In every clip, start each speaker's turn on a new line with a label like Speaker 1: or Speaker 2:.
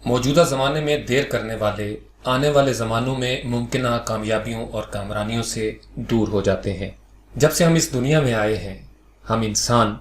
Speaker 1: موجودہ زمانے میں دیر کرنے والے آنے والے زمانوں میں ممکنہ کامیابیوں اور کامرانیوں سے دور ہو جاتے ہیں۔ جب سے ہم اس دنیا میں آئے ہیں، ہم انسان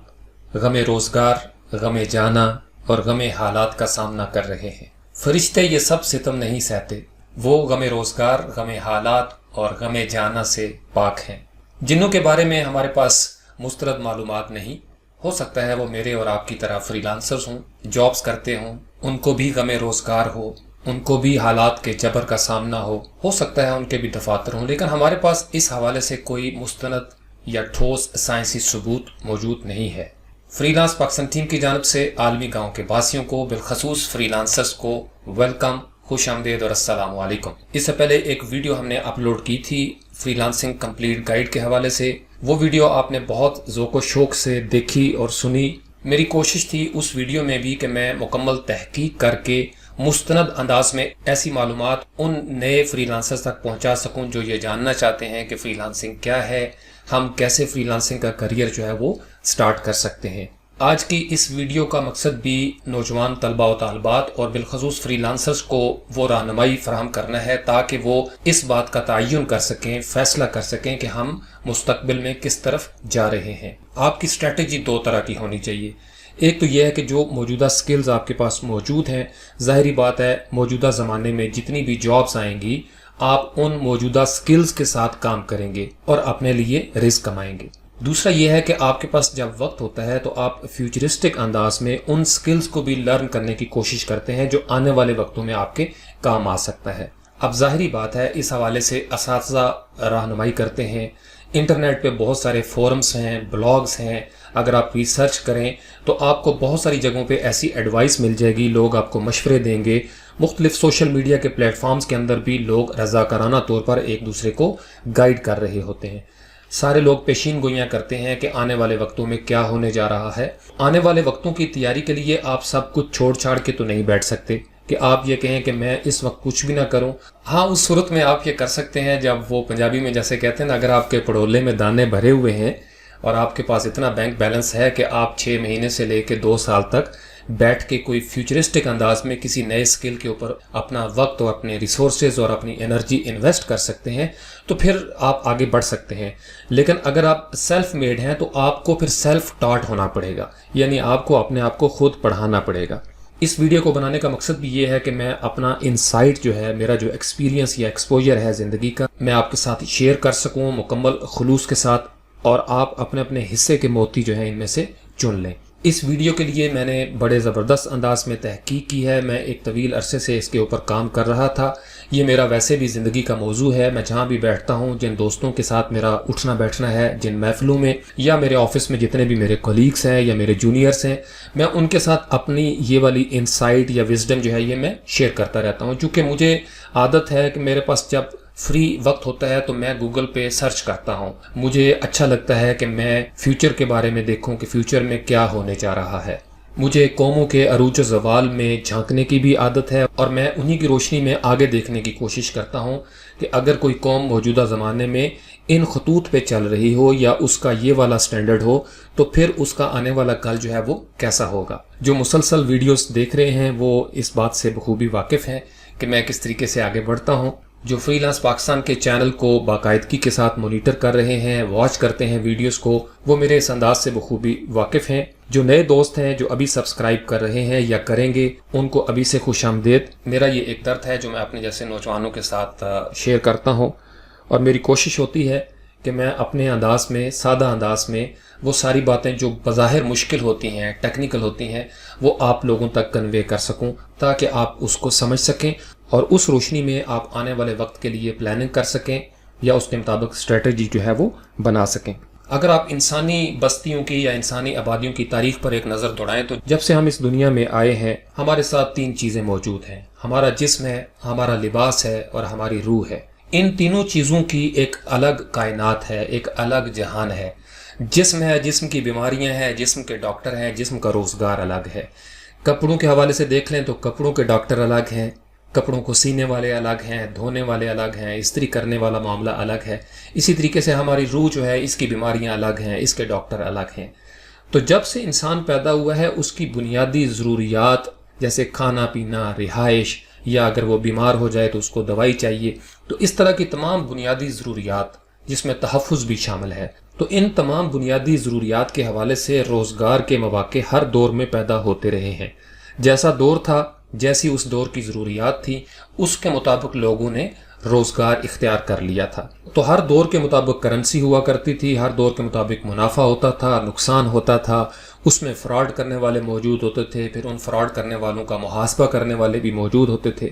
Speaker 1: غم روزگار، غم جانا اور غم حالات کا سامنا کر رہے ہیں۔ فرشتے یہ سب ستم نہیں سہتے، وہ غم روزگار، غم حالات اور غم جانا سے پاک ہیں۔ جنوں کے بارے میں ہمارے پاس مسترد معلومات نہیں، ہو سکتا ہے وہ میرے اور آپ کی طرح فری لانسرز ہوں، جابز کرتے ہوں، ان کو بھی غم روزگار ہو، ان کو بھی حالات کے جبر کا سامنا ہو سکتا ہے ان کے بھی دفاتر ہوں، لیکن ہمارے پاس اس حوالے سے کوئی مستند یا ٹھوس سائنسی ثبوت موجود نہیں ہے۔ فری لانس پاکستان ٹیم کی جانب سے عالمی گاؤں کے باسیوں کو، بالخصوص فری لانسرز کو ویلکم، خوش آمدید اور السلام علیکم۔ اس سے پہلے ایک ویڈیو ہم نے اپلوڈ کی تھی فری لانسنگ کمپلیٹ گائیڈ کے حوالے سے، وہ ویڈیو آپ نے بہت ذوق و شوق سے دیکھی اور سنی۔ میری کوشش تھی اس ویڈیو میں بھی کہ میں مکمل تحقیق کر کے مستند انداز میں ایسی معلومات ان نئے فری لانسرز تک پہنچا سکوں جو یہ جاننا چاہتے ہیں کہ فری لانسنگ کیا ہے، ہم کیسے فری لانسنگ کا کریئر جو ہے وہ سٹارٹ کر سکتے ہیں۔ آج کی اس ویڈیو کا مقصد بھی نوجوان طلباء و طالبات اور بالخصوص فری لانسرز کو وہ رہنمائی فراہم کرنا ہے تاکہ وہ اس بات کا تعین کر سکیں، فیصلہ کر سکیں کہ ہم مستقبل میں کس طرف جا رہے ہیں۔ آپ کی اسٹریٹجی دو طرح کی ہونی چاہیے۔ ایک تو یہ ہے کہ جو موجودہ سکلز آپ کے پاس موجود ہیں، ظاہری بات ہے موجودہ زمانے میں جتنی بھی جابز آئیں گی، آپ ان موجودہ سکلز کے ساتھ کام کریں گے اور اپنے لیے رزق کمائیں گے۔ دوسرا یہ ہے کہ آپ کے پاس جب وقت ہوتا ہے تو آپ فیوچرسٹک انداز میں ان سکلز کو بھی لرن کرنے کی کوشش کرتے ہیں جو آنے والے وقتوں میں آپ کے کام آ سکتا ہے۔ اب ظاہری بات ہے اس حوالے سے اساتذہ رہنمائی کرتے ہیں، انٹرنیٹ پہ بہت سارے فورمز ہیں، بلاگز ہیں، اگر آپ ریسرچ کریں تو آپ کو بہت ساری جگہوں پہ ایسی ایڈوائس مل جائے گی، لوگ آپ کو مشورے دیں گے۔ مختلف سوشل میڈیا کے پلیٹ فارمز کے اندر بھی لوگ رضاکارانہ طور پر ایک دوسرے کو گائیڈ کر رہے ہوتے ہیں۔ سارے لوگ پیشین گوئیاں کرتے ہیں کہ آنے والے وقتوں میں کیا ہونے جا رہا ہے۔ آنے والے وقتوں کی تیاری کے لیے آپ سب کچھ چھوڑ چھاڑ کے تو نہیں بیٹھ سکتے کہ آپ یہ کہیں کہ میں اس وقت کچھ بھی نہ کروں۔ ہاں، اس صورت میں آپ یہ کر سکتے ہیں جب وہ پنجابی میں جیسے کہتے ہیں نا، اگر آپ کے پڑولے میں دانے بھرے ہوئے ہیں اور آپ کے پاس اتنا بینک بیلنس ہے کہ آپ 6 مہینے سے لے کے 2 سال تک بیٹھ کے کوئی فیوچرسٹک انداز میں کسی نئے سکل کے اوپر اپنا وقت اور اپنے ریسورسز اور اپنی انرجی انویسٹ کر سکتے ہیں تو پھر آپ آگے بڑھ سکتے ہیں۔ لیکن اگر آپ سیلف میڈ ہیں تو آپ کو پھر سیلف ٹاٹ ہونا پڑے گا، یعنی آپ کو اپنے آپ کو خود پڑھانا پڑے گا۔ اس ویڈیو کو بنانے کا مقصد بھی یہ ہے کہ میں اپنا انسائٹ جو ہے، میرا جو ایکسپیرینس یا ایکسپوجر ہے زندگی کا، میں آپ کے ساتھ شیئر کر سکوں مکمل خلوص کے ساتھ، اور آپ اپنے اپنے حصے کے موتی جو ہیں ان میں سے چن لیں۔ اس ویڈیو کے لیے میں نے بڑے زبردست انداز میں تحقیق کی ہے، میں ایک طویل عرصے سے اس کے اوپر کام کر رہا تھا۔ یہ میرا ویسے بھی زندگی کا موضوع ہے، میں جہاں بھی بیٹھتا ہوں، جن دوستوں کے ساتھ میرا اٹھنا بیٹھنا ہے، جن محفلوں میں یا میرے آفس میں جتنے بھی میرے کولیگز ہیں یا میرے جونیئرز ہیں، میں ان کے ساتھ اپنی یہ والی انسائٹ یا وزڈم جو ہے یہ میں شیئر کرتا رہتا ہوں، چونکہ مجھے عادت ہے کہ میرے پاس جب فری وقت ہوتا ہے تو میں گوگل پہ سرچ کرتا ہوں۔ مجھے اچھا لگتا ہے کہ میں فیوچر کے بارے میں دیکھوں کہ فیوچر میں کیا ہونے جا رہا ہے۔ مجھے قوموں کے عروج و زوال میں جھانکنے کی بھی عادت ہے اور میں انہی کی روشنی میں آگے دیکھنے کی کوشش کرتا ہوں کہ اگر کوئی قوم موجودہ زمانے میں ان خطوط پہ چل رہی ہو یا اس کا یہ والا سٹینڈرڈ ہو تو پھر اس کا آنے والا کل جو ہے وہ کیسا ہوگا۔ جو مسلسل ویڈیوز دیکھ رہے ہیں وہ اس بات سے بخوبی واقف ہیں کہ میں کس طریقے سے آگے بڑھتا ہوں۔ جو فری لانس پاکستان کے چینل کو باقاعدگی کے ساتھ مانیٹر کر رہے ہیں، واچ کرتے ہیں ویڈیوز کو، وہ میرے اس انداز سے بخوبی واقف ہیں۔ جو نئے دوست ہیں جو ابھی سبسکرائب کر رہے ہیں یا کریں گے، ان کو ابھی سے خوش آمدید۔ میرا یہ ایک درد ہے جو میں اپنے جیسے نوجوانوں کے ساتھ شیئر کرتا ہوں، اور میری کوشش ہوتی ہے کہ میں اپنے انداز میں، سادہ انداز میں، وہ ساری باتیں جو بظاہر مشکل ہوتی ہیں، ٹیکنیکل ہوتی ہیں، وہ آپ لوگوں تک کنوے کر سکوں تاکہ آپ اس کو سمجھ سکیں اور اس روشنی میں آپ آنے والے وقت کے لیے پلاننگ کر سکیں یا اس کے مطابق اسٹریٹجی جو ہے وہ بنا سکیں۔ اگر آپ انسانی بستیوں کی یا انسانی آبادیوں کی تاریخ پر ایک نظر دوڑائیں تو جب سے ہم اس دنیا میں آئے ہیں ہمارے ساتھ 3 چیزیں موجود ہیں، ہمارا جسم ہے، ہمارا لباس ہے اور ہماری روح ہے۔ ان تینوں چیزوں کی ایک الگ کائنات ہے، ایک الگ جہان ہے۔ جسم ہے، جسم کی بیماریاں ہیں، جسم کے ڈاکٹر ہیں، جسم کا روزگار الگ ہے۔ کپڑوں کے حوالے سے دیکھ لیں تو کپڑوں کے ڈاکٹر الگ ہیں، کپڑوں کو سینے والے الگ ہیں، دھونے والے الگ ہیں، استری کرنے والا معاملہ الگ ہے۔ اسی طریقے سے ہماری روح جو ہے اس کی بیماریاں الگ ہیں، اس کے ڈاکٹر الگ ہیں۔ تو جب سے انسان پیدا ہوا ہے اس کی بنیادی ضروریات جیسے کھانا پینا، رہائش، یا اگر وہ بیمار ہو جائے تو اس کو دوائی چاہیے. تو اس طرح کی تمام بنیادی ضروریات جس میں تحفظ بھی شامل ہے. تو ان تمام بنیادی ضروریات کے حوالے سے روزگار کے مواقع ہر دور میں پیدا ہوتے رہے ہیں. جیسا دور تھا، جیسی اس دور کی ضروریات تھی، اس کے مطابق لوگوں نے روزگار اختیار کر لیا تھا. تو ہر دور کے مطابق کرنسی ہوا کرتی تھی، ہر دور کے مطابق منافع ہوتا تھا، نقصان ہوتا تھا، اس میں فراڈ کرنے والے موجود ہوتے تھے، پھر ان فراڈ کرنے والوں کا محاسبہ کرنے والے بھی موجود ہوتے تھے.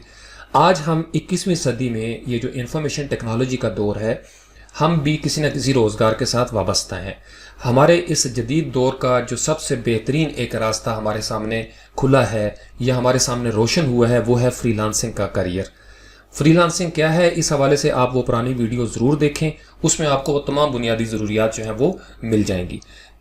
Speaker 1: آج ہم 21ویں صدی میں یہ جو انفارمیشن ٹیکنالوجی کا دور ہے، ہم بھی کسی نہ کسی روزگار کے ساتھ وابستہ ہیں. ہمارے اس جدید دور کا جو سب سے بہترین ایک راستہ ہمارے سامنے کھلا ہے یا ہمارے سامنے روشن ہوا ہے، وہ ہے فری لانسنگ کا کیریئر. فری لانسنگ کیا ہے، اس حوالے سے آپ وہ پرانی ویڈیو ضرور دیکھیں، اس میں آپ کو وہ تمام بنیادی ضروریات جو ہیں وہ مل جائیں گی.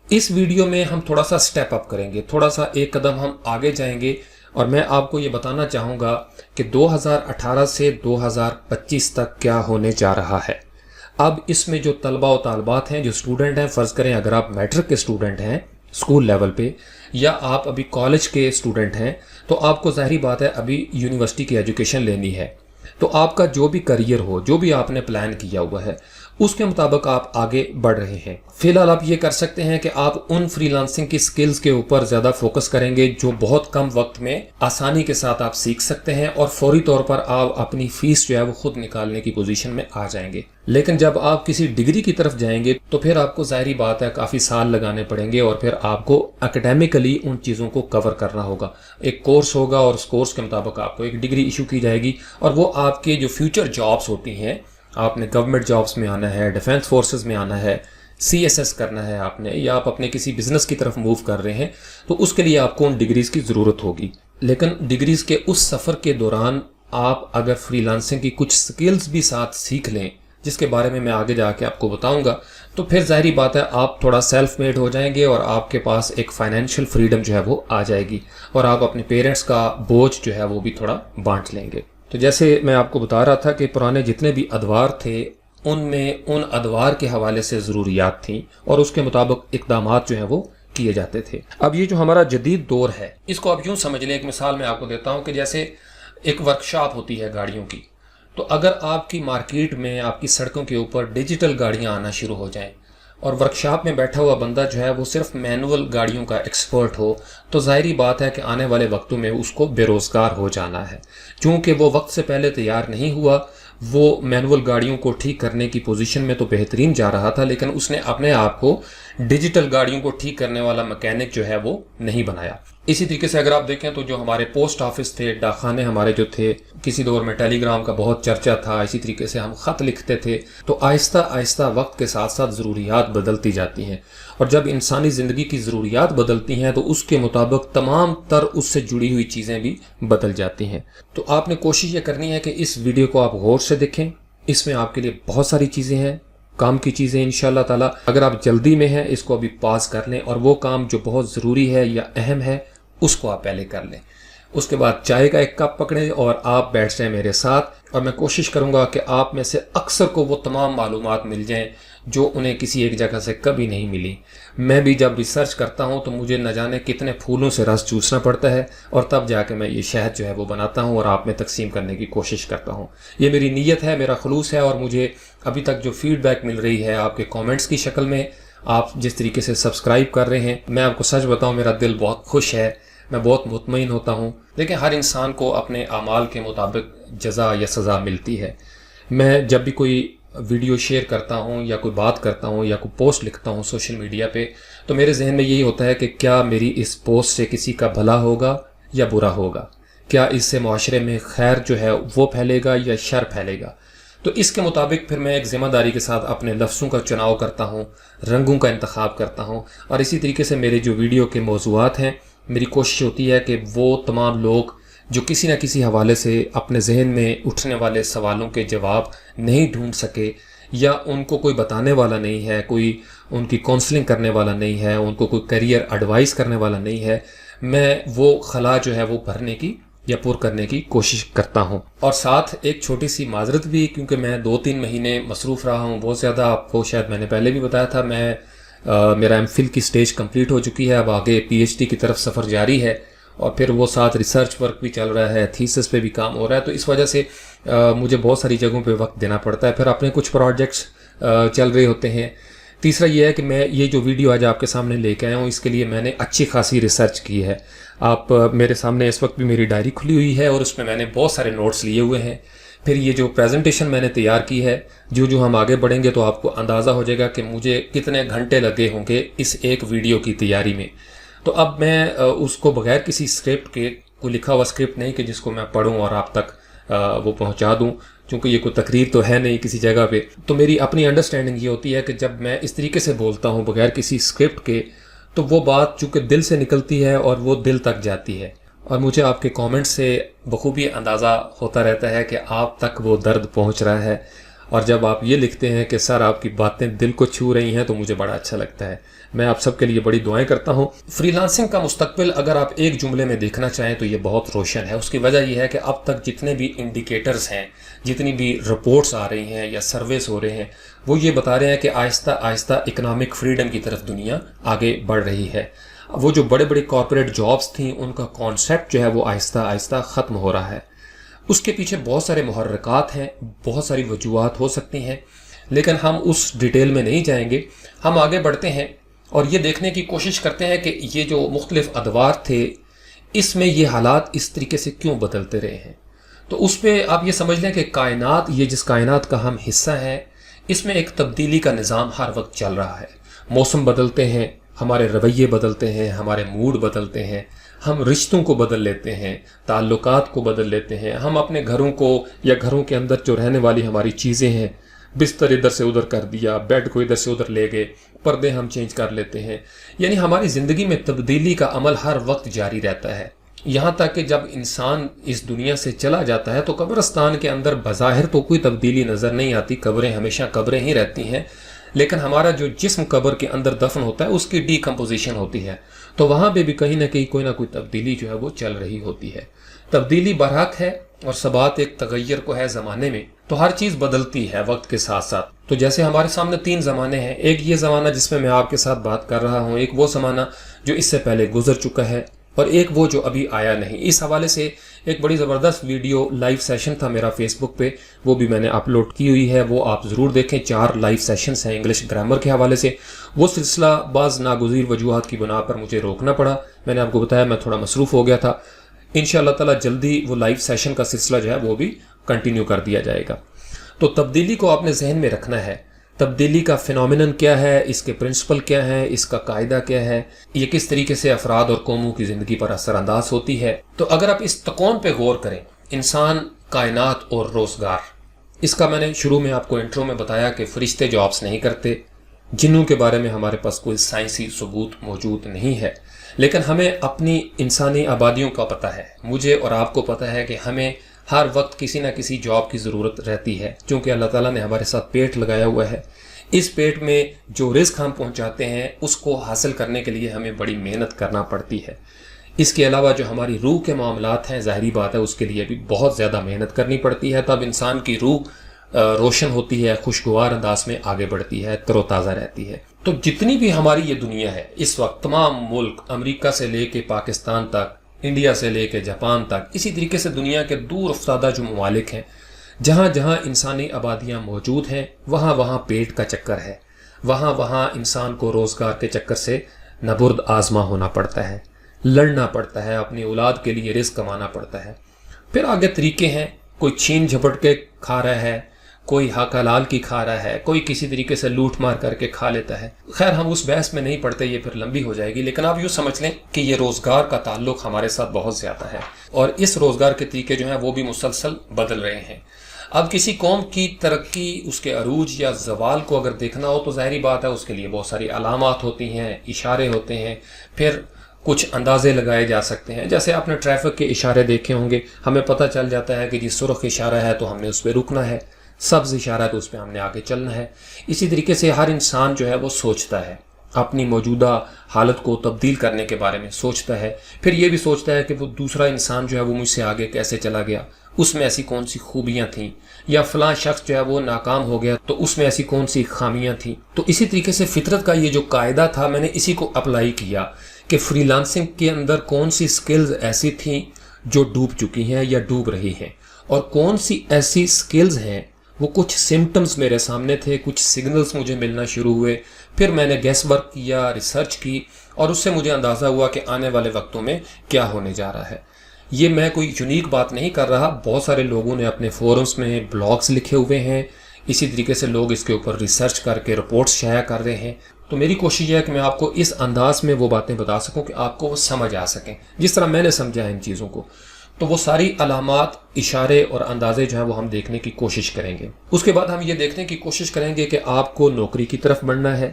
Speaker 1: اس ویڈیو میں ہم تھوڑا سا سٹیپ اپ کریں گے، تھوڑا سا ایک قدم ہم آگے جائیں گے، اور میں آپ کو یہ بتانا چاہوں گا کہ 2018 سے 2025 تک کیا ہونے جا رہا ہے. اب اس میں جو طلبہ و طالبات ہیں، جو اسٹوڈنٹ ہیں، فرض کریں اگر آپ میٹرک کے اسٹوڈنٹ ہیں اسکول لیول پہ، یا آپ ابھی کالج کے اسٹوڈنٹ ہیں، تو آپ کو ظاہری بات ہے ابھی یونیورسٹی کی ایجوکیشن لینی ہے. تو آپ کا جو بھی کیریئر ہو، جو بھی آپ نے پلان کیا ہوا ہے، اس کے مطابق آپ آگے بڑھ رہے ہیں. فی الحال آپ یہ کر سکتے ہیں کہ آپ ان فری لانسنگ کی سکلز کے اوپر زیادہ فوکس کریں گے جو بہت کم وقت میں آسانی کے ساتھ آپ سیکھ سکتے ہیں، اور فوری طور پر آپ اپنی فیس جو ہے وہ خود نکالنے کی پوزیشن میں آ جائیں گے. لیکن جب آپ کسی ڈگری کی طرف جائیں گے تو پھر آپ کو ظاہری بات ہے کافی سال لگانے پڑیں گے، اور پھر آپ کو اکیڈیمکلی ان چیزوں کو کور کرنا ہوگا. ایک کورس ہوگا اور اس کورس کے مطابق آپ کو ایک ڈگری ایشو کی جائے گی، اور وہ آپ کے جو فیوچر جابس ہوتی ہیں، آپ نے گورنمنٹ جابس میں آنا ہے، ڈیفنس فورسز میں آنا ہے، CSS کرنا ہے آپ نے، یا آپ اپنے کسی بزنس کی طرف موو کر رہے ہیں، تو اس کے لیے آپ کو ان ڈگریز کی ضرورت ہوگی. لیکن ڈگریز کے اس سفر کے دوران آپ اگر فری لانسنگ کی کچھ سکلز بھی ساتھ سیکھ لیں، جس کے بارے میں آگے جا کے آپ کو بتاؤں گا، تو پھر ظاہری بات ہے آپ تھوڑا سیلف میڈ ہو جائیں گے، اور آپ کے پاس ایک فائنینشیل فریڈم جو ہے وہ آ جائے گی، اور آپ اپنے پیرنٹس کا بوجھ جو ہے وہ بھی تھوڑا بانٹ لیں گے. تو جیسے میں آپ کو بتا رہا تھا کہ پرانے جتنے بھی ادوار تھے، ان میں ان ادوار کے حوالے سے ضروریات تھیں، اور اس کے مطابق اقدامات جو ہیں وہ کیے جاتے تھے. اب یہ جو ہمارا جدید دور ہے، اس کو اب یوں سمجھ لیں، ایک مثال میں آپ کو دیتا ہوں کہ جیسے ایک ورکشاپ ہوتی ہے گاڑیوں کی. تو اگر آپ کی مارکیٹ میں، آپ کی سڑکوں کے اوپر ڈیجیٹل گاڑیاں آنا شروع ہو جائیں، اور ورکشاپ میں بیٹھا ہوا بندہ جو ہے وہ صرف مینول گاڑیوں کا ایکسپرٹ ہو، تو ظاہری بات ہے کہ آنے والے وقتوں میں اس کو بے روزگار ہو جانا ہے. چونکہ وہ وقت سے پہلے تیار نہیں ہوا، وہ مینول گاڑیوں کو ٹھیک کرنے کی پوزیشن میں تو بہترین جا رہا تھا، لیکن اس نے اپنے آپ کو ڈیجیٹل گاڑیوں کو ٹھیک کرنے والا مکینک جو ہے وہ نہیں بنایا. اسی طریقے سے اگر آپ دیکھیں تو جو ہمارے پوسٹ آفس تھے، ڈاکخانے ہمارے جو تھے، کسی دور میں ٹیلی گرام کا بہت چرچا تھا، اسی طریقے سے ہم خط لکھتے تھے. تو آہستہ آہستہ وقت کے ساتھ ساتھ ضروریات بدلتی جاتی ہیں، اور جب انسانی زندگی کی ضروریات بدلتی ہیں تو اس کے مطابق تمام تر اس سے جڑی ہوئی چیزیں بھی بدل جاتی ہیں. تو آپ نے کوشش یہ کرنی ہے کہ اس ویڈیو کو آپ غور سے دیکھیں، اس میں آپ کے لیے بہت ساری چیزیں ہیں، کام کی چیزیں انشاءاللہ تعالی. اگر آپ جلدی میں ہیں اس کو ابھی پاز کر لیں، اور وہ کام جو بہت ضروری ہے یا اہم ہے اس کو آپ پہلے کر لیں. اس کے بعد چائے کا ایک کپ پکڑیں اور آپ بیٹھ جائیں میرے ساتھ، اور میں کوشش کروں گا کہ آپ میں سے اکثر کو وہ تمام معلومات مل جائیں جو انہیں کسی ایک جگہ سے کبھی نہیں ملی. میں بھی جب ریسرچ کرتا ہوں تو مجھے نہ جانے کتنے پھولوں سے رس چوسنا پڑتا ہے، اور تب جا کے میں یہ شہد جو ہے وہ بناتا ہوں اور آپ میں تقسیم کرنے کی کوشش کرتا ہوں. یہ میری نیت ہے، میرا خلوص ہے، اور مجھے ابھی تک جو فیڈ بیک مل رہی ہے آپ کے کامنٹس کی شکل میں، آپ جس طریقے سے سبسکرائب کر رہے ہیں، میں آپ کو سچ بتاؤں میرا دل بہت خوش ہے، میں بہت مطمئن ہوتا ہوں. لیکن ہر انسان کو اپنے اعمال کے مطابق جزا یا سزا ملتی ہے. میں جب بھی کوئی ویڈیو شیئر کرتا ہوں یا کوئی بات کرتا ہوں یا کوئی پوسٹ لکھتا ہوں سوشل میڈیا پہ، تو میرے ذہن میں یہی ہوتا ہے کہ کیا میری اس پوسٹ سے کسی کا بھلا ہوگا یا برا ہوگا، کیا اس سے معاشرے میں خیر جو ہے وہ پھیلے گا یا شر پھیلے گا. تو اس کے مطابق پھر میں ایک ذمہ داری کے ساتھ اپنے لفظوں کا چناؤ کرتا ہوں، رنگوں کا انتخاب کرتا ہوں، اور اسی طریقے سے میرے جو ویڈیو کے موضوعات ہیں، میری کوشش ہوتی ہے کہ وہ تمام لوگ جو کسی نہ کسی حوالے سے اپنے ذہن میں اٹھنے والے سوالوں کے جواب نہیں ڈھونڈ سکے، یا ان کو کوئی بتانے والا نہیں ہے، کوئی ان کی کونسلنگ کرنے والا نہیں ہے، ان کو کوئی کیریئر ایڈوائز کرنے والا نہیں ہے، میں وہ خلا جو ہے وہ بھرنے کی یا پر کرنے کی کوشش کرتا ہوں. اور ساتھ ایک چھوٹی سی معذرت بھی، کیونکہ میں 2-3 مہینے مصروف رہا ہوں بہت زیادہ. آپ کو شاید میں نے پہلے بھی بتایا تھا، میرا ایم فل کی سٹیج کمپلیٹ ہو چکی ہے، اب آگے PhD کی طرف سفر جاری ہے، اور پھر وہ ساتھ ریسرچ ورک بھی چل رہا ہے، تھیسس پہ بھی کام ہو رہا ہے، تو اس وجہ سے مجھے بہت ساری جگہوں پہ وقت دینا پڑتا ہے. پھر اپنے کچھ پروجیکٹس چل رہے ہوتے ہیں. تیسرا یہ ہے کہ میں یہ جو ویڈیو آج آپ کے سامنے لے کے آیا ہوں، اس کے لیے میں نے اچھی خاصی ریسرچ کی ہے. آپ میرے سامنے اس وقت بھی میری ڈائری کھلی ہوئی ہے اور اس میں نے بہت سارے نوٹس لیے ہوئے ہیں. پھر یہ جو پریزنٹیشن میں نے تیار کی ہے، جو ہم آگے بڑھیں گے تو آپ کو اندازہ ہو جائے گا کہ مجھے کتنے گھنٹے لگے ہوں گے اس ایک ویڈیو کی تیاری میں. تو اب میں اس کو بغیر کسی اسکرپٹ کے، کوئی لکھا ہوا اسکرپٹ نہیں کہ جس کو میں پڑھوں اور آپ تک وہ پہنچا دوں، چونکہ یہ کوئی تقریر تو ہے نہیں کسی جگہ پہ. تو میری اپنی انڈرسٹینڈنگ یہ ہوتی ہے کہ جب میں اس طریقے سے بولتا ہوں بغیر کسی اسکرپٹ کے، تو وہ بات چونکہ دل سے نکلتی ہے اور وہ دل تک جاتی ہے. اور مجھے آپ کے کامنٹ سے بخوبی اندازہ ہوتا رہتا ہے کہ آپ تک وہ درد پہنچ رہا ہے. اور جب آپ یہ لکھتے ہیں کہ سر آپ کی باتیں دل کو چھو رہی ہیں، تو مجھے بڑا اچھا لگتا ہے. میں آپ سب کے لیے بڑی دعائیں کرتا ہوں. فری لانسنگ کا مستقبل اگر آپ ایک جملے میں دیکھنا چاہیں تو یہ بہت روشن ہے. اس کی وجہ یہ ہے کہ اب تک جتنے بھی انڈیکیٹرز ہیں، جتنی بھی رپورٹس آ رہی ہیں یا سرویز ہو رہے ہیں، وہ یہ بتا رہے ہیں کہ آہستہ آہستہ اکنامک فریڈم کی طرف دنیا آگے بڑھ رہی ہے. وہ جو بڑے بڑے کارپوریٹ جابز تھیں، ان کا کانسیپٹ جو ہے وہ آہستہ آہستہ ختم ہو رہا ہے. اس کے پیچھے بہت سارے محرکات ہیں، بہت ساری وجوہات ہو سکتی ہیں، لیکن ہم اس ڈیٹیل میں نہیں جائیں گے. ہم آگے بڑھتے ہیں اور یہ دیکھنے کی کوشش کرتے ہیں کہ یہ جو مختلف ادوار تھے، اس میں یہ حالات اس طریقے سے کیوں بدلتے رہے ہیں. تو اس پہ آپ یہ سمجھ لیں کہ کائنات، یہ جس کائنات کا ہم حصہ ہیں، اس میں ایک تبدیلی کا نظام ہر وقت چل رہا ہے. موسم بدلتے ہیں، ہمارے رویے بدلتے ہیں، ہمارے موڈ بدلتے ہیں، ہم رشتوں کو بدل لیتے ہیں، تعلقات کو بدل لیتے ہیں. ہم اپنے گھروں کو یا گھروں کے اندر جو رہنے والی ہماری چیزیں ہیں، بستر ادھر سے ادھر کر دیا، بیڈ کو ادھر سے ادھر لے گئے، پردے ہم چینج کر لیتے ہیں. یعنی ہماری زندگی میں تبدیلی کا عمل ہر وقت جاری رہتا ہے. یہاں تک کہ جب انسان اس دنیا سے چلا جاتا ہے تو قبرستان کے اندر بظاہر تو کوئی تبدیلی نظر نہیں آتی، قبریں ہمیشہ قبریں ہی رہتی ہیں، لیکن ہمارا جو جسم قبر کے اندر دفن ہوتا ہے اس کی ڈی کمپوزیشن ہوتی ہے، تو وہاں پہ بھی کہیں نہ کہیں کوئی نہ کوئی تبدیلی جو ہے وہ چل رہی ہوتی ہے. تبدیلی برحق ہے اور ثبات ایک تغیر کو ہے زمانے میں. تو ہر چیز بدلتی ہے وقت کے ساتھ ساتھ. تو جیسے ہمارے سامنے 3 زمانے ہیں. ایک یہ زمانہ جس میں آپ کے ساتھ بات کر رہا ہوں، ایک وہ زمانہ جو اس سے پہلے گزر چکا ہے، اور ایک وہ جو ابھی آیا نہیں. اس حوالے سے ایک بڑی زبردست ویڈیو لائیو سیشن تھا میرا فیس بک پہ، وہ بھی میں نے اپلوڈ کی ہوئی ہے، وہ آپ ضرور دیکھیں. 4 لائیو سیشنز ہیں انگلش گرامر کے حوالے سے. وہ سلسلہ بعض ناگزیر وجوہات کی بنا پر مجھے روکنا پڑا. میں نے آپ کو بتایا میں تھوڑا مصروف ہو گیا تھا. انشاءاللہ تعالی جلدی وہ لائیو سیشن کا سلسلہ جو ہے وہ بھی کنٹینیو کر دیا جائے گا. تو تبدیلی کو آپ نے ذہن میں رکھنا ہے. تبدیلی کا فینومینن کیا ہے، اس کے پرنسپل کیا ہے، اس کا قاعدہ کیا ہے، یہ کس طریقے سے افراد اور قوموں کی زندگی پر اثر انداز ہوتی ہے. تو اگر آپ اس تکون پہ غور کریں، انسان، کائنات اور روزگار، اس کا میں نے شروع میں آپ کو انٹرو میں بتایا کہ فرشتے جابس نہیں کرتے. جنوں کے بارے میں ہمارے پاس کوئی سائنسی ثبوت موجود نہیں ہے، لیکن ہمیں اپنی انسانی آبادیوں کا پتہ ہے. مجھے اور آپ کو پتہ ہے کہ ہمیں ہر وقت کسی نہ کسی جاب کی ضرورت رہتی ہے، چونکہ اللہ تعالیٰ نے ہمارے ساتھ پیٹ لگایا ہوا ہے. اس پیٹ میں جو رزق ہم پہنچاتے ہیں اس کو حاصل کرنے کے لیے ہمیں بڑی محنت کرنا پڑتی ہے. اس کے علاوہ جو ہماری روح کے معاملات ہیں، ظاہری بات ہے اس کے لیے بھی بہت زیادہ محنت کرنی پڑتی ہے. تب انسان کی روح روشن ہوتی ہے، خوشگوار انداز میں آگے بڑھتی ہے، تر و تازہ رہتی ہے. تو جتنی بھی ہماری یہ دنیا ہے اس وقت، تمام ملک، امریکہ سے لے کے پاکستان تک، انڈیا سے لے کے جاپان تک، اسی طریقے سے دنیا کے دور افتادہ جو ممالک ہیں، جہاں جہاں انسانی آبادیاں موجود ہیں، وہاں وہاں پیٹ کا چکر ہے. وہاں وہاں انسان کو روزگار کے چکر سے نبرد آزما ہونا پڑتا ہے، لڑنا پڑتا ہے، اپنی اولاد کے لیے رزق کمانا پڑتا ہے. پھر آگے طریقے ہیں، کوئی چھین جھپٹ کے کھا رہا ہے، کوئی حق حلال کی کھا رہا ہے، کوئی کسی طریقے سے لوٹ مار کر کے کھا لیتا ہے. خیر ہم اس بحث میں نہیں پڑتے، یہ پھر لمبی ہو جائے گی. لیکن آپ یوں سمجھ لیں کہ یہ روزگار کا تعلق ہمارے ساتھ بہت زیادہ ہے، اور اس روزگار کے طریقے جو ہیں وہ بھی مسلسل بدل رہے ہیں. اب کسی قوم کی ترقی، اس کے عروج یا زوال کو اگر دیکھنا ہو تو ظاہری بات ہے اس کے لیے بہت ساری علامات ہوتی ہیں، اشارے ہوتے ہیں، پھر کچھ اندازے لگائے جا سکتے ہیں. جیسے آپ نے ٹریفک کے اشارے دیکھے ہوں گے، ہمیں پتہ چل جاتا ہے کہ جی سرخ اشارہ ہے تو ہم نے اس پہ رکنا ہے، سبز اشارہ ہے تو اس پہ ہم نے آگے چلنا ہے. اسی طریقے سے ہر انسان جو ہے وہ سوچتا ہے، اپنی موجودہ حالت کو تبدیل کرنے کے بارے میں سوچتا ہے. پھر یہ بھی سوچتا ہے کہ وہ دوسرا انسان جو ہے وہ مجھ سے آگے کیسے چلا گیا، اس میں ایسی کون سی خوبیاں تھیں، یا فلاں شخص جو ہے وہ ناکام ہو گیا تو اس میں ایسی کون سی خامیاں تھیں. تو اسی طریقے سے فطرت کا یہ جو قاعدہ تھا، میں نے اسی کو اپلائی کیا کہ فری لانسنگ کے اندر کون سی سکلز ایسی تھیں جو ڈوب چکی ہیں یا ڈوب رہی ہیں، اور کون سی ایسی سکلز ہیں، وہ کچھ سمٹمز میرے سامنے تھے، کچھ سگنلز مجھے ملنا شروع ہوئے، پھر میں نے گیس ورک کیا، ریسرچ کی، اور اس سے مجھے اندازہ ہوا کہ آنے والے وقتوں میں کیا ہونے جا رہا ہے۔ یہ میں کوئی یونیک بات نہیں کر رہا، بہت سارے لوگوں نے اپنے فورمز میں بلاگز لکھے ہوئے ہیں، اسی طریقے سے لوگ اس کے اوپر ریسرچ کر کے رپورٹس شائع کر رہے ہیں۔ تو میری کوشش یہ ہے کہ میں آپ کو اس انداز میں وہ باتیں بتا سکوں کہ آپ کو وہ سمجھ آ سکیں جس طرح میں نے سمجھا ہے ان چیزوں کو۔ تو وہ ساری علامات، اشارے اور اندازے جو ہیں وہ ہم دیکھنے کی کوشش کریں گے۔ اس کے بعد ہم یہ دیکھنے کی کوشش کریں گے کہ آپ کو نوکری کی طرف بڑھنا ہے،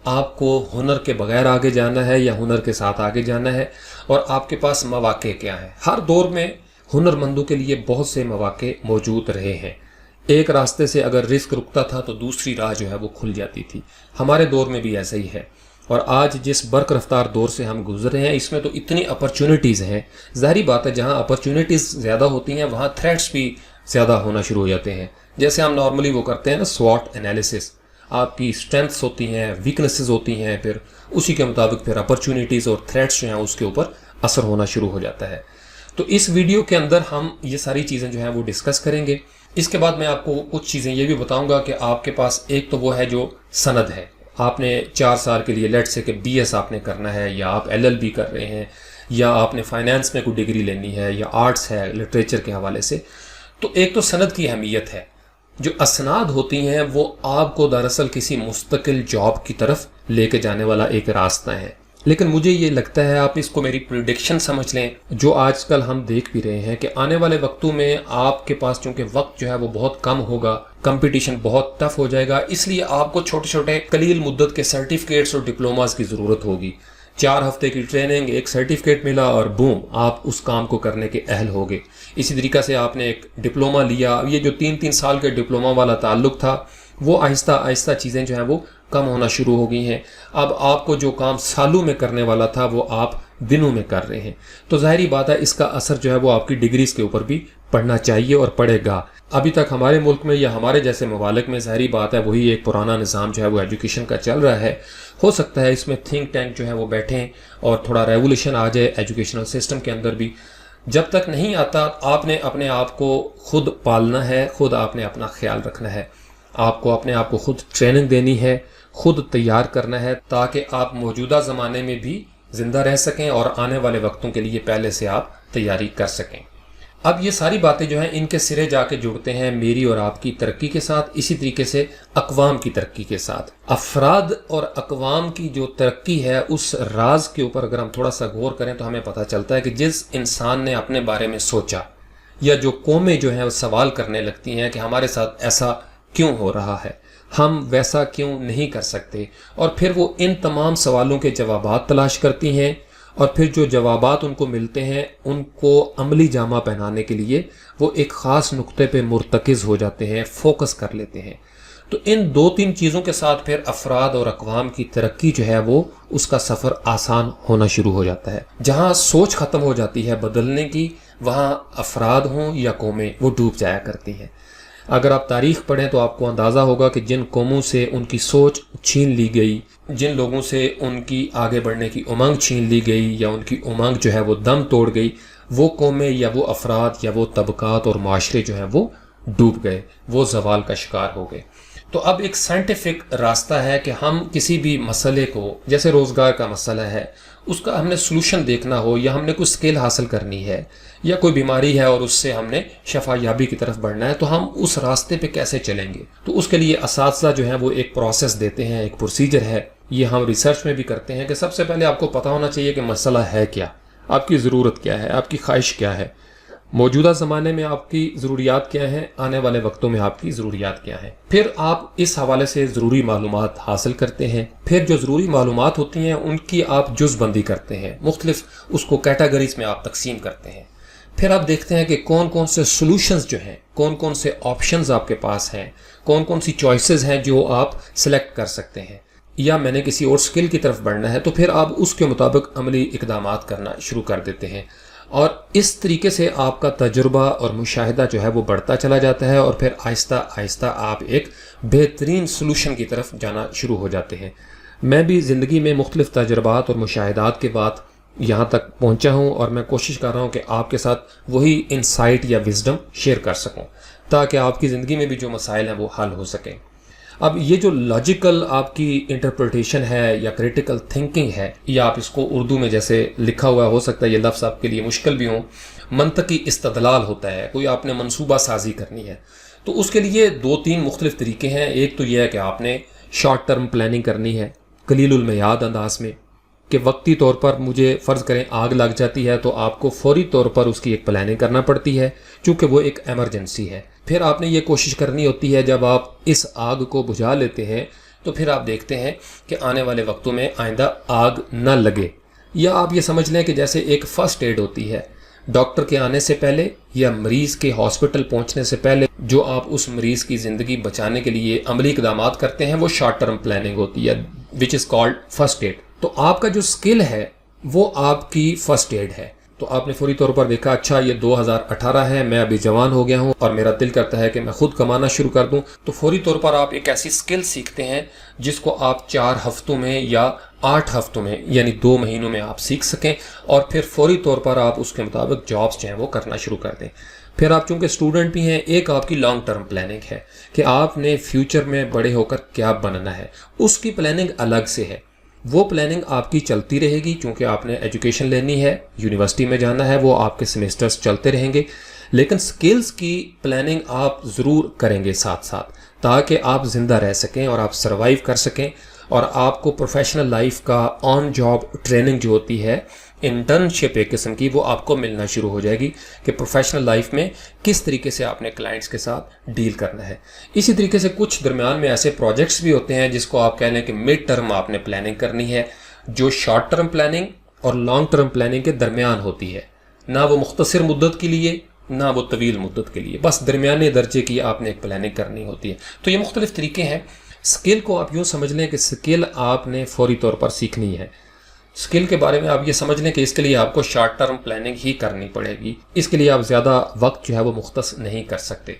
Speaker 1: آپ کو ہنر کے بغیر آگے جانا ہے یا ہنر کے ساتھ آگے جانا ہے، اور آپ کے پاس مواقع کیا ہیں۔ ہر دور میں ہنر مندوں کے لیے بہت سے مواقع موجود رہے ہیں۔ ایک راستے سے اگر رزق رکتا تھا تو دوسری راہ جو ہے وہ کھل جاتی تھی۔ ہمارے دور میں بھی ایسا ہی ہے، اور آج جس برق رفتار دور سے ہم گزر رہے ہیں اس میں تو اتنی اپرچونٹیز ہیں، ظاہری بات ہے جہاں اپرچونٹیز زیادہ ہوتی ہیں وہاں تھریٹس بھی زیادہ ہونا شروع ہو جاتے ہیں۔ جیسے ہم نارملی وہ کرتے ہیں نا، سواٹ انالیسس، آپ کی اسٹرینتھس ہوتی ہیں، ویکنسز ہوتی ہیں، پھر اسی کے مطابق پھر اپرچونٹیز اور تھریٹس جو ہیں اس کے اوپر اثر ہونا شروع ہو جاتا ہے۔ تو اس ویڈیو کے اندر ہم یہ ساری چیزیں جو ہیں وہ ڈسکس کریں گے۔ اس کے بعد میں آپ کو کچھ چیزیں یہ بھی بتاؤں گا کہ آپ کے پاس ایک تو وہ ہے جو سند ہے، آپ نے 4 سال کے لیے لیٹ سے کہ بی ایس آپ نے کرنا ہے، یا آپ LLB کر رہے ہیں، یا آپ نے فائنانس میں کوئی ڈگری لینی ہے، یا آرٹس ہے لٹریچر کے حوالے سے۔ تو ایک تو سند کی اہمیت ہے۔ جو اسناد ہوتی ہیں وہ آپ کو دراصل کسی مستقل جاب کی طرف لے کے جانے والا ایک راستہ ہے، لیکن مجھے یہ لگتا ہے آپ اس کو میری پریڈکشن سمجھ لیں، جو آج کل ہم دیکھ بھی رہے ہیں کہ آنے والے وقتوں میں آپ کے پاس چونکہ وقت جو ہے وہ بہت کم ہوگا، کمپٹیشن بہت ٹف ہو جائے گا، اس لیے آپ کو چھوٹے چھوٹے قلیل مدت کے سرٹیفکیٹس اور ڈپلوماز کی ضرورت ہوگی۔ 4 ہفتے کی ٹریننگ، ایک سرٹیفکیٹ ملا اور بوم، آپ اس کام کو کرنے کے اہل ہوگے۔ اسی طریقہ سے آپ نے ایک ڈپلوما لیا، یہ جو 3 سال کے ڈپلوما والا تعلق تھا وہ آہستہ آہستہ چیزیں جو ہیں وہ کم ہونا شروع ہو گئی ہیں۔ اب آپ کو جو کام سالوں میں کرنے والا تھا وہ آپ دنوں میں کر رہے ہیں۔ تو ظاہری بات ہے اس کا اثر جو ہے وہ آپ کی ڈگریز کے اوپر بھی پڑنا چاہیے اور پڑے گا۔ ابھی تک ہمارے ملک میں یا ہمارے جیسے ممالک میں ظاہری بات ہے وہی ایک پرانا نظام جو ہے وہ ایجوکیشن کا چل رہا ہے۔ ہو سکتا ہے اس میں تھنک ٹینک جو ہے وہ بیٹھیں اور تھوڑا ریولیوشن آ جائے ایجوکیشنل سسٹم کے اندر بھی۔ جب تک نہیں آتا آپ نے اپنے آپ کو خود پالنا ہے، خود آپ نے اپنا خیال رکھنا ہے، آپ کو اپنے آپ کو خود ٹریننگ دینی ہے، خود تیار کرنا ہے تاکہ آپ موجودہ زمانے میں بھی زندہ رہ سکیں اور آنے والے وقتوں کے لیے پہلے سے آپ تیاری کر سکیں۔ اب یہ ساری باتیں جو ہیں ان کے سرے جا کے جڑتے ہیں میری اور آپ کی ترقی کے ساتھ، اسی طریقے سے اقوام کی ترقی کے ساتھ۔ افراد اور اقوام کی جو ترقی ہے اس راز کے اوپر اگر ہم تھوڑا سا غور کریں تو ہمیں پتہ چلتا ہے کہ جس انسان نے اپنے بارے میں سوچا، یا جو قومیں جو ہیں وہ سوال کرنے لگتی ہیں کہ ہمارے ساتھ ایسا کیوں ہو رہا ہے، ہم ویسا کیوں نہیں کر سکتے، اور پھر وہ ان تمام سوالوں کے جوابات تلاش کرتی ہیں، اور پھر جو جوابات ان کو ملتے ہیں ان کو عملی جامہ پہنانے کے لیے وہ ایک خاص نقطے پہ مرتکز ہو جاتے ہیں، فوکس کر لیتے ہیں۔ تو ان 2-3 چیزوں کے ساتھ پھر افراد اور اقوام کی ترقی جو ہے وہ اس کا سفر آسان ہونا شروع ہو جاتا ہے۔ جہاں سوچ ختم ہو جاتی ہے بدلنے کی، وہاں افراد ہوں یا قومیں وہ ڈوب جایا کرتی ہیں۔ اگر آپ تاریخ پڑھیں تو آپ کو اندازہ ہوگا کہ جن قوموں سے ان کی سوچ چھین لی گئی، جن لوگوں سے ان کی آگے بڑھنے کی امنگ چھین لی گئی یا ان کی امنگ جو ہے وہ دم توڑ گئی، وہ قومیں یا وہ افراد یا وہ طبقات اور معاشرے جو ہیں وہ ڈوب گئے، وہ زوال کا شکار ہو گئے۔ تو اب ایک سائنٹیفک راستہ ہے کہ ہم کسی بھی مسئلے کو، جیسے روزگار کا مسئلہ ہے، اس کا ہم نے سلوشن دیکھنا ہو، یا ہم نے کوئی سکل حاصل کرنی ہے، یا کوئی بیماری ہے اور اس سے ہم نے شفا یابی کی طرف بڑھنا ہے، تو ہم اس راستے پہ کیسے چلیں گے؟ تو اس کے لیے اساتذہ جو ہیں وہ ایک پروسیس دیتے ہیں، ایک پروسیجر ہے۔ یہ ہم ریسرچ میں بھی کرتے ہیں کہ سب سے پہلے آپ کو پتہ ہونا چاہیے کہ مسئلہ ہے کیا، آپ کی ضرورت کیا ہے، آپ کی خواہش کیا ہے، موجودہ زمانے میں آپ کی ضروریات کیا ہیں، آنے والے وقتوں میں آپ کی ضروریات کیا ہیں۔ پھر آپ اس حوالے سے ضروری معلومات حاصل کرتے ہیں۔ پھر جو ضروری معلومات ہوتی ہیں ان کی آپ جز بندی کرتے ہیں، مختلف اس کو کیٹیگریز میں آپ تقسیم کرتے ہیں۔ پھر آپ دیکھتے ہیں کہ کون کون سے سلوشنز جو ہیں، کون کون سے آپشنز آپ کے پاس ہیں، کون کون سی چوائسز ہیں جو آپ سلیکٹ کر سکتے ہیں۔ یا میں نے کسی اور سکل کی طرف بڑھنا ہے تو پھر آپ اس کے مطابق عملی اقدامات کرنا شروع کر دیتے ہیں، اور اس طریقے سے آپ کا تجربہ اور مشاہدہ جو ہے وہ بڑھتا چلا جاتا ہے، اور پھر آہستہ آہستہ آپ ایک بہترین سلوشن کی طرف جانا شروع ہو جاتے ہیں۔ میں بھی زندگی میں مختلف تجربات اور مشاہدات کے بعد یہاں تک پہنچا ہوں، اور میں کوشش کر رہا ہوں کہ آپ کے ساتھ وہی انسائٹ یا وزڈم شیئر کر سکوں تاکہ آپ کی زندگی میں بھی جو مسائل ہیں وہ حل ہو سکیں۔ اب یہ جو لاجیکل آپ کی انٹرپریٹیشن ہے یا کریٹیکل تھنکنگ ہے، یا آپ اس کو اردو میں جیسے لکھا ہوا ہو سکتا ہے یہ لفظ آپ کے لیے مشکل بھی ہوں، منطقی استدلال ہوتا ہے، کوئی آپ نے منصوبہ سازی کرنی ہے، تو اس کے لیے 2-3 مختلف طریقے ہیں۔ ایک تو یہ ہے کہ آپ نے شارٹ ٹرم پلاننگ کرنی ہے قلیل المیعاد انداز میں، کہ وقتی طور پر مجھے فرض کریں آگ لگ جاتی ہے تو آپ کو فوری طور پر اس کی ایک پلاننگ کرنا پڑتی ہے چونکہ وہ ایک ایمرجنسی ہے۔ پھر آپ نے یہ کوشش کرنی ہوتی ہے جب آپ اس آگ کو بجھا لیتے ہیں تو پھر آپ دیکھتے ہیں کہ آنے والے وقتوں میں آئندہ آگ نہ لگے، یا آپ یہ سمجھ لیں کہ جیسے ایک فرسٹ ایڈ ہوتی ہے ڈاکٹر کے آنے سے پہلے یا مریض کے ہاسپٹل پہنچنے سے پہلے، جو آپ اس مریض کی زندگی بچانے کے لیے عملی اقدامات کرتے ہیں وہ شارٹ ٹرم پلاننگ ہوتی ہے، وچ از کالڈ فرسٹ ایڈ۔ تو آپ کا جو سکل ہے وہ آپ کی فرسٹ ایڈ ہے۔ تو آپ نے فوری طور پر دیکھا اچھا یہ 2018 ہے، میں ابھی جوان ہو گیا ہوں اور میرا دل کرتا ہے کہ میں خود کمانا شروع کر دوں، تو فوری طور پر آپ ایک ایسی سکل سیکھتے ہیں جس کو آپ 4 ہفتوں میں یا 8 ہفتوں میں یعنی 2 مہینوں میں آپ سیکھ سکیں، اور پھر فوری طور پر آپ اس کے مطابق جابس جو ہیں وہ کرنا شروع کر دیں۔ پھر آپ چونکہ اسٹوڈنٹ بھی ہیں، ایک آپ کی لانگ ٹرم پلاننگ ہے کہ آپ نے فیوچر میں بڑے ہو کر کیا بننا ہے، اس کی پلاننگ الگ سے ہے۔ وہ پلاننگ آپ کی چلتی رہے گی چونکہ آپ نے ایجوکیشن لینی ہے، یونیورسٹی میں جانا ہے، وہ آپ کے سیمیسٹرز چلتے رہیں گے، لیکن سکلز کی پلاننگ آپ ضرور کریں گے ساتھ ساتھ تاکہ آپ زندہ رہ سکیں اور آپ سروائیو کر سکیں، اور آپ کو پروفیشنل لائف کا آن جاب ٹریننگ جو ہوتی ہے، انٹرنشپ ایک قسم کی، وہ آپ کو ملنا شروع ہو جائے گی کہ پروفیشنل لائف میں کس طریقے سے آپ نے کلائنٹس کے ساتھ ڈیل کرنا ہے۔ اسی طریقے سے کچھ درمیان میں ایسے پروجیکٹس بھی ہوتے ہیں جس کو آپ کہہ لیں کہ مڈ ٹرم آپ نے پلاننگ کرنی ہے، جو شارٹ ٹرم پلاننگ اور لانگ ٹرم پلاننگ کے درمیان ہوتی ہے، نہ وہ مختصر مدت کے لیے نہ وہ طویل مدت کے لیے، بس درمیانے درجے کی آپ نے ایک پلاننگ کرنی ہوتی ہے۔ تو یہ مختلف طریقے ہیں۔ سکل کو آپ یوں سمجھ لیں کہ سکل آپ نے فوری طور پر سیکھنی ہے۔ سکل کے بارے میں آپ یہ سمجھ لیں کہ اس کے لیے آپ کو شارٹ ٹرم پلاننگ ہی کرنی پڑے گی، اس کے لیے آپ زیادہ وقت جو ہے وہ مختص نہیں کر سکتے۔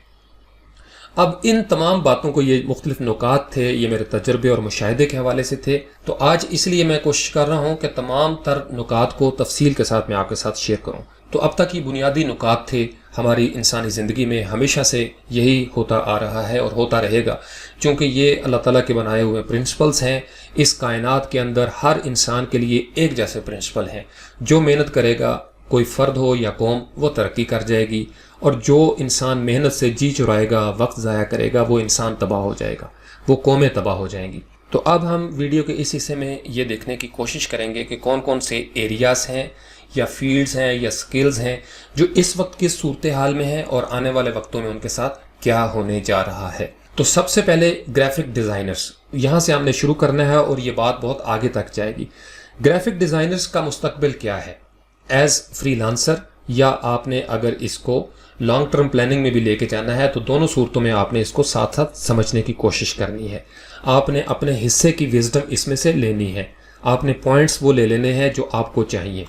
Speaker 1: اب ان تمام باتوں کو، یہ مختلف نکات تھے، یہ میرے تجربے اور مشاہدے کے حوالے سے تھے، تو آج اس لیے میں کوشش کر رہا ہوں کہ تمام تر نکات کو تفصیل کے ساتھ میں آپ کے ساتھ شیئر کروں۔ تو اب تک یہ بنیادی نکات تھے، ہماری انسانی زندگی میں ہمیشہ سے یہی ہوتا آ رہا ہے اور ہوتا رہے گا، چونکہ یہ اللہ تعالیٰ کے بنائے ہوئے پرنسپلز ہیں۔ اس کائنات کے اندر ہر انسان کے لیے ایک جیسے پرنسپل ہیں، جو محنت کرے گا، کوئی فرد ہو یا قوم، وہ ترقی کر جائے گی، اور جو انسان محنت سے جی چرائے گا، وقت ضائع کرے گا، وہ انسان تباہ ہو جائے گا، وہ قومیں تباہ ہو جائیں گی۔ تو اب ہم ویڈیو کے اس حصے میں یہ دیکھنے کی کوشش کریں گے کہ کون کون سے ایریاز ہیں یا فیلڈز ہیں یا سکلز ہیں جو اس وقت کی صورتحال میں ہیں اور آنے والے وقتوں میں ان کے ساتھ کیا ہونے جا رہا ہے۔ تو سب سے پہلے گرافک ڈیزائنرز، یہاں سے ہم نے شروع کرنا ہے اور یہ بات بہت آگے تک جائے گی۔ گرافک ڈیزائنرز کا مستقبل کیا ہے ایز فری لانسر، یا آپ نے اگر اس کو لانگ ٹرم پلاننگ میں بھی لے کے جانا ہے، تو دونوں صورتوں میں آپ نے اس کو ساتھ ساتھ سمجھنے کی کوشش کرنی ہے۔ آپ نے اپنے حصے کی وزڈم اس میں سے لینی ہے، آپ نے پوائنٹس وہ لے لینے ہیں جو آپ کو چاہیے،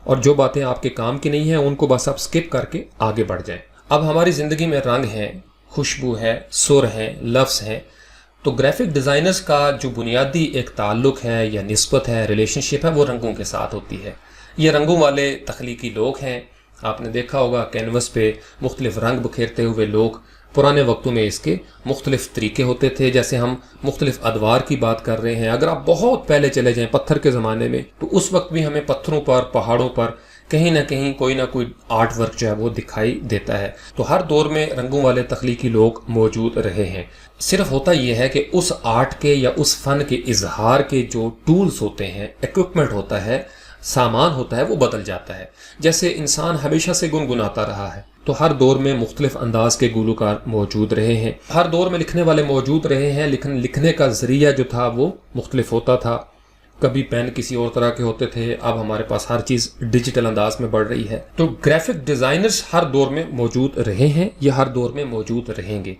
Speaker 1: اور جو باتیں آپ کے کام کی نہیں ہیں ان کو بس آپ سکپ کر کے آگے بڑھ جائیں۔ اب ہماری زندگی میں رنگ ہیں، خوشبو ہے، سر ہیں، لفظ ہیں، تو گرافک ڈیزائنرز کا جو بنیادی ایک تعلق ہے یا نسبت ہے، ریلیشن شپ ہے، وہ رنگوں کے ساتھ ہوتی ہے۔ یہ رنگوں والے تخلیقی لوگ ہیں۔ آپ نے دیکھا ہوگا کینوس پہ مختلف رنگ بکھیرتے ہوئے لوگ، پرانے وقتوں میں اس کے مختلف طریقے ہوتے تھے، جیسے ہم مختلف ادوار کی بات کر رہے ہیں۔ اگر آپ بہت پہلے چلے جائیں پتھر کے زمانے میں، تو اس وقت بھی ہمیں پتھروں پر، پہاڑوں پر کہیں نہ کہیں کوئی نہ کوئی آرٹ ورک جو ہے وہ دکھائی دیتا ہے۔ تو ہر دور میں رنگوں والے تخلیقی لوگ موجود رہے ہیں۔ صرف ہوتا یہ ہے کہ اس آرٹ کے یا اس فن کے اظہار کے جو ٹولز ہوتے ہیں، ایکوپمنٹ ہوتا ہے، سامان ہوتا ہے، وہ بدل جاتا ہے۔ جیسے انسان ہمیشہ سے گنگناتا رہا ہے، تو ہر دور میں مختلف انداز کے گلوکار موجود رہے ہیں، ہر دور میں لکھنے والے موجود رہے ہیں، لیکن لکھنے کا ذریعہ جو تھا وہ مختلف ہوتا تھا۔ کبھی پین کسی اور طرح کے ہوتے تھے، اب ہمارے پاس ہر چیز ڈیجیٹل انداز میں بڑھ رہی ہے۔ تو گرافک ڈیزائنرز ہر دور میں موجود رہے ہیں یا ہر دور میں موجود رہیں گے۔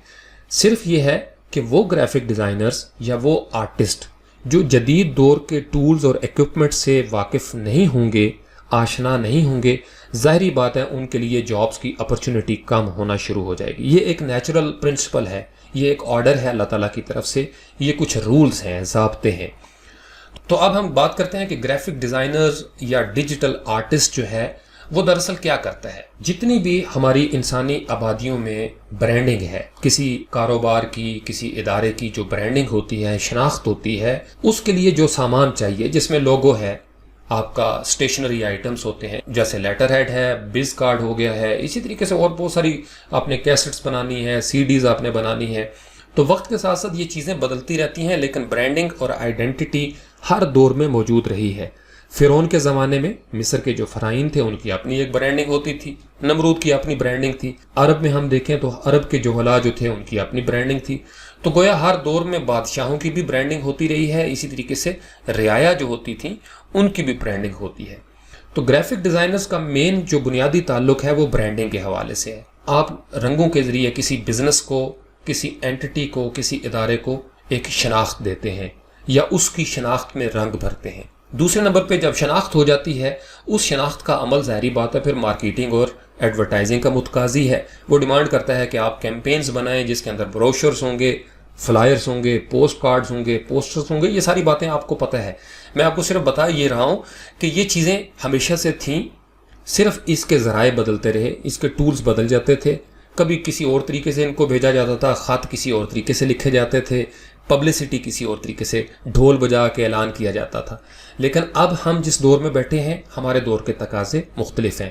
Speaker 1: صرف یہ ہے کہ وہ گرافک ڈیزائنرز یا وہ آرٹسٹ جو جدید دور کے ٹولز اور ایکوپمنٹ سے واقف نہیں ہوں گے، آشنا نہیں ہوں گے، ظاہری بات ہے ان کے لیے جابز کی اپرچونٹی کم ہونا شروع ہو جائے گی۔ یہ ایک نیچرل پرنسپل ہے، یہ ایک آرڈر ہے اللہ تعالیٰ کی طرف سے، یہ کچھ رولز ہیں، ضابطے ہیں۔ تو اب ہم بات کرتے ہیں کہ گرافک ڈیزائنر یا ڈیجیٹل آرٹسٹ جو ہے وہ دراصل کیا کرتا ہے. جتنی بھی ہماری انسانی آبادیوں میں برانڈنگ ہے، کسی کاروبار کی، کسی ادارے کی جو برانڈنگ ہوتی ہے، شناخت ہوتی ہے، اس کے لیے جو سامان چاہیے جس میں لوگو ہے، آپ کا اسٹیشنری آئٹمس ہوتے ہیں جیسے لیٹر ہیڈ ہے، بز کارڈ ہو گیا ہے، اسی طریقے سے اور بہت ساری آپ نے کیسٹس بنانی ہے، سی ڈیز آپ نے بنانی ہے. تو وقت کے ساتھ ساتھ یہ چیزیں بدلتی رہتی ہیں، لیکن برانڈنگ اور آئیڈینٹی ہر دور میں موجود رہی ہے. فرعون کے زمانے میں مصر کے جو فرعین تھے ان کی اپنی ایک برانڈنگ ہوتی تھی، نمرود کی اپنی برانڈنگ تھی. عرب میں ہم دیکھیں تو عرب کے جوہلا جو تھے ان کی اپنی برانڈنگ تھی. تو گویا ہر دور میں بادشاہوں کی بھی برانڈنگ ہوتی رہی ہے، اسی طریقے سے رعایا جو ہوتی تھیں ان کی بھی برانڈنگ ہوتی ہے. تو گرافک ڈیزائنرز کا مین جو بنیادی تعلق ہے وہ برانڈنگ کے حوالے سے ہے. آپ رنگوں کے ذریعے کسی بزنس کو، کسی اینٹی کو، کسی ادارے کو ایک شناخت دیتے ہیں یا اس کی شناخت میں رنگ بھرتے ہیں. دوسرے نمبر پہ جب شناخت ہو جاتی ہے، اس شناخت کا عمل ظاہری بات ہے پھر مارکیٹنگ اور ایڈورٹائزنگ کا متقاضی ہے. وہ ڈیمانڈ کرتا ہے کہ آپ کیمپینز بنائیں جس کے اندر بروشرز ہوں گے، فلائرز ہوں گے، پوسٹ کارڈز ہوں گے، پوسٹرز ہوں گے. یہ ساری باتیں آپ کو پتہ ہے. میں آپ کو صرف بتا یہ رہا ہوں کہ یہ چیزیں ہمیشہ سے تھیں، صرف اس کے ذرائع بدلتے رہے، اس کے ٹولز بدل جاتے تھے. کبھی کسی اور طریقے سے ان کو بھیجا جاتا تھا، خط کسی اور طریقے سے لکھے جاتے تھے، پبلسٹی کسی اور طریقے سے ڈھول بجا کے اعلان کیا جاتا تھا. لیکن اب ہم جس دور میں بیٹھے ہیں ہمارے دور کے تقاضے مختلف ہیں.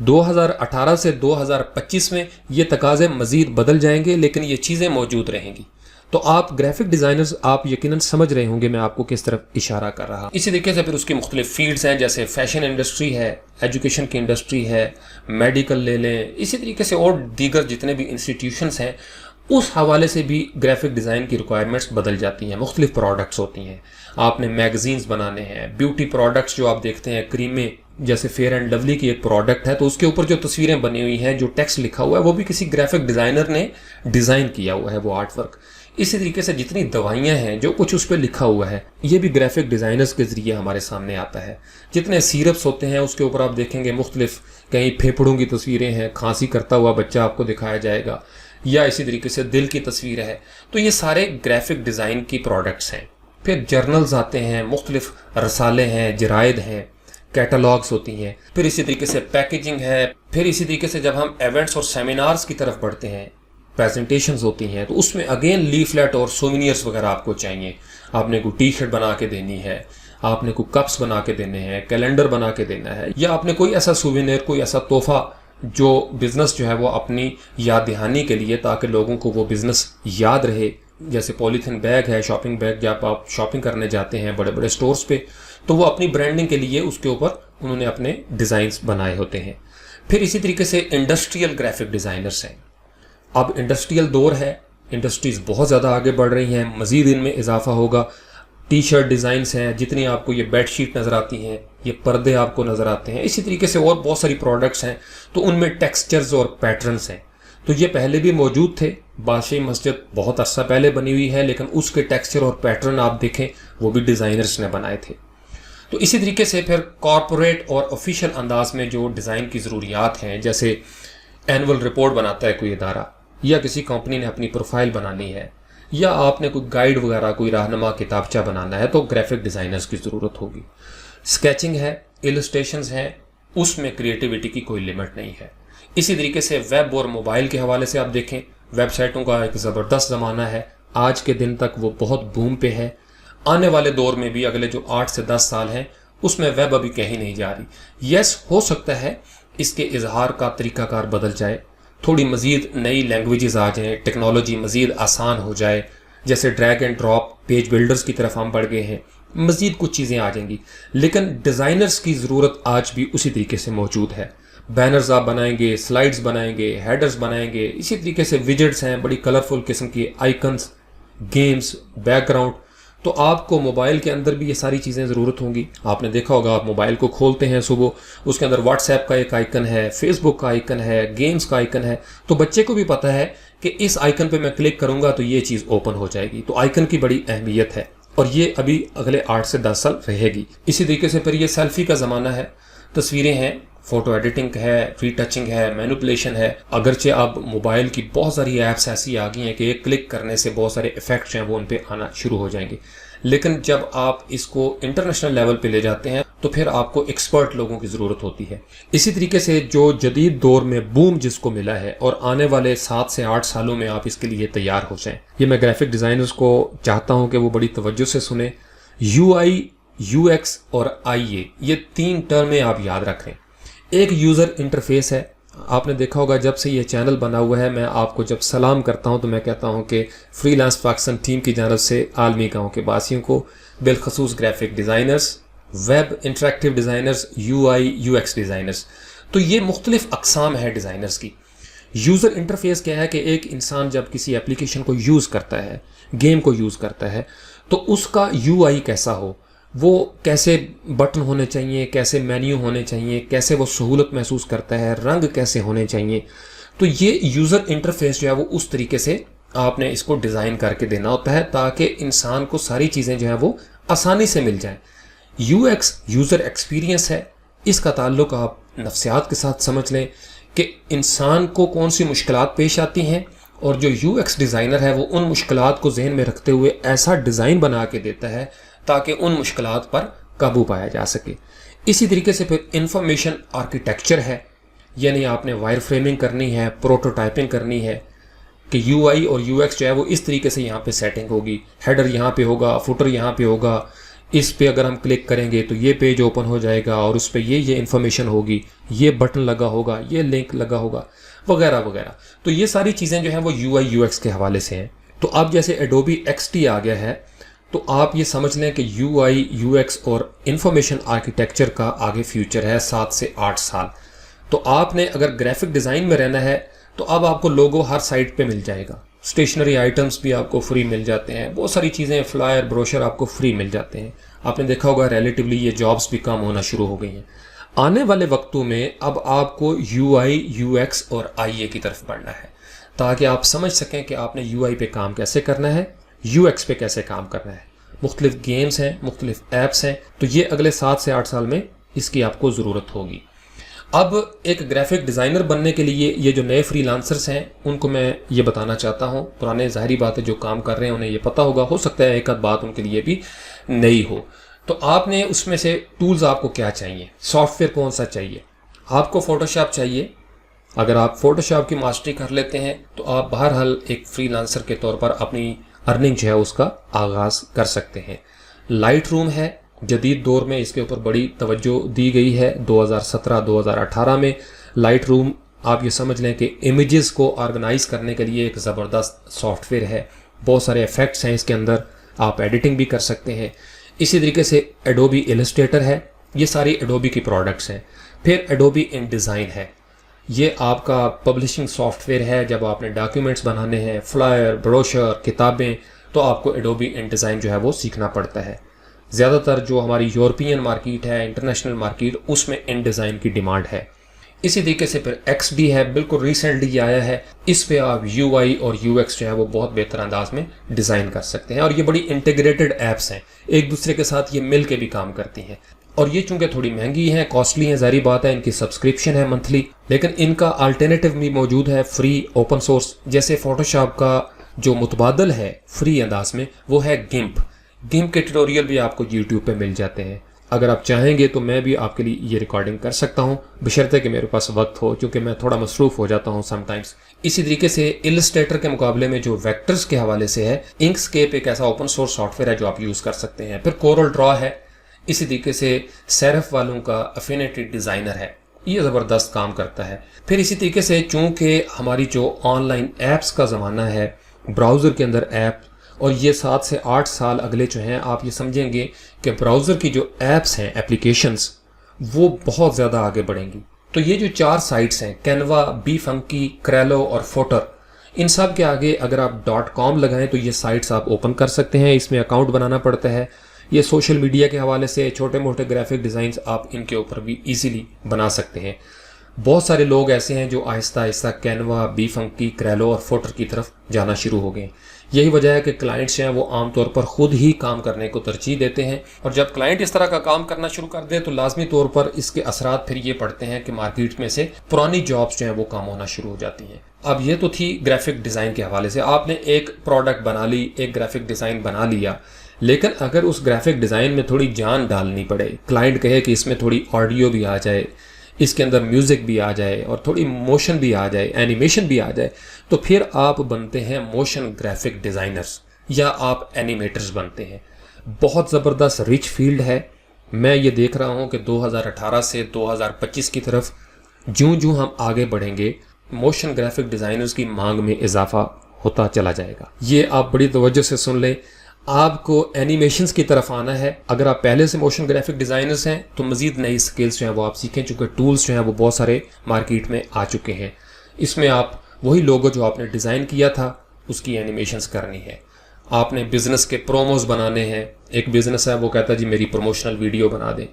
Speaker 1: 2018 سے 2025 میں یہ تقاضے مزید بدل جائیں گے، لیکن یہ چیزیں موجود رہیں گی. تو آپ گرافک ڈیزائنرز آپ یقیناً سمجھ رہے ہوں گے میں آپ کو کس طرف اشارہ کر رہا. اسی طریقے سے پھر اس کی مختلف فیلڈز ہیں، جیسے فیشن انڈسٹری ہے، ایجوکیشن کی انڈسٹری ہے، میڈیکل لے لیں، اسی طریقے سے اور دیگر جتنے بھی انسٹیٹیوشنز ہیں اس حوالے سے بھی گرافک ڈیزائن کی ریکوائرمنٹس بدل جاتی ہیں. مختلف پروڈکٹس ہوتی ہیں، آپ نے میگزینز بنانے ہیں، بیوٹی پروڈکٹس جو آپ دیکھتے ہیں، کریمیں جیسے فیئر اینڈ لولی کی ایک پروڈکٹ ہے تو اس کے اوپر جو تصویریں بنی ہوئی ہیں، جو ٹیکسٹ لکھا ہوا ہے وہ بھی کسی گرافک ڈیزائنر نے ڈیزائن کیا ہوا ہے، وہ آرٹ ورک. اسی طریقے سے جتنی دوائیاں ہیں جو کچھ اس پہ لکھا ہوا ہے یہ بھی گرافک ڈیزائنرز کے ذریعے ہمارے سامنے آتا ہے. جتنے سیرپس ہوتے ہیں اس کے اوپر آپ دیکھیں گے مختلف کہیں پھیپھڑوں کی تصویریں ہیں، کھانسی کرتا ہوا بچہ آپ کو دکھایا جائے گا، یا اسی طریقے سے دل کی تصویر ہے. تو یہ سارے گرافک ڈیزائن کی پروڈکٹس ہیں. پھر جرنلز آتے ہیں، مختلف رسالے ہیں، جرائد ہیں، کیٹالاگز ہوتی ہیں. پھر اسی طریقے سے پیکیجنگ ہے. پھر اسی طریقے سے جب ہم ایونٹس اور سیمینارز کی طرف بڑھتے ہیں، پریزنٹیشنز ہوتی ہیں، تو اس میں اگین لیفلیٹ اور سووینئرز وغیرہ آپ کو چاہیے. آپ نے کوئی ٹی شرٹ بنا کے دینی ہے، آپ نے کوئی کپس بنا کے دینے ہیں، کیلنڈر بنا کے دینا ہے، یا آپ نے کوئی ایسا سووینئر، کوئی ایسا تحفہ جو بزنس جو ہے وہ اپنی یاد دہانی کے لیے، تاکہ لوگوں کو وہ بزنس یاد رہے. جیسے پولیتھین بیگ ہے، شاپنگ بیگ، جب آپ شاپنگ کرنے جاتے ہیں بڑے بڑے سٹورز پہ تو وہ اپنی برانڈنگ کے لیے اس کے اوپر انہوں نے اپنے ڈیزائنز بنائے ہوتے ہیں. پھر اسی طریقے سے انڈسٹریل گرافک ڈیزائنرز ہیں. اب انڈسٹریل دور ہے، انڈسٹریز بہت زیادہ آگے بڑھ رہی ہیں، مزید ان میں اضافہ ہوگا. ٹی شرٹ ڈیزائنز ہیں، جتنی آپ کو یہ بیڈ شیٹ نظر آتی ہیں، یہ پردے آپ کو نظر آتے ہیں، اسی طریقے سے اور بہت ساری پروڈکٹس ہیں تو ان میں ٹیکسچرز اور پیٹرنز ہیں. تو یہ پہلے بھی موجود تھے. بادشاہی مسجد بہت عرصہ پہلے بنی ہوئی ہے، لیکن اس کے ٹیکسچر اور پیٹرن آپ دیکھیں وہ بھی ڈیزائنرز نے بنائے تھے. تو اسی طریقے سے پھر کارپوریٹ اور آفیشیل انداز میں جو ڈیزائن کی ضروریات ہیں، جیسے اینول رپورٹ بناتا ہے کوئی ادارہ، یا کسی کمپنی نے اپنی پروفائل بنانی ہے، یا آپ نے کوئی گائیڈ وغیرہ، کوئی رہنما کتابچہ بنانا ہے، تو گرافک ڈیزائنرز کی ضرورت ہوگی. اسکیچنگ ہے، السٹریشنز ہیں، اس میں کریٹیوٹی کی کوئی لمٹ نہیں ہے. اسی طریقے سے ویب اور موبائل کے حوالے سے آپ دیکھیں، ویب سائٹوں کا ایک زبردست زمانہ ہے. آج کے دن تک وہ بہت بوم پہ ہے. آنے والے دور میں بھی اگلے جو 8 سے 10 سال ہیں اس میں ویب ابھی کہیں نہیں جا رہی. یس، ہو سکتا ہے اس کے اظہار کا طریقہ کار بدل جائے، تھوڑی مزید نئی لینگویجز آ جائیں، ٹیکنالوجی مزید آسان ہو جائے، جیسے drag and drop page builders کی طرف ہم بڑھ گئے ہیں، مزید کچھ چیزیں آ جائیں گی. لیکن ڈیزائنرز کی ضرورت آج بھی اسی طریقے سے موجود ہے. بینرز آپ بنائیں گے، سلائڈز بنائیں گے، ہیڈرز بنائیں گے، اسی طریقے سے ویجٹس ہیں، بڑی کلرفل قسم کی آئیکنز، گیمز، بیک گراؤنڈ. تو آپ کو موبائل کے اندر بھی یہ ساری چیزیں ضرورت ہوں گی. آپ نے دیکھا ہوگا، آپ موبائل کو کھولتے ہیں صبح، اس کے اندر واٹس ایپ کا ایک آئیکن ہے، فیس بک کا آئیکن ہے، گیمز کا آئیکن ہے. تو بچے کو بھی پتہ ہے کہ اس آئیکن پہ میں کلک کروں گا تو یہ چیز اوپن ہو جائے گی. تو آئیکن کی بڑی اہمیت ہے اور یہ ابھی اگلے 8 سے 10 سال رہے گی. اسی طریقے سے پھر یہ سیلفی کا زمانہ ہے، تصویریں ہیں، فوٹو ایڈیٹنگ ہے، ری ٹچنگ ہے، مینوپولیشن ہے. اگرچہ اب موبائل کی بہت ساری ایپس ایسی آ گئی ہیں کہ ایک کلک کرنے سے بہت سارے ایفیکٹس ہیں وہ ان پہ آنا شروع ہو جائیں گے، لیکن جب آپ اس کو انٹرنیشنل لیول پہ لے جاتے ہیں تو پھر آپ کو ایکسپرٹ لوگوں کی ضرورت ہوتی ہے۔ اسی طریقے سے جو جدید دور میں بوم جس کو ملا ہے اور آنے والے 7 سے 8 سالوں میں آپ اس کے لیے تیار ہو جائیں، یہ میں گرافک ڈیزائنرز کو چاہتا ہوں کہ وہ بڑی توجہ سے سنیں۔ یو آئی، یو ایکس اور آئی اے، یہ 3 ٹرمیں آپ یاد رکھیں۔ ایک یوزر انٹرفیس ہے، آپ نے دیکھا ہوگا جب سے یہ چینل بنا ہوا ہے میں آپ کو جب سلام کرتا ہوں تو میں کہتا ہوں کہ فری لانس پاکستان ٹیم کی جانب سے عالمی گاؤں کے باسیوں کو، بالخصوص graphic designers, web interactive designers, you I you x designers, تو یہ مختلف اقسام ہے ڈیزائنرز کی۔ یوزر انٹرفیس کیا ہے کہ ایک انسان جب کسی اپلیکیشن کو یوز کرتا ہے، گیم کو یوز کرتا ہے، تو اس کا یو آئی کیسا ہو، وہ کیسے بٹن ہونے چاہیے، کیسے مینیو ہونے چاہیے، کیسے وہ سہولت محسوس کرتا ہے، رنگ کیسے ہونے چاہیے، تو یہ یوزر انٹرفیس جو ہے وہ اس طریقے سے آپ نے اس کو ڈیزائن کر کے دینا ہوتا ہے تاکہ انسان کو ساری چیزیں جو ہیں وہ آسانی سے مل جائیں۔ یو ایکس یوزر ایکسپیرینس ہے، اس کا تعلق آپ نفسیات کے ساتھ سمجھ لیں کہ انسان کو کون سی مشکلات پیش آتی ہیں، اور جو یو ایکس ڈیزائنر ہے وہ ان مشکلات کو ذہن میں رکھتے ہوئے ایسا ڈیزائن بنا کے دیتا ہے تاکہ ان مشکلات پر قابو پایا جا سکے۔ اسی طریقے سے پھر انفارمیشن آرکیٹیکچر ہے، یعنی آپ نے وائر فریمنگ کرنی ہے، پروٹوٹائپنگ کرنی ہے کہ یو آئی اور یو ایکس جو ہے وہ اس طریقے سے یہاں پہ سیٹنگ ہوگی، ہیڈر یہاں پہ ہوگا، فوٹر یہاں پہ ہوگا، اس پہ اگر ہم کلک کریں گے تو یہ پیج اوپن ہو جائے گا اور اس پہ یہ انفارمیشن ہوگی، یہ بٹن لگا ہوگا، یہ لنک لگا ہوگا، وغیرہ وغیرہ۔ تو یہ ساری چیزیں جو ہیں وہ یو آئی یو ایکس کے حوالے سے ہیں۔ تو اب جیسے ایڈوبی ایکس ٹی آ گیا ہے تو آپ یہ سمجھ لیں کہ یو آئی یو ایکس اور انفارمیشن آرکیٹیکچر کا آگے فیوچر ہے 7 سے 8 سال۔ تو آپ نے اگر گرافک ڈیزائن میں رہنا ہے تو اب آپ کو لوگو ہر سائٹ پہ مل جائے گا، اسٹیشنری آئٹمس بھی آپ کو فری مل جاتے ہیں، بہت ساری چیزیں، فلائر، بروشر آپ کو فری مل جاتے ہیں۔ آپ نے دیکھا ہوگا ریلیٹیولی یہ جابس بھی کم ہونا شروع ہو گئی ہیں۔ آنے والے وقتوں میں اب آپ کو یو آئی یو ایکس اور آئی اے کی طرف بڑھنا ہے تاکہ آپ سمجھ سکیں کہ آپ نے یو آئی پہ کام کیسے کرنا ہے، یو ایکس پہ کیسے کام کرنا ہے۔ مختلف گیمز ہیں، مختلف ایپس ہیں، تو یہ اگلے 7 سے 8 سال میں اس کی آپ کو ضرورت ہوگی۔ اب ایک گرافک ڈیزائنر بننے کے لیے یہ جو نئے فری لانسرز ہیں ان کو میں یہ بتانا چاہتا ہوں، پرانے ظاہری بات ہے جو کام کر رہے ہیں انہیں یہ پتہ ہوگا، ہو سکتا ہے ایک آدھ بات ان کے لیے بھی نئی ہو۔ تو آپ نے اس میں سے ٹولز آپ کو کیا چاہیے، سافٹ ویئر کون سا چاہیے؟ آپ کو فوٹو شاپ چاہیے۔ اگر آپ فوٹو شاپ کی ماسٹری کر لیتے ہیں تو آپ بہرحال ایک فری لانسر کے طور پر اپنی ارننگ جو ہے اس کا آغاز کر سکتے ہیں۔ لائٹ روم ہے، جدید دور میں اس کے اوپر بڑی توجہ دی گئی ہے۔ 2017-2018 میں لائٹ روم آپ یہ سمجھ لیں کہ امیجز کو آرگنائز کرنے کے لیے ایک زبردست سافٹ ویئر ہے، بہت سارے ایفیکٹس ہیں اس کے اندر، آپ ایڈیٹنگ بھی کر سکتے ہیں۔ اسی طریقے سے ایڈوبی السٹریٹر ہے، یہ ساری ایڈوبی کی پروڈکٹس ہیں۔ پھر ایڈوبی ان ڈیزائن ہے، یہ آپ کا پبلشنگ سافٹ ویئر ہے، جب آپ نے ڈاکیومنٹس بنانے ہیں، فلائر، بروشر، کتابیں، تو آپ کو ایڈوبی ان ڈیزائن جو ہے وہ سیکھنا پڑتا ہے۔ زیادہ تر جو ہماری یورپین مارکیٹ ہے، انٹرنیشنل مارکیٹ، اس میں ان ڈیزائن کی ڈیمانڈ ہے۔ اسی طریقے سے پھر ایکس ڈی ہے، بالکل ریسنٹلی آیا ہے، اس پہ آپ یو آئی اور یو ایکس جو ہے وہ بہت بہتر انداز میں ڈیزائن کر سکتے ہیں، اور یہ بڑی انٹیگریٹڈ ایپس ہیں، ایک دوسرے کے ساتھ یہ مل کے بھی کام کرتی ہیں۔ اور یہ چونکہ تھوڑی مہنگی ہیں، کاسٹلی ہیں، ظاہری بات ہے، ان کی سبسکرپشن ہے منتھلی، لیکن ان کا الٹرنیٹو بھی موجود ہے، فری اوپن سورس۔ جیسے فوٹو شاپ کا جو متبادل ہے فری انداز میں وہ ہے گمپ۔ گمپ کے ٹیوٹوریل بھی آپ کو یوٹیوب پہ مل جاتے ہیں، اگر آپ چاہیں گے تو میں بھی آپ کے لیے یہ ریکارڈنگ کر سکتا ہوں، بشرطے کہ میرے پاس وقت ہو، کیونکہ میں تھوڑا مصروف ہو جاتا ہوں سم ٹائمز۔ اسی طریقے سے السٹریٹر کے مقابلے میں جو ویکٹرز کے حوالے سے ہے، انکسکیپ ایک ایسا اوپن سورس سافٹ ویئر ہے جو آپ یوز کر سکتے ہیں۔ پھر کورل ڈرا ہے، اسی طریقے سے سیرف والوں کا افینیٹی ڈیزائنر ہے، یہ زبردست کام کرتا ہے۔ پھر اسی طریقے سے چونکہ ہماری جو آن لائن ایپس کا زمانہ ہے، براؤزر کے اندر ایپ، اور یہ 7 سے 8 سال اگلے جو ہیں آپ یہ سمجھیں گے کہ براؤزر کی جو ایپس ہیں، اپلیکیشنز، وہ بہت زیادہ آگے بڑھیں گی۔ تو یہ جو 4 سائٹس ہیں، کینوا، بی فنکی، کریلو اور فوٹر، ان سب کے آگے اگر آپ .com لگائیں تو یہ سائٹس آپ اوپن کر سکتے ہیں، اس میں اکاؤنٹ بنانا پڑتا ہے۔ یہ سوشل میڈیا کے حوالے سے چھوٹے موٹے گرافک ڈیزائنز آپ ان کے اوپر بھی ایزیلی بنا سکتے ہیں۔ بہت سارے لوگ ایسے ہیں جو آہستہ آہستہ کینوا، بی فنکی، کریلو اور فوٹر کی طرف جانا شروع ہو گئے۔ یہی وجہ ہے کہ کلائنٹس ہیں وہ عام طور پر خود ہی کام کرنے کو ترجیح دیتے ہیں، اور جب کلائنٹ اس طرح کا کام کرنا شروع کر دے تو لازمی طور پر اس کے اثرات پھر یہ پڑتے ہیں کہ مارکیٹ میں سے پرانی جابس جو ہیں وہ کام ہونا شروع ہو جاتی ہیں۔ اب یہ تو تھی گرافک ڈیزائن کے حوالے سے، آپ نے ایک پروڈکٹ بنا لی، ایک گرافک ڈیزائن بنا لیا، لیکن اگر اس گرافک ڈیزائن میں تھوڑی جان ڈالنی پڑے، کلائنٹ کہے کہ اس میں تھوڑی آڈیو بھی آ جائے، اس کے اندر میوزک بھی آ جائے اور تھوڑی موشن بھی آ جائے، اینیمیشن بھی آ جائے، تو پھر آپ بنتے ہیں موشن گرافک ڈیزائنرز یا آپ اینیمیٹرز بنتے ہیں۔ بہت زبردست رچ فیلڈ ہے۔ میں یہ دیکھ رہا ہوں کہ 2018 سے 2025 کی طرف جوں جوں ہم آگے بڑھیں گے، موشن گرافک ڈیزائنرز کی مانگ میں اضافہ ہوتا چلا جائے گا۔ یہ آپ بڑی توجہ سے سن لیں۔ آپ کو اینیمیشنز کی طرف آنا ہے، اگر آپ پہلے سے موشن گرافک ڈیزائنرز ہیں تو مزید نئی سکلز جو ہیں وہ آپ سیکھیں، چونکہ ٹولز جو ہیں وہ بہت سارے مارکیٹ میں آ چکے ہیں۔ اس میں آپ وہی لوگو جو آپ نے ڈیزائن کیا تھا اس کی اینیمیشنز کرنی ہے۔ آپ نے بزنس کے پروموز بنانے ہیں، ایک بزنس ہے وہ کہتا ہے جی میری پروموشنل ویڈیو بنا دیں،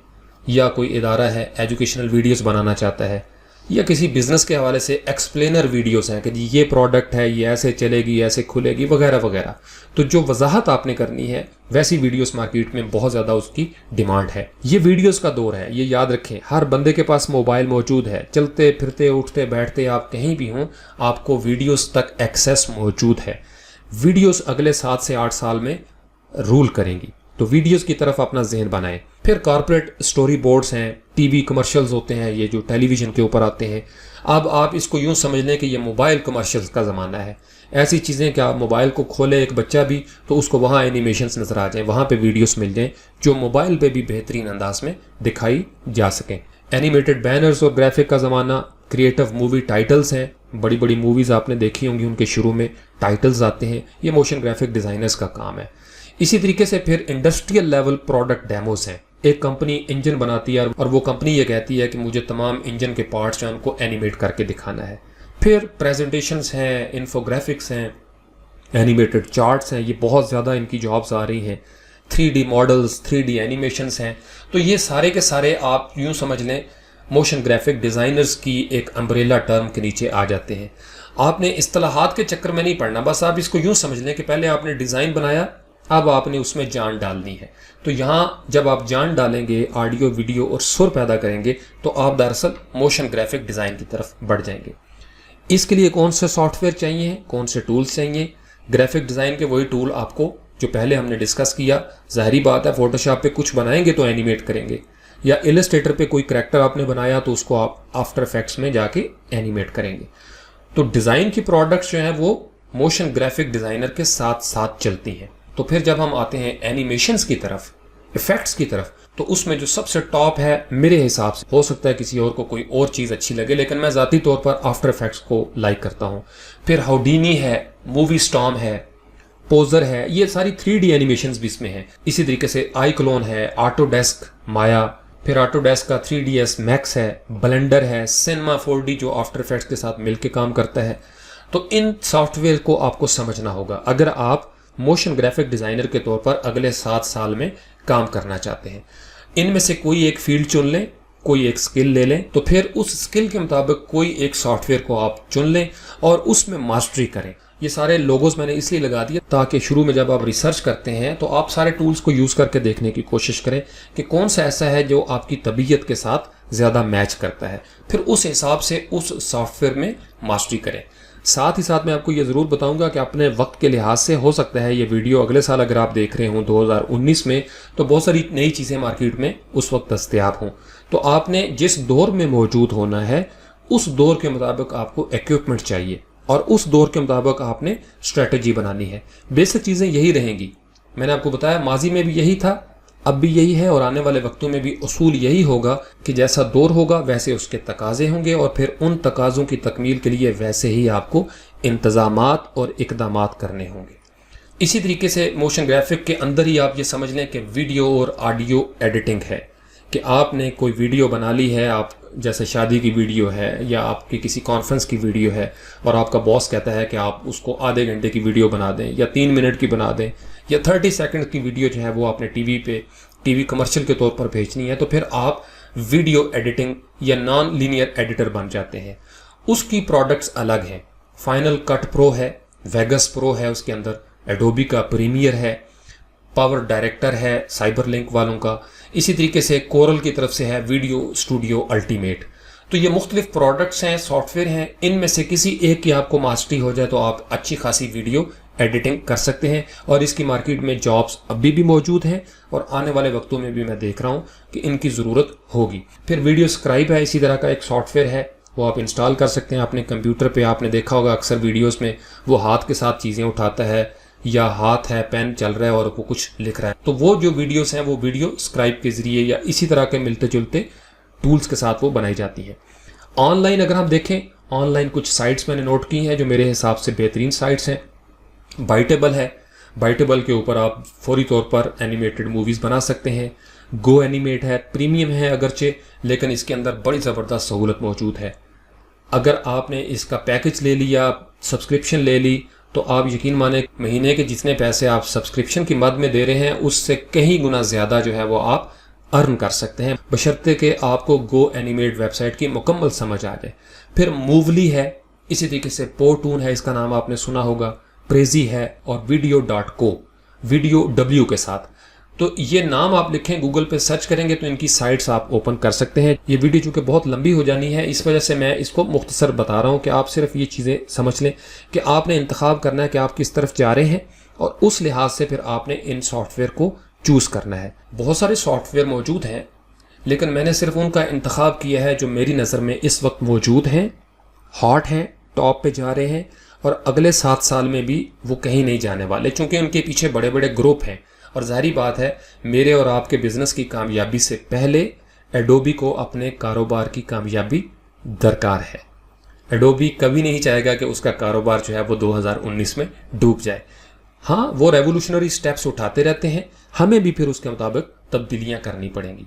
Speaker 1: یا کوئی ادارہ ہے ایجوکیشنل ویڈیوز بنانا چاہتا ہے، یا کسی بزنس کے حوالے سے ایکسپلینر ویڈیوز ہیں کہ جی یہ پروڈکٹ ہے، یہ ایسے چلے گی، ایسے کھلے گی، وغیرہ وغیرہ۔ تو جو وضاحت آپ نے کرنی ہے ویسی ویڈیوز مارکیٹ میں بہت زیادہ اس کی ڈیمانڈ ہے۔ یہ ویڈیوز کا دور ہے، یہ یاد رکھیں۔ ہر بندے کے پاس موبائل موجود ہے، چلتے پھرتے اٹھتے بیٹھتے آپ کہیں بھی ہوں، آپ کو ویڈیوز تک ایکسیس موجود ہے۔ ویڈیوز اگلے 7 سے 8 سال میں رول کریں گی، تو ویڈیوز کی طرف اپنا ذہن بنائیں۔ پھر کارپوریٹ سٹوری بورڈز ہیں، ٹی وی کمرشلز ہوتے ہیں، یہ جو ٹیلی ویژن کے اوپر آتے ہیں۔ اب آپ اس کو یوں سمجھ لیں کہ یہ موبائل کمرشلز کا زمانہ ہے۔ ایسی چیزیں کہ آپ موبائل کو کھولیں ایک بچہ بھی تو اس کو وہاں اینیمیشنز نظر آ جائیں، وہاں پہ ویڈیوز مل جائیں جو موبائل پہ بھی بہترین انداز میں دکھائی جا سکیں۔ اینیمیٹڈ بینرز اور گرافک کا زمانہ، کریٹو مووی ٹائٹلز ہیں، بڑی بڑی موویز آپ نے دیکھی ہوں گی، ان کے شروع میں ٹائٹلز آتے ہیں، یہ موشن گرافک ڈیزائنرز کا کام ہے۔ اسی طریقے سے پھر انڈسٹریل لیول پروڈکٹ ڈیموز ہیں۔ ایک کمپنی انجن بناتی ہے اور وہ کمپنی یہ کہتی ہے کہ مجھے تمام انجن کے پارٹس جو ہیں ان کو اینیمیٹ کر کے دکھانا ہے۔ پھر پریزنٹیشنز ہیں، انفوگرافکس ہیں، اینیمیٹڈ چارٹس ہیں، یہ بہت زیادہ ان کی جابز آ رہی ہیں۔ 3D ماڈلز، 3D اینیمیشنز ہیں۔ تو یہ سارے کے سارے آپ یوں سمجھ لیں موشن گرافک ڈیزائنرز کی ایک امبریلا ٹرم کے نیچے آ جاتے ہیں۔ آپ نے اصطلاحات کے چکر میں نہیں پڑھنا، بس آپ اس کو یوں سمجھ لیں کہ پہلے آپ نے ڈیزائن بنایا، اب آپ نے اس میں جان ڈالنی ہے۔ تو یہاں جب آپ جان ڈالیں گے، آڈیو ویڈیو اور سر پیدا کریں گے، تو آپ دراصل موشن گرافک ڈیزائن کی طرف بڑھ جائیں گے۔ اس کے لیے کون سے سافٹ ویئر چاہیے، کون سے ٹولز چاہیے؟ گرافک ڈیزائن کے وہی ٹول آپ کو جو پہلے ہم نے ڈسکس کیا۔ ظاہری بات ہے فوٹو شاپ پہ کچھ بنائیں گے تو اینیمیٹ کریں گے، یا السٹریٹر پہ کوئی کریکٹر آپ نے بنایا تو اس کو آپ آفٹر افیکٹس میں جا کے اینیمیٹ کریں گے۔ تو ڈیزائن کی پروڈکٹس جو ہیں وہ موشن گرافک ڈیزائنر کے ساتھ ساتھ چلتی ہیں۔ تو پھر جب ہم آتے ہیں اینیمیشنز کی طرف، ایفیکٹس کی طرف، تو اس میں جو سب سے ٹاپ ہے میرے حساب سے، ہو سکتا ہے کسی اور کو کوئی اور چیز اچھی لگے، لیکن میں ذاتی طور پر آفٹر افیکٹس کو لائک کرتا ہوں۔ پھر ہاؤڈینی ہے، مووی سٹارم ہے، پوزر ہے، یہ ساری 3D اینیمیشنز بھی اس میں ہیں۔ اسی طریقے سے آئی کلون ہے، آٹو ڈیسک مایا، پھر آٹو ڈیسک کا 3ds میکس ہے، بلینڈر ہے، سینما 4D جو آفٹر افیکٹس کے ساتھ مل کے کام کرتا ہے۔ تو ان سافٹ ویئر کو آپ کو سمجھنا ہوگا اگر آپ موشن گرافک ڈیزائنر کے طور پر اگلے 7 سال میں کام کرنا چاہتے ہیں۔ ان میں سے کوئی ایک فیلڈ چن لیں، کوئی ایک سکل لے لیں، تو پھر اس سکل کے مطابق کوئی ایک سافٹ ویئر کو آپ چن لیں اور اس میں ماسٹری کریں۔ یہ سارے لوگوز میں نے اس لیے لگا دیے تاکہ شروع میں جب آپ ریسرچ کرتے ہیں تو آپ سارے ٹولز کو یوز کر کے دیکھنے کی کوشش کریں کہ کون سا ایسا ہے جو آپ کی طبیعت کے ساتھ زیادہ میچ کرتا ہے، پھر اس حساب سے اس سافٹ ویئر میں ماسٹری کریں۔ ساتھ ہی ساتھ میں آپ کو یہ ضرور بتاؤں گا کہ اپنے وقت کے لحاظ سے ہو سکتا ہے یہ ویڈیو اگلے سال اگر آپ دیکھ رہے ہوں 2019 میں، تو بہت ساری نئی چیزیں مارکیٹ میں اس وقت دستیاب ہوں۔ تو آپ نے جس دور میں موجود ہونا ہے اس دور کے مطابق آپ کو ایکوپمنٹ چاہیے اور اس دور کے مطابق آپ نے اسٹریٹجی بنانی ہے۔ بیسک چیزیں یہی رہیں گی، میں نے آپ کو بتایا ماضی میں بھی یہی تھا، اب بھی یہی ہے، اور آنے والے وقتوں میں بھی اصول یہی ہوگا کہ جیسا دور ہوگا ویسے اس کے تقاضے ہوں گے، اور پھر ان تقاضوں کی تکمیل کے لیے ویسے ہی آپ کو انتظامات اور اقدامات کرنے ہوں گے۔ اسی طریقے سے موشن گرافک کے اندر ہی آپ یہ سمجھ لیں کہ ویڈیو اور آڈیو ایڈیٹنگ ہے، کہ آپ نے کوئی ویڈیو بنا لی ہے، آپ جیسے شادی کی ویڈیو ہے یا آپ کی کسی کانفرنس کی ویڈیو ہے، اور آپ کا باس کہتا ہے کہ آپ اس کو آدھے گھنٹے کی ویڈیو بنا دیں یا 3 منٹ کی بنا دیں یا 30 سیکنڈ کی ویڈیو جو ہے وہ آپ نے ٹی وی کمرشل کے طور پر بھیجنی ہے، تو پھر آپ ویڈیو ایڈیٹنگ یا نان لینئر ایڈیٹر بن جاتے ہیں۔ اس کی پروڈکٹس الگ ہیں، فائنل کٹ پرو ہے، ویگس پرو ہے، اس کے اندر ایڈوبی کا پریمیئر ہے، پاور ڈائریکٹر ہے سائبر لنک والوں کا، اسی طریقے سے کورل کی طرف سے ہے ویڈیو اسٹوڈیو الٹیمیٹ۔ تو یہ مختلف پروڈکٹس ہیں، سافٹ ویئر ہیں، ان میں سے کسی ایک کی آپ کو ماسٹری ہو جائے تو آپ اچھی خاصی ویڈیو ایڈیٹنگ کر سکتے ہیں، اور اس کی مارکیٹ میں جابز ابھی بھی موجود ہیں اور آنے والے وقتوں میں بھی میں دیکھ رہا ہوں کہ ان کی ضرورت ہوگی۔ پھر ویڈیو سکرائب ہے، اسی طرح کا ایک سافٹ ویئر ہے، وہ آپ انسٹال کر سکتے ہیں اپنے کمپیوٹر پہ۔ آپ نے دیکھا ہوگا اکثر ویڈیوز میں وہ ہاتھ کے ساتھ چیزیں اٹھاتا ہے، یا ہاتھ ہے پین چل رہا ہے اور وہ کچھ لکھ رہا ہے، تو وہ جو ویڈیوز ہیں وہ ویڈیو سکرائب کے ذریعے یا اسی طرح کے ملتے جلتے ٹولز کے ساتھ وہ بنائی جاتی ہیں۔ آن لائن اگر ہم دیکھیں، آن لائن کچھ سائٹس میں نے نوٹ کی ہیں جو میرے حساب سے بہترین سائٹس ہیں۔ بائٹیبل ہے، بائٹیبل کے اوپر آپ فوری طور پر اینیمیٹڈ موویز بنا سکتے ہیں۔ گو اینیمیٹ ہے، پریمیم ہے اگرچہ، لیکن اس کے اندر بڑی زبردست سہولت موجود ہے۔ اگر آپ نے اس کا پیکج لے لیا، سبسکرپشن لے لی، تو آپ یقین مانیں مہینے کے جتنے پیسے آپ سبسکرپشن کی مد میں دے رہے ہیں اس سے کہیں گنا زیادہ جو ہے وہ آپ ارن کر سکتے ہیں، بشرطے کہ آپ کو گو اینیمیٹ ویب سائٹ کی مکمل سمجھ آ جائے۔ پھر موولی ہے، اسی طریقے سے پورٹون ہے، اس کا نام آپ نے سنا ہوگا، پریزی ہے، اور ویڈیو.co، ویڈیو ڈبلیو کے ساتھ۔ تو یہ نام آپ لکھیں، گوگل پہ سرچ کریں گے تو ان کی سائٹس آپ اوپن کر سکتے ہیں۔ یہ ویڈیو چونکہ بہت لمبی ہو جانی ہے، اس وجہ سے میں اس کو مختصر بتا رہا ہوں کہ آپ صرف یہ چیزیں سمجھ لیں کہ آپ نے انتخاب کرنا ہے کہ آپ کس طرف جا رہے ہیں، اور اس لحاظ سے پھر آپ نے ان سافٹ ویئر کو چوز کرنا ہے۔ بہت سارے سافٹ ویئر موجود ہیں، لیکن میں نے صرف ان کا انتخاب کیا ہے جو میری نظر میں اس وقت موجود ہیں، ہاٹ ہیں، ٹاپ پہ جا رہے ہیں، اور اگلے 7 سال میں بھی وہ کہیں نہیں جانے والے، چونکہ ان کے پیچھے بڑے بڑے گروپ ہیں۔ اور ظاہری بات ہے میرے اور آپ کے بزنس کی کامیابی سے پہلے ایڈوبی کو اپنے کاروبار کی کامیابی درکار ہے۔ ایڈوبی کبھی نہیں چاہے گا کہ اس کا کاروبار جو ہے وہ 2019 میں ڈوب جائے۔ ہاں، وہ ریولوشنری سٹیپس اٹھاتے رہتے ہیں، ہمیں بھی پھر اس کے مطابق تبدیلیاں کرنی پڑیں گی۔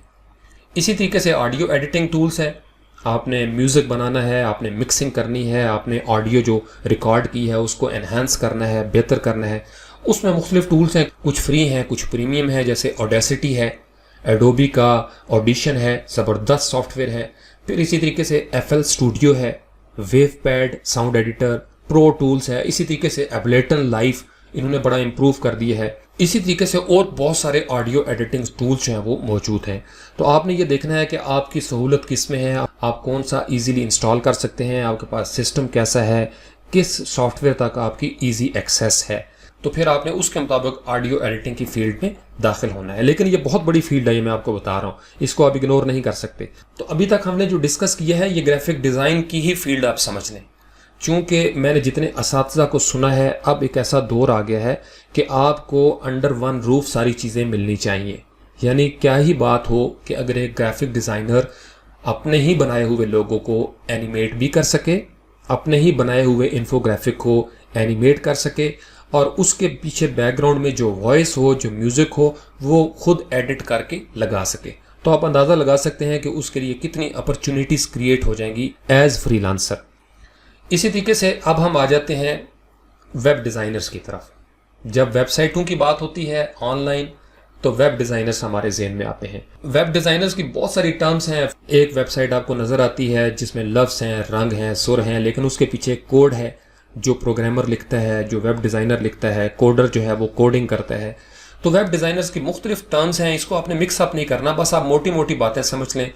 Speaker 1: اسی طریقے سے آڈیو ایڈیٹنگ ٹولز ہے، آپ نے میوزک بنانا ہے، آپ نے مکسنگ کرنی ہے، آپ نے آڈیو جو ریکارڈ کی ہے اس کو انہینس کرنا ہے، بہتر کرنا ہے، اس میں مختلف ٹولز ہیں، کچھ فری ہیں کچھ پریمیم ہیں، جیسے آڈیسٹی ہے، ایڈوبی کا آڈیشن ہے، زبردست سافٹ ویئر ہے۔ پھر اسی طریقے سے ایف ایل اسٹوڈیو ہے، ویو پیڈ ساؤنڈ ایڈیٹر، پرو ٹولز ہے، اسی طریقے سے ایبلیٹن لائف انہوں نے بڑا امپروو کر دیا ہے۔ اسی طریقے سے اور بہت سارے آڈیو ایڈیٹنگ ٹولز جو ہیں وہ موجود ہیں۔ تو آپ نے یہ دیکھنا ہے کہ آپ کی سہولت کس میں ہے، آپ کون سا ایزیلی انسٹال کر سکتے ہیں، آپ کے پاس سسٹم کیسا ہے، کس سافٹ ویئر تک آپ کی ایزی ایکسیس ہے، تو پھر آپ نے اس کے مطابق آڈیو ایڈیٹنگ کی فیلڈ میں داخل ہونا ہے۔ لیکن یہ بہت بڑی فیلڈ ہے، یہ میں آپ کو بتا رہا ہوں، اس کو آپ اگنور نہیں کر سکتے۔ تو ابھی تک ہم نے جو ڈسکس کیا ہے یہ گرافک ڈیزائن کی ہی فیلڈ آپ سمجھ لیں، چونکہ میں نے جتنے اساتذہ کو سنا ہے اب ایک ایسا دور آ گیا ہے کہ آپ کو انڈر ون روف ساری چیزیں ملنی چاہیے۔ یعنی کیا ہی بات ہو کہ اگر ایک گرافک ڈیزائنر اپنے ہی بنائے ہوئے لوگوں کو اینیمیٹ بھی کر سکے، اپنے ہی بنائے ہوئے انفوگرافک کو اینیمیٹ کر سکے، اور اس کے پیچھے بیک گراؤنڈ میں جو وائس ہو، جو میوزک ہو، وہ خود ایڈٹ کر کے لگا سکے، تو آپ اندازہ لگا سکتے ہیں کہ اس کے لیے کتنی اپرچونیٹیز کریٹ ہو جائیں گی ایز فری لانسر۔ اسی طریقے سے اب ہم آ جاتے ہیں ویب ڈیزائنرز کی طرف۔ جب ویب سائٹوں کی بات ہوتی ہے آن لائن تو ویب ڈیزائنرز ہمارے ذہن میں آتے ہیں۔ ویب ڈیزائنرز کی بہت ساری ٹرمز ہیں۔ ایک ویب سائٹ آپ کو نظر آتی ہے جس میں لفظ ہیں، رنگ ہیں، سر ہیں، لیکن اس کے پیچھے کوڈ ہے جو پروگرامر لکھتا ہے، جو ویب ڈیزائنر لکھتا ہے، کوڈر جو ہے وہ کوڈنگ کرتا ہے۔ تو ویب ڈیزائنرز کی مختلف ٹرمز ہیں، اس کو آپ نے مکس اپ نہیں کرنا، بس آپ موٹی موٹی باتیں سمجھ لیں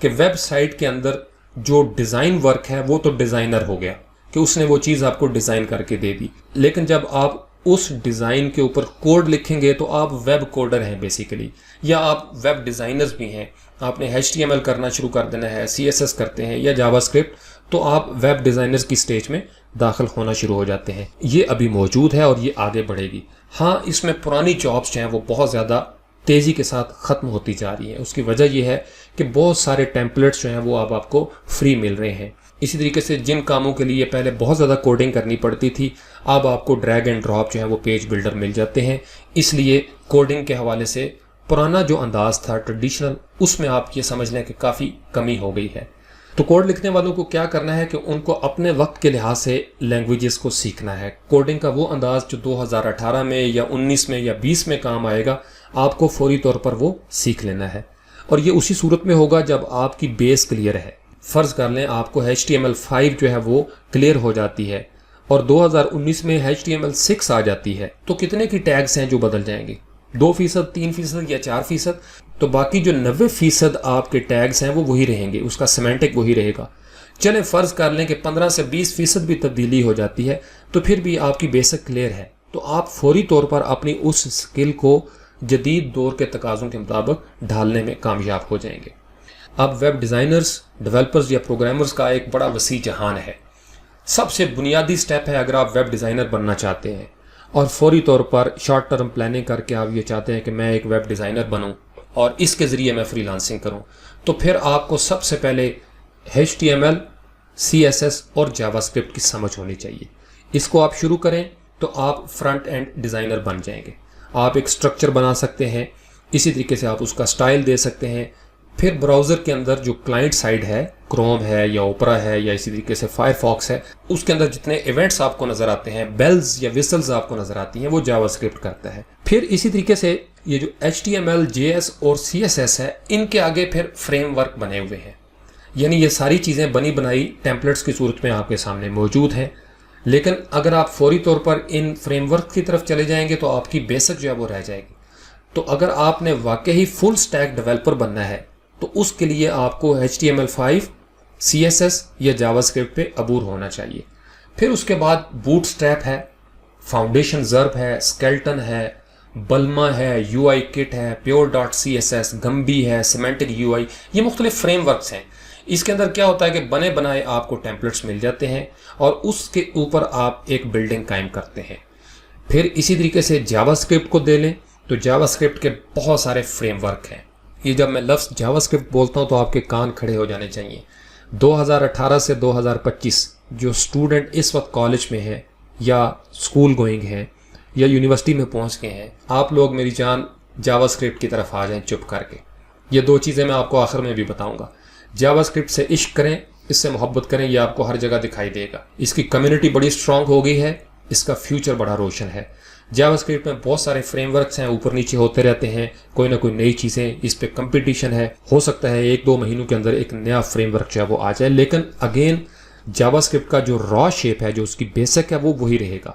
Speaker 1: کہ ویب سائٹ کے اندر جو ڈیزائن ورک ہے وہ تو ڈیزائنر ہو گیا کہ اس نے وہ چیز آپ کو ڈیزائن کر کے دے دی، لیکن جب آپ اس ڈیزائن کے اوپر کوڈ لکھیں گے تو آپ ویب کوڈر ہیں بیسیکلی، یا آپ ویب ڈیزائنرز بھی ہیں۔ آپ نے HTML کرنا شروع کر دینا ہے، CSS کرتے ہیں یا جاوا اسکرپٹ، تو آپ ویب ڈیزائنرز کی سٹیج میں داخل ہونا شروع ہو جاتے ہیں۔ یہ ابھی موجود ہے اور یہ آگے بڑھے گی۔ ہاں، اس میں پرانی جابس جو ہیں وہ بہت زیادہ تیزی کے ساتھ ختم ہوتی جا رہی ہیں۔ اس کی وجہ یہ ہے کہ بہت سارے ٹیمپلیٹس جو ہیں وہ اب آپ کو فری مل رہے ہیں۔ اسی طریقے سے جن کاموں کے لیے پہلے بہت زیادہ کوڈنگ کرنی پڑتی تھی، اب آپ کو ڈریگ اینڈ ڈراپ جو ہے وہ پیج بلڈر مل جاتے ہیں۔ اس لیے کوڈنگ کے حوالے سے پرانا جو انداز تھا ٹریڈیشنل، اس میں آپ یہ سمجھ لیں کہ کافی کمی ہو گئی ہے۔ تو کوڈ لکھنے والوں کو کیا کرنا ہے کہ ان کو اپنے وقت کے لحاظ سے لینگویجز کو سیکھنا ہے۔ کوڈنگ کا وہ انداز جو 2018 میں یا 19 میں یا 20 میں کام آئے گا، آپ کو فوری طور پر وہ سیکھ لینا ہے، اور یہ اسی صورت میں ہوگا جب آپ کی بیس کلیئر ہے۔ فرض کر لیں آپ کو HTML5 جو ہے وہ کلیئر ہو جاتی ہے اور 2019 میں HTML6 آ جاتی ہے، تو کتنے کی ٹیگز ہیں جو بدل جائیں گے؟ 2%، 3% یا 4%؟ تو باقی جو 90% آپ کے ٹیگز ہیں وہ وہی رہیں گے، اس کا سیمینٹک وہی رہے گا۔ چلیں فرض کر لیں کہ 15 سے 20% بھی تبدیلی ہو جاتی ہے، تو پھر بھی آپ کی بیسک کلیئر ہے۔ تو آپ فوری طور پر اپنی اس اسکل کو جدید دور کے تقاضوں کے مطابق ڈھالنے میں کامیاب ہو جائیں گے۔ اب ویب ڈیزائنرز، ڈیولپرز یا پروگرامرز کا ایک بڑا وسیع جہان ہے۔ سب سے بنیادی سٹیپ ہے اگر آپ ویب ڈیزائنر بننا چاہتے ہیں اور فوری طور پر شارٹ ٹرم پلاننگ کر کے آپ یہ چاہتے ہیں کہ میں ایک ویب ڈیزائنر بنوں اور اس کے ذریعے میں فری لانسنگ کروں، تو پھر آپ کو سب سے پہلے HTML، CSS اور جاوا اسکرپٹ کی سمجھ ہونی چاہیے۔ اس کو آپ شروع کریں تو آپ فرنٹ اینڈ ڈیزائنر بن جائیں گے۔ آپ ایک سٹرکچر بنا سکتے ہیں، اسی طریقے سے آپ اس کا سٹائل دے سکتے ہیں۔ پھر براؤزر کے اندر جو کلائنٹ سائڈ ہے، کروم ہے یا اوپرا ہے یا اسی طریقے سے فائر فاکس ہے، اس کے اندر جتنے ایونٹس آپ کو نظر آتے ہیں، بیلز یا وسلز آپ کو نظر آتی ہیں، وہ جاوا اسکرپٹ کرتا ہے۔ پھر اسی طریقے سے یہ جو HTML، JS اور CSS ہے، ان کے آگے پھر فریم ورک بنے ہوئے ہیں، یعنی یہ ساری چیزیں بنی بنائی ٹیمپلیٹس کی صورت میں آپ کے سامنے موجود ہیں۔ لیکن اگر آپ فوری طور پر ان فریم ورک کی طرف چلے جائیں گے تو آپ کی بیسک جو ہے وہ رہ جائے گی۔ تو اگر آپ نے واقعی فل سٹیک ڈیولپر بننا ہے تو اس کے لیے آپ کو HTML5، CSS یا جاوا اسکرپٹ پہ عبور ہونا چاہیے۔ پھر اس کے بعد بوٹ سٹریپ ہے، فاؤنڈیشن زرب ہے، اسکیلٹن ہے، بلما ہے، UI کٹ ہے، pure.css، گمبی ہے، سیمینٹک UI، یہ مختلف فریم ورکس ہیں۔ اس کے اندر کیا ہوتا ہے کہ بنے بنائے آپ کو ٹیمپلیٹس مل جاتے ہیں اور اس کے اوپر آپ ایک بلڈنگ قائم کرتے ہیں۔ پھر اسی طریقے سے جاوا اسکرپٹ کو دے لیں تو جاوا اسکرپٹ کے بہت سارے فریم ورک ہیں۔ یہ جب میں لفظ جاوا اسکرپٹ بولتا ہوں تو آپ کے کان کھڑے ہو جانے چاہیے۔ 2018 سے 2025 جو اسٹوڈنٹ اس وقت کالج میں ہیں یا اسکول گوئنگ ہیں یا یونیورسٹی میں پہنچ گئے ہیں، آپ لوگ میری جان جاوا اسکرپٹ کی طرف آ جائیں چپ کر کے۔ یہ دو چیزیں میں آپ کو آخر میں بھی بتاؤں گا۔ جاوا اسکرپٹ سے عشق کریں، اس سے محبت کریں، یہ آپ کو ہر جگہ دکھائی دے گا۔ اس کی کمیونٹی بڑی اسٹرانگ ہو گئی ہے، اس کا فیوچر بڑا روشن ہے۔ جاوا اسکرپٹ میں بہت سارے فریم ورکس ہیں، اوپر نیچے ہوتے رہتے ہیں، کوئی نہ کوئی نئی چیزیں، اس پہ کمپٹیشن ہے۔ ہو سکتا ہے 1-2 مہینوں کے اندر ایک نیا فریم ورک جو ہے وہ آ جائے، لیکن اگین جاوا اسکرپٹ کا جو را شیپ ہے، جو اس کی بیسک ہے، وہ وہی رہے گا۔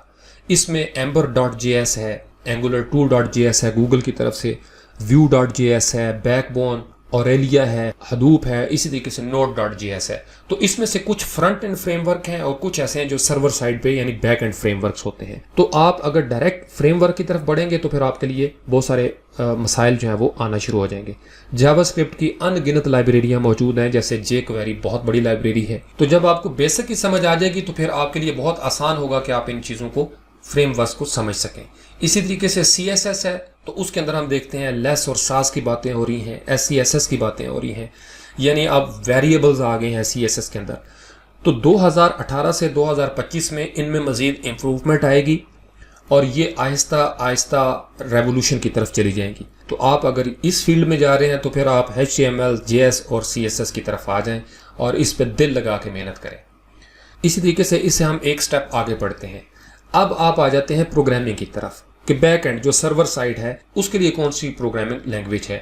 Speaker 1: اس میں Ember.js ہے، Angular2.js ہے گوگل کی طرف سے، Vue.js ہے، بیک بون، اوریلیا ہے، حدوپ ہے، اسی طریقے سے Node.js ہے۔ تو اس میں سے کچھ فرنٹ اینڈ فریم ورک ہیں اور کچھ ایسے ہیں جو سرور سائڈ پہ یعنی بیک اینڈ فریم ورکس ہوتے ہیں۔ تو آپ اگر ڈائریکٹ فریم ورک کی طرف بڑھیں گے تو پھر آپ کے لیے بہت سارے مسائل جو ہیں وہ آنا شروع ہو جائیں گے۔ جاوا اسکرپٹ کی ان گنت لائبریریاں موجود ہیں، جیسے jQuery بہت بڑی لائبریری ہے۔ تو جب آپ کو بیسک کی سمجھ آ جائے گی تو پھر آپ کے لیے بہت آسان ہوگا کہ آپ ان چیزوں کو فریم ورکس کو سمجھ سکیں۔ اسی طریقے سے CSS ہے، تو اس کے اندر ہم دیکھتے ہیں لیس اور ساز کی باتیں ہو رہی ہیں، SCSS کی باتیں ہو رہی ہیں، یعنی اب ویریبلز آ گئے ہیں CSS کے اندر۔ تو 2018 سے 2025 میں ان میں مزید امپروومنٹ آئے گی اور یہ آہستہ آہستہ ریولوشن کی طرف چلی جائیں گی۔ تو آپ اگر اس فیلڈ میں جا رہے ہیں تو پھر آپ HTML، JS اور CSS کی طرف آ جائیں اور اس پہ دل لگا کے محنت کریں۔ اسی طریقے سے اس سے ہم ایک سٹیپ آگے بڑھتے ہیں۔ اب آپ آ جاتے ہیں پروگرامنگ کی طرف کہ بیک اینڈ جو سرور سائڈ ہے اس کے لیے کون سی پروگرامنگ لینگویج ہے۔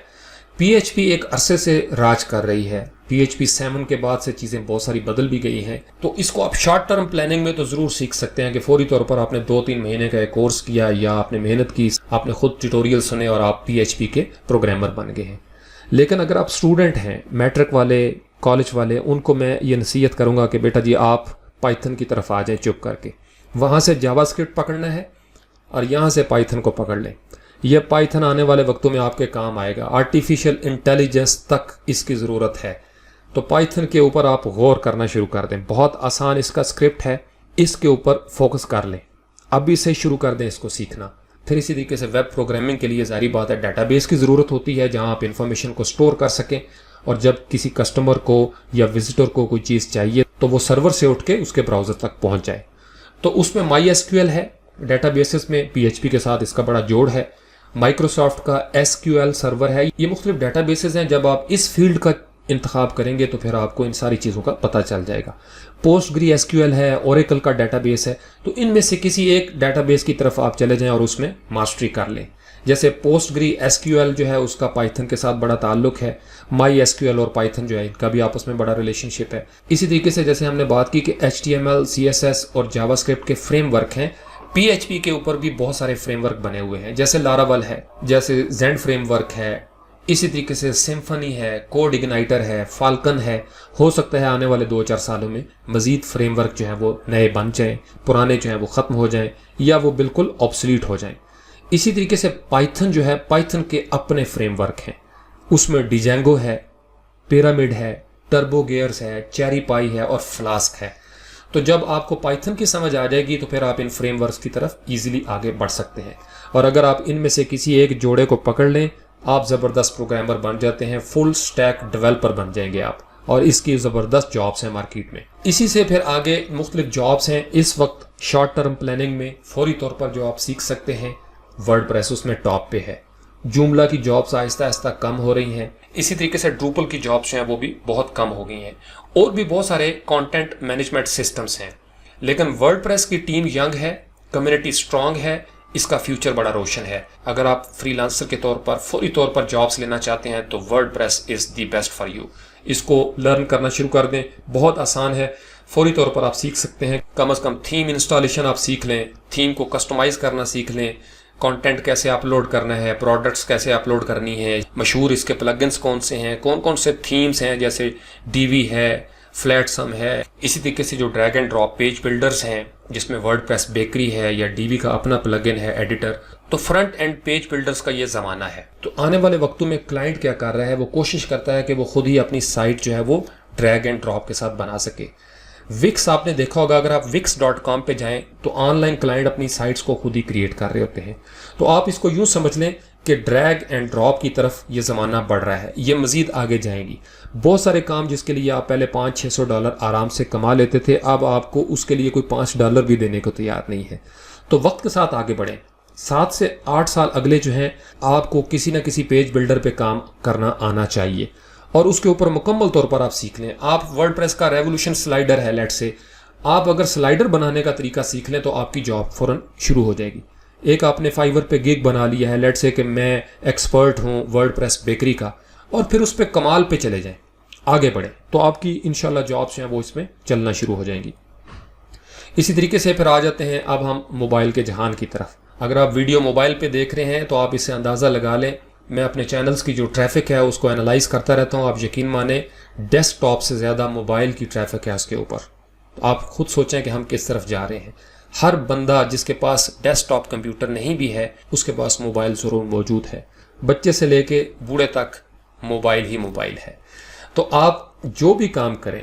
Speaker 1: PHP ایک عرصے سے راج کر رہی ہے، PHP 7 کے بعد سے چیزیں بہت ساری بدل بھی گئی ہیں۔ تو اس کو آپ شارٹ ٹرم پلاننگ میں تو ضرور سیکھ سکتے ہیں کہ فوری طور پر آپ نے 2-3 مہینے کا ایک کورس کیا یا آپ نے محنت کی، آپ نے خود ٹیوٹوریل سنے اور آپ PHP کے پروگرامر بن گئے ہیں۔ لیکن اگر آپ اسٹوڈنٹ ہیں، میٹرک والے، کالج والے، ان کو میں یہ نصیحت کروں گا کہ بیٹا جی آپ پائتھن کی طرف آ جائیں چپ کر کے، وہاں سے جاوا اسکرپٹ پکڑنا ہے اور یہاں سے پائتھن کو پکڑ لیں۔ یہ پائتھن آنے والے وقتوں میں آپ کے کام آئے گا، آرٹیفیشل انٹیلیجنس تک اس کی ضرورت ہے۔ تو پائتھن کے اوپر آپ غور کرنا شروع کر دیں، بہت آسان اس کا اسکرپٹ ہے، اس کے اوپر فوکس کر لیں، ابھی سے شروع کر دیں اس کو سیکھنا۔ پھر اسی طریقے سے ویب پروگرامنگ کے لیے ظاہری بات ہے ڈیٹا بیس کی ضرورت ہوتی ہے جہاں آپ انفارمیشن کو سٹور کر سکیں، اور جب کسی کسٹمر کو یا وزٹر کو کوئی چیز چاہیے تو وہ سرور سے اٹھ کے اس کے براؤزر تک پہنچ جائے۔ تو اس میں MySQL ہے، ڈیٹا بیسز میں PHP کے ساتھ اس کا بڑا جوڑ ہے۔ مائکروسافٹ کا SQL سرور ہے۔ یہ مختلف ڈیٹا بیسز ہیں، جب آپ اس فیلڈ کا انتخاب کریں گے تو پھر آپ کو ان ساری چیزوں کا پتہ چل جائے گا۔ PostgreSQL ہے، اوریکل کا ڈیٹا بیس ہے۔ تو ان میں سے کسی ایک ڈیٹا بیس کی طرف آپ چلے جائیں اور اس میں ماسٹری کر لیں۔ جیسے PostgreSQL جو ہے اس کا پائتھن کے ساتھ بڑا تعلق ہے، MySQL اور پائتھن جو ہے ان کا بھی آپس میں بڑا ریلیشن شپ ہے۔ اسی طریقے سے جیسے ہم نے بات کی کہ HTML، CSS اور جاوا اسکرپٹ کے فریم ورک ہیں، PHP کے اوپر بھی بہت سارے فریم ورک بنے ہوئے ہیں، جیسے Laravel ہے، جیسے Zend فریم ورک ہے، اسی طریقے سے سمفنی ہے، کوڈ اگنائٹر ہے، فالکن ہے. ہو سکتا ہے آنے والے 2-4 سالوں میں مزید فریم ورک جو ہیں وہ نئے بن جائیں، پرانے جو ہیں وہ ختم ہو جائیں یا وہ بالکل آبسلیٹ ہو جائیں. اسی طریقے سے پائتھن جو ہے، پائتھن کے اپنے فریم ورک ہیں. اس میں ڈیجینگو ہے، پیرامڈ ہے، ٹربو گیئرز ہے، چیری پائی ہے اور فلاسک ہے. تو جب آپ کو پائتھن کی سمجھ آ جائے گی تو پھر آپ ان فریم ورکس کی طرف ایزیلی آگے بڑھ سکتے ہیں. اور اگر آپ ان میں سے کسی ایک جوڑے کو پکڑ لیں، آپ زبردست پروگرامر بن جاتے ہیں، فل سٹیک ڈیولپر بن جائیں گے آپ. اور اس کی زبردست جابس ہیں مارکیٹ میں. اسی سے پھر آگے مختلف جابس ہیں. اس وقت شارٹ ٹرم پلاننگ میں فوری طور پر جو آپ سیکھ سکتے ہیں، ورڈ پریس اس میں ٹاپ پہ ہے. جوملا کی جابس آہستہ آہستہ کم ہو رہی ہیں. اسی طریقے سے ڈروپل کی جابس جو ہیں وہ بھی بہت کم ہو گئی ہیں. اور بھی بہت سارے کانٹینٹ مینجمنٹ سسٹمز ہیں. لیکن ورڈ پریس کی ٹیم ینگ ہے، کمیونٹی سٹرونگ ہے، اس کا فیوچر بڑا روشن ہے. اگر آپ فری لانسر کے طور پر فوری طور پر جابس لینا چاہتے ہیں تو WordPress is the best for you. اس کو لرن کرنا شروع کر دیں، بہت آسان ہے، فوری طور پر آپ سیکھ سکتے ہیں. کم از کم تھیم انسٹالیشن آپ سیکھ لیں، تھیم کو کسٹمائز کرنا سیکھ لیں، کانٹینٹ کیسے اپلوڈ کرنا ہے، پروڈکٹس کیسے اپلوڈ کرنی ہے، مشہور اس کے پلگنس کون سے ہیں، کون کون سے تھیمز ہیں، جیسے ڈی وی ہے، فلیٹ سم ہے. اسی طریقے سے جو drag and drop page builders ہیں جس میں ورڈ پریس بیکری ہے یا ڈی وی کا اپنا پلگن ہے ایڈیٹر. تو فرنٹ اینڈ پیج بلڈرز کا یہ زمانہ ہے. تو آنے والے وقتوں میں کلائنٹ کیا کر رہا ہے، وہ کوشش کرتا ہے کہ وہ خود ہی اپنی سائٹ جو ہے وہ ڈریگ اینڈ ڈراپ کے ساتھ بنا سکے. وکس آپ نے دیکھا ہوگا، اگر آپ wix.com پہ جائیں تو آن لائن کلائنٹ اپنی سائٹس کو خود ہی کریٹ کر رہے ہوتے ہیں. تو آپ اس کو یوں سمجھ لیں کہ ڈریگ اینڈ ڈراپ کی طرف یہ زمانہ بڑھ رہا ہے، یہ مزید آگے جائیں گی. بہت سارے کام جس کے لیے آپ پہلے $500-600 آرام سے کما لیتے تھے، اب آپ کو اس کے لیے کوئی $5 بھی دینے کو تیار نہیں ہے. تو وقت کے ساتھ آگے بڑھیں. 7 سے 8 سال اگلے جو ہیں آپ کو کسی نہ کسی پیج بلڈر پہ کام کرنا آنا چاہیے اور اس کے اوپر مکمل طور پر آپ سیکھ لیں. آپ ورڈ پریس کا ریولوشن سلائیڈر ہے، لیٹ سے آپ اگر سلائیڈر بنانے کا طریقہ سیکھ لیں تو آپ کی جاب فوراً شروع ہو جائے گی. ایک آپ نے فائیور پہ گیگ بنا لیا ہے، لیٹ سے کہ میں ایکسپرٹ ہوں ورڈ پریس بیکری کا، اور پھر اس پہ کمال پہ چلے جائیں، آگے بڑھیں، تو آپ کی انشاءاللہ جابس ہیں وہ اس میں چلنا شروع ہو جائیں گی. اسی طریقے سے پھر آ جاتے ہیں اب ہم موبائل کے جہان کی طرف. اگر آپ ویڈیو موبائل پہ دیکھ رہے ہیں تو آپ اس سے اندازہ لگا لیں، میں اپنے چینلز کی جو ٹریفک ہے اس کو انالائز کرتا رہتا ہوں. آپ یقین مانیں ڈیسک ٹاپ سے زیادہ موبائل کی ٹریفک ہے اس کے اوپر. آپ خود سوچیں کہ ہم کس طرف جا رہے ہیں. ہر بندہ جس کے پاس ڈیسک ٹاپ کمپیوٹر نہیں بھی ہے اس کے پاس موبائل ضرور موجود ہے. بچے سے لے کے بوڑھے تک موبائل ہی موبائل ہے. تو آپ جو بھی کام کریں،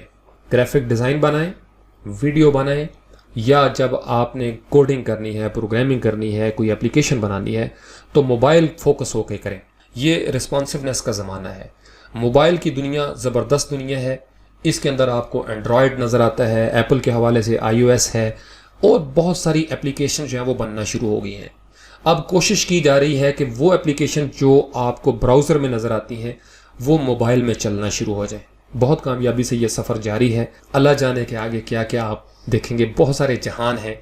Speaker 1: گرافک ڈیزائن بنائیں، ویڈیو بنائیں، یا جب آپ نے کوڈنگ کرنی ہے، پروگرامنگ کرنی ہے، کوئی اپلیکیشن بنانی ہے تو موبائل فوکس ہو کے کریں. یہ ریسپانسونیس کا زمانہ ہے. موبائل کی دنیا زبردست دنیا ہے. اس کے اندر آپ کو اینڈرائڈ نظر آتا ہے، ایپل کے حوالے سے iOS ہے، اور بہت ساری اپلیکیشن جو ہیں وہ بننا شروع ہو گئی ہیں. اب کوشش کی جا رہی ہے کہ وہ اپلیکیشن جو آپ کو براؤزر میں نظر آتی ہیں وہ موبائل میں چلنا شروع ہو جائیں. بہت کامیابی سے یہ سفر جاری ہے. اللہ جانے کے آگے کیا کیا آپ دیکھیں گے، بہت سارے جہان ہیں.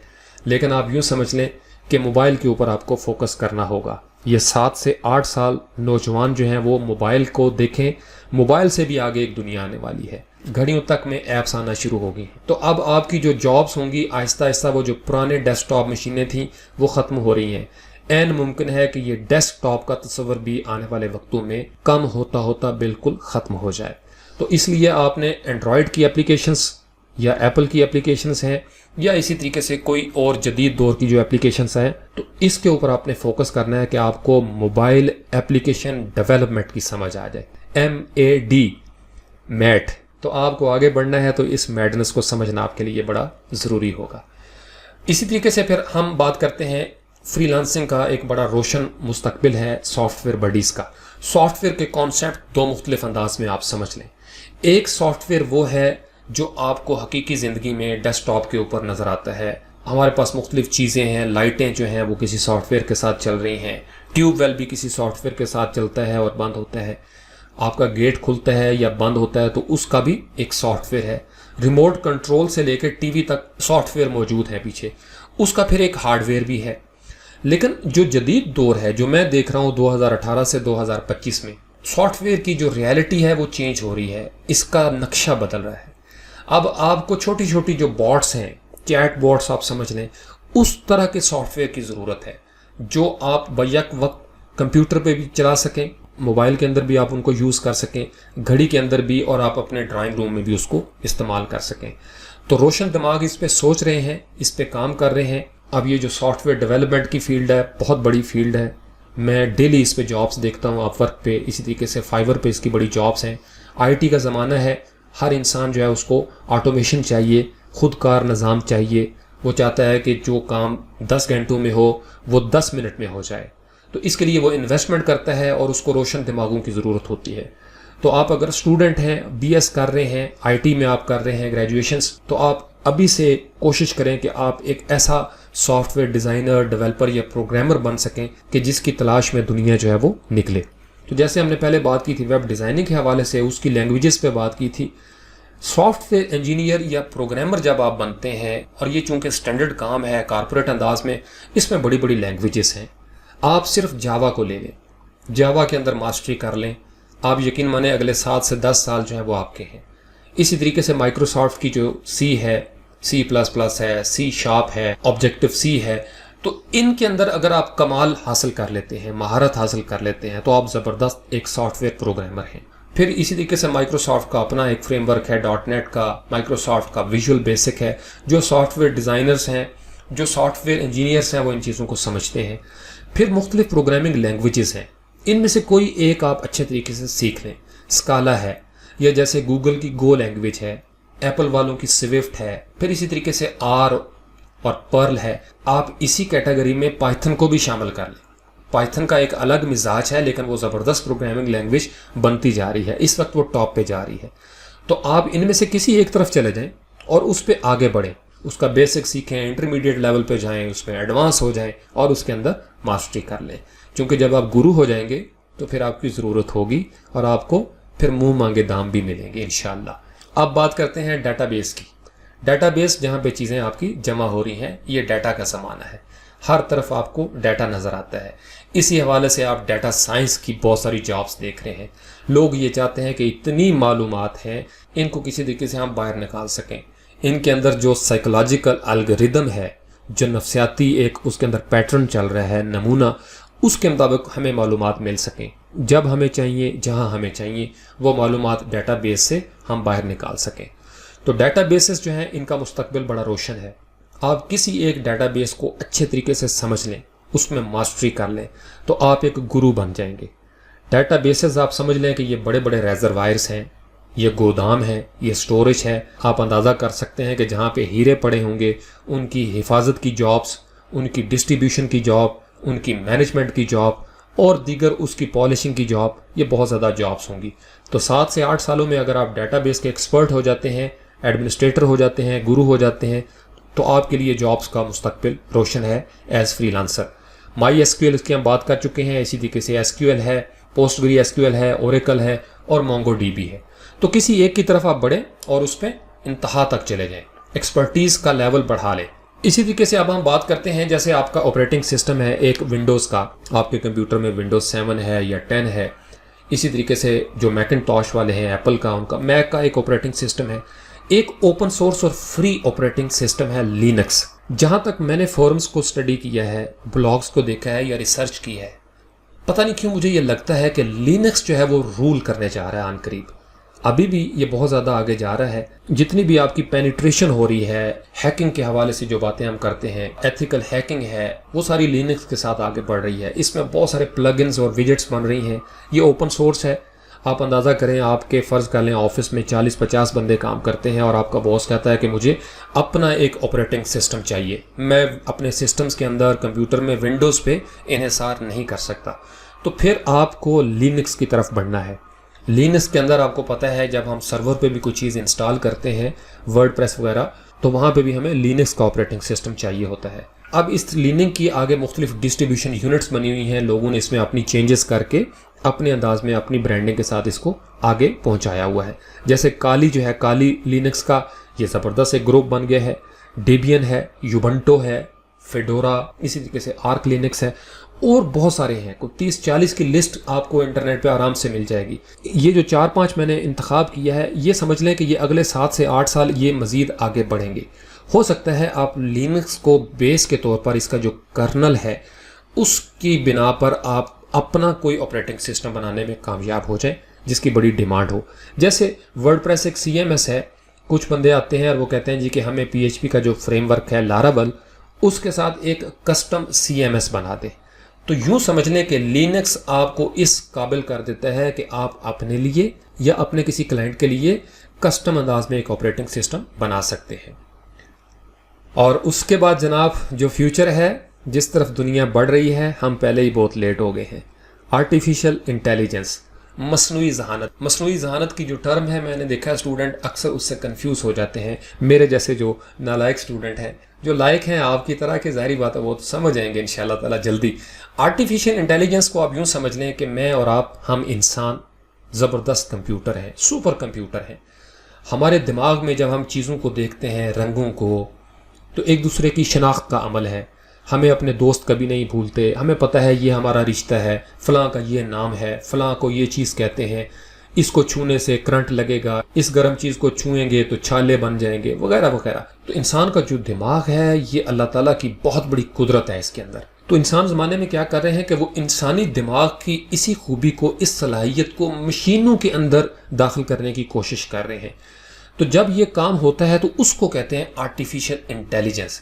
Speaker 1: لیکن آپ یوں سمجھ لیں کہ موبائل کے اوپر آپ کو فوکس کرنا ہوگا. یہ 7 سے 8 سال نوجوان جو ہیں وہ موبائل کو دیکھیں. موبائل سے بھی آگے ایک دنیا آنے والی ہے. گھڑیوں تک میں ایپس آنا شروع ہو گئی. تو اب آپ کی جو جابس ہوں گی آہستہ آہستہ وہ جو پرانے ڈیسک ٹاپ مشینیں تھیں وہ ختم ہو رہی ہیں. این ممکن ہے کہ یہ ڈیسک ٹاپ کا تصور بھی آنے والے وقتوں میں کم ہوتا ہوتا بالکل ختم ہو جائے. تو اس لیے آپ نے اینڈرائڈ کی اپلیکیشنز یا ایپل کی اپلیکیشنز ہیں یا اسی طریقے سے کوئی اور جدید دور کی جو اپلیکیشنز ہیں تو اس کے اوپر آپ نے فوکس کرنا ہے کہ آپ کو موبائل اپلیکیشن ڈیولپمنٹ کی سمجھ آ جائے. MAD میٹ. تو آپ کو آگے بڑھنا ہے تو اس میڈنس کو سمجھنا آپ کے لیے بڑا ضروری ہوگا. اسی طریقے سے پھر ہم بات کرتے ہیں فری لانسنگ کا ایک بڑا روشن مستقبل ہے سافٹ ویئر بڈیز کا. سافٹ ویئر کے کانسیپٹ 2 مختلف انداز میں آپ سمجھ لیں. ایک سافٹ ویئر وہ ہے جو آپ کو حقیقی زندگی میں ڈیسک ٹاپ کے اوپر نظر آتا ہے. ہمارے پاس مختلف چیزیں ہیں، لائٹیں جو ہیں وہ کسی سافٹ ویئر کے ساتھ چل رہی ہیں، ٹیوب ویل بھی کسی سافٹ ویئر کے ساتھ چلتا ہے اور بند ہوتا ہے، آپ کا گیٹ کھلتا ہے یا بند ہوتا ہے تو اس کا بھی ایک سافٹ ویئر ہے. ریموٹ کنٹرول سے لے کے ٹی وی تک سافٹ ویئر موجود ہے پیچھے، اس کا پھر ایک ہارڈ ویئر بھی ہے. لیکن جو جدید دور ہے جو میں دیکھ رہا ہوں 2018 سے 2025 میں، سافٹ ویئر کی جو ریالٹی ہے وہ چینج ہو رہی ہے، اس کا نقشہ بدل رہا ہے. اب آپ کو چھوٹی چھوٹی جو باٹس ہیں، چیٹ باٹس آپ سمجھ لیں، اس طرح کے سافٹ ویئر کی ضرورت ہے جو آپ بیک وقت کمپیوٹر پہ بھی چلا سکیں، موبائل کے اندر بھی آپ ان کو یوز کر سکیں، گھڑی کے اندر بھی، اور آپ اپنے ڈرائنگ روم میں بھی اس کو استعمال کر سکیں۔ تو روشن دماغ اس پہ سوچ رہے ہیں، اس پہ کام کر رہے ہیں۔ اب یہ جو سافٹ ویئر ڈیولپمنٹ کی فیلڈ ہے، بہت بڑی فیلڈ ہے، میں ڈیلی اس پہ جابس دیکھتا ہوں، آپ ورک پہ، اسی طریقے سے فائیور پہ اس کی بڑی جابس ہیں۔ آئی ٹی کا زمانہ ہے، ہر انسان جو ہے اس کو آٹومیشن چاہیے، خود کار نظام چاہیے، وہ چاہتا ہے کہ جو کام 10 گھنٹوں میں ہو وہ 10 منٹ میں ہو جائے، تو اس کے لیے وہ انویسٹمنٹ کرتا ہے اور اس کو روشن دماغوں کی ضرورت ہوتی ہے۔ تو آپ اگر اسٹوڈنٹ ہیں، بی ایس کر رہے ہیں، آئی ٹی میں آپ کر رہے ہیں گریجویشنس، تو آپ ابھی سے کوشش کریں کہ آپ ایک ایسا سافٹ ویئر ڈیزائنر، ڈیولپر یا پروگرامر بن سکیں کہ جس کی تلاش میں دنیا جو ہے وہ نکلے۔ تو جیسے ہم نے پہلے بات کی تھی ویب ڈیزائننگ کے حوالے سے، اس کی لینگویجز پہ بات کی تھی، سافٹ ویئر انجینئر یا پروگرامر جب آپ بنتے ہیں، اور یہ چونکہ سٹینڈرڈ کام ہے کارپوریٹ انداز میں، اس میں بڑی بڑی لینگویجز ہیں۔ آپ صرف جاوا کو لے لیں، جاوا کے اندر ماسٹری کر لیں، آپ یقین مانیں اگلے 7 سے 10 سال جو ہے وہ آپ کے ہیں۔ اسی طریقے سے مائکروسافٹ کی جو سی ہے، سی پلس پلس ہے، سی شارپ ہے، آبجیکٹو سی ہے، تو ان کے اندر اگر آپ کمال حاصل کر لیتے ہیں، مہارت حاصل کر لیتے ہیں، تو آپ زبردست ایک سافٹ ویئر پروگرامر ہیں۔ پھر اسی طریقے سے مائکروسافٹ کا اپنا ایک فریم ورک ہے، ڈاٹ نیٹ کا، مائکروسافٹ کا ویژول بیسک ہے، جو سافٹ ویئر ڈیزائنرز ہیں، جو سافٹ ویئر انجینئرز ہیں، وہ ان چیزوں کو سمجھتے ہیں۔ پھر مختلف پروگرامنگ لینگویجز ہیں، ان میں سے کوئی ایک آپ اچھے طریقے سے سیکھ لیں۔ اسکالا ہے، یا جیسے گوگل کی گو لینگویج ہے، ایپل والوں کی سوفٹ ہے، پھر اسی طریقے سے آر اور پرل ہے۔ آپ اسی کیٹیگری میں پائتھن کو بھی شامل کر لیں۔ پائتھن کا ایک الگ مزاج ہے، لیکن وہ زبردست پروگرامنگ لینگویج بنتی جا رہی ہے، اس وقت وہ ٹاپ پہ جا رہی ہے۔ تو آپ ان میں سے کسی ایک طرف چلے جائیں اور اس پہ آگے بڑھیں، اس کا بیسک سیکھیں، انٹرمیڈیٹ لیول پہ جائیں، اس میں ایڈوانس ہو جائیں اور اس کے اندر ماسٹری کر لیں، کیونکہ جب آپ گرو ہو جائیں گے تو پھر آپ کی ضرورت ہوگی اور آپ کو پھر منہ مانگے دام بھی ملیں گے انشاءاللہ۔ اب بات کرتے ہیں ڈیٹا بیس کی۔ ڈیٹا بیس جہاں پہ چیزیں آپ کی جمع ہو رہی ہیں، یہ ڈیٹا کا زمانہ ہے، ہر طرف آپ کو ڈیٹا نظر آتا ہے۔ اسی حوالے سے آپ ڈیٹا سائنس کی بہت ساری جابس دیکھ رہے ہیں۔ لوگ یہ چاہتے ہیں کہ اتنی معلومات ہیں، ان کو کسی طریقے سے ہم باہر نکال سکیں، ان کے اندر جو سائیکولوجیکل الگوریدم ہے، جو نفسیاتی ایک اس کے اندر پیٹرن چل رہا ہے، نمونہ، اس کے مطابق ہمیں معلومات مل سکیں، جب ہمیں چاہیے، جہاں ہمیں چاہیے، وہ معلومات ڈیٹا بیس سے ہم باہر نکال سکیں۔ تو ڈیٹا بیسز جو ہیں ان کا مستقبل بڑا روشن ہے۔ آپ کسی ایک ڈیٹا بیس کو اچھے طریقے سے سمجھ لیں، اس میں ماسٹری کر لیں، تو آپ ایک گرو بن جائیں گے۔ ڈیٹا بیسز آپ سمجھ لیں کہ یہ بڑے بڑے ریزروائرز ہیں، یہ گودام ہے، یہ سٹوریج ہے۔ آپ اندازہ کر سکتے ہیں کہ جہاں پہ ہیرے پڑے ہوں گے، ان کی حفاظت کی جابس، ان کی ڈسٹریبیوشن کی جاب، ان کی مینجمنٹ کی جاب اور دیگر اس کی پالشنگ کی جاب، یہ بہت زیادہ جابس ہوں گی۔ تو 7 سے 8 سالوں میں اگر آپ ڈیٹا بیس کے ایکسپرٹ ہو جاتے ہیں، ایڈمنسٹریٹر ہو جاتے ہیں، گرو ہو جاتے ہیں، تو آپ کے لیے جابس کا مستقبل روشن ہے ایز فری لانسر۔ مائی ایس کیو ایل کی ہم بات کر چکے ہیں، اسی طریقے سے ایس کیو ایل ہے، پوسٹ گری ایس کیو ایل ہے، اوریکل ہے اور مونگو ڈی بی ہے۔ تو کسی ایک کی طرف آپ بڑھیں اور اس پہ انتہا تک چلے جائیں، ایکسپرٹیز کا لیول بڑھا لیں۔ اسی طریقے سے اب ہم بات کرتے ہیں، جیسے آپ کا آپریٹنگ سسٹم ہے ایک ونڈوز کا، آپ کے کمپیوٹر میں ونڈوز 7 ہے یا 10 ہے، اسی طریقے سے جو میکنٹاش والے ہیں ایپل کا، ان کا میک کا ایک آپریٹنگ سسٹم ہے۔ ایک اوپن سورس اور فری آپریٹنگ سسٹم ہے لینکس۔ جہاں تک میں نے فورمز کو اسٹڈی کیا ہے، بلاگز کو دیکھا ہے یا ریسرچ کی ہے، پتہ نہیں کیوں مجھے یہ لگتا ہے کہ لینکس جو ہے وہ رول کرنے جا رہا ہے عن قریب۔ ابھی بھی یہ بہت زیادہ آگے جا رہا ہے۔ جتنی بھی آپ کی پینیٹریشن ہو رہی ہے، ہیکنگ کے حوالے سے جو باتیں ہم کرتے ہیں، ایتھیکل ہیکنگ ہے، وہ ساری لینکس کے ساتھ آگے بڑھ رہی ہے۔ اس میں بہت سارے پلگنز اور ویجٹس بن رہی ہیں۔ یہ اوپن سورس ہے۔ آپ اندازہ کریں، آپ کے فرض کر لیں آفس میں 40-50 بندے کام کرتے ہیں اور آپ کا باس کہتا ہے کہ مجھے اپنا ایک آپریٹنگ سسٹم چاہیے، میں اپنے سسٹمز کے اندر کمپیوٹر میں ونڈوز پہ انحصار نہیں کر سکتا، تو پھر آپ کو لینکس کی طرف بڑھنا ہے۔ لینکس کے اندر آپ کو پتہ ہے جب ہم سرور پہ بھی کوئی چیز انسٹال کرتے ہیں، ورڈ پریس وغیرہ، تو وہاں پہ بھی ہمیں لینکس کا آپریٹنگ سسٹم چاہیے ہوتا ہے۔ اب اس لینکس کی آگے مختلف ڈسٹریبیوشن یونٹس بنی ہوئی ہیں، لوگوں نے اس میں اپنی چینجز کر کے اپنے انداز میں اپنی برانڈنگ کے ساتھ اس کو آگے پہنچایا ہوا ہے۔ جیسے کالی جو ہے، کالی لینکس کا یہ زبردست ایک گروپ بن گیا ہے، ڈیبین ہے، یوبنٹو ہے، فیڈورا، اسی طریقے سے آرک لینکس ہے اور بہت سارے ہیں، کوئی 30-40 کی لسٹ آپ کو انٹرنیٹ پہ آرام سے مل جائے گی۔ یہ جو 4-5 میں نے انتخاب کیا ہے، یہ سمجھ لیں کہ یہ اگلے 7 سے 8 سال یہ مزید آگے بڑھیں گے۔ ہو سکتا ہے آپ لینکس کو بیس کے طور پر، اس کا جو کرنل ہے اس کی بنا پر آپ اپنا کوئی آپریٹنگ سسٹم بنانے میں کامیاب ہو جائیں جس کی بڑی ڈیمانڈ ہو. جیسے ورڈ پریس ایک CMS ہے. کچھ بندے آتے ہیں اور وہ کہتے ہیں جی کہ ہمیں PHP کا جو فریم ورک ہے لاراول اس کے ساتھ ایک کسٹم CMS بنا دیں. تو یوں سمجھ لیں کہ لینکس آپ کو اس قابل کر دیتا ہے کہ آپ اپنے لیے یا اپنے کسی کلائنٹ کے لیے کسٹم انداز میں ایک آپریٹنگ سسٹم بنا سکتے ہیں. اور اس کے بعد جناب جو فیوچر ہے، جس طرف دنیا بڑھ رہی ہے، ہم پہلے ہی بہت لیٹ ہو گئے ہیں. آرٹیفیشل انٹیلیجنس، مصنوعی ذہانت. مصنوعی ذہانت کی جو ٹرم ہے، میں نے دیکھا اسٹوڈنٹ اکثر اس سے کنفیوز ہو جاتے ہیں. میرے جیسے جو نالائق اسٹوڈنٹ ہیں، جو لائق ہیں آپ کی طرح کے، ظاہری بات ہے وہ تو سمجھ آئیں گے انشاءاللہ تعالی جلدی. آرٹیفیشل انٹیلیجنس کو آپ یوں سمجھ لیں کہ میں اور آپ، ہم انسان زبردست کمپیوٹر ہیں، سپر کمپیوٹر ہیں. ہمارے دماغ میں جب ہم چیزوں کو دیکھتے ہیں، رنگوں کو، تو ایک دوسرے کی شناخت کا عمل ہے. ہمیں اپنے دوست کبھی نہیں بھولتے. ہمیں پتہ ہے یہ ہمارا رشتہ ہے، فلاں کا یہ نام ہے، فلاں کو یہ چیز کہتے ہیں، اس کو چھونے سے کرنٹ لگے گا، اس گرم چیز کو چھوئیں گے تو چھالے بن جائیں گے، وغیرہ وغیرہ. تو انسان کا جو دماغ ہے، یہ اللہ تعالیٰ کی بہت بڑی قدرت ہے اس کے اندر. تو انسان زمانے میں کیا کر رہے ہیں کہ وہ انسانی دماغ کی اسی خوبی کو، اس صلاحیت کو مشینوں کے اندر داخل کرنے کی کوشش کر رہے ہیں. تو جب یہ کام ہوتا ہے تو اس کو کہتے ہیں آرٹیفیشل انٹیلیجنس،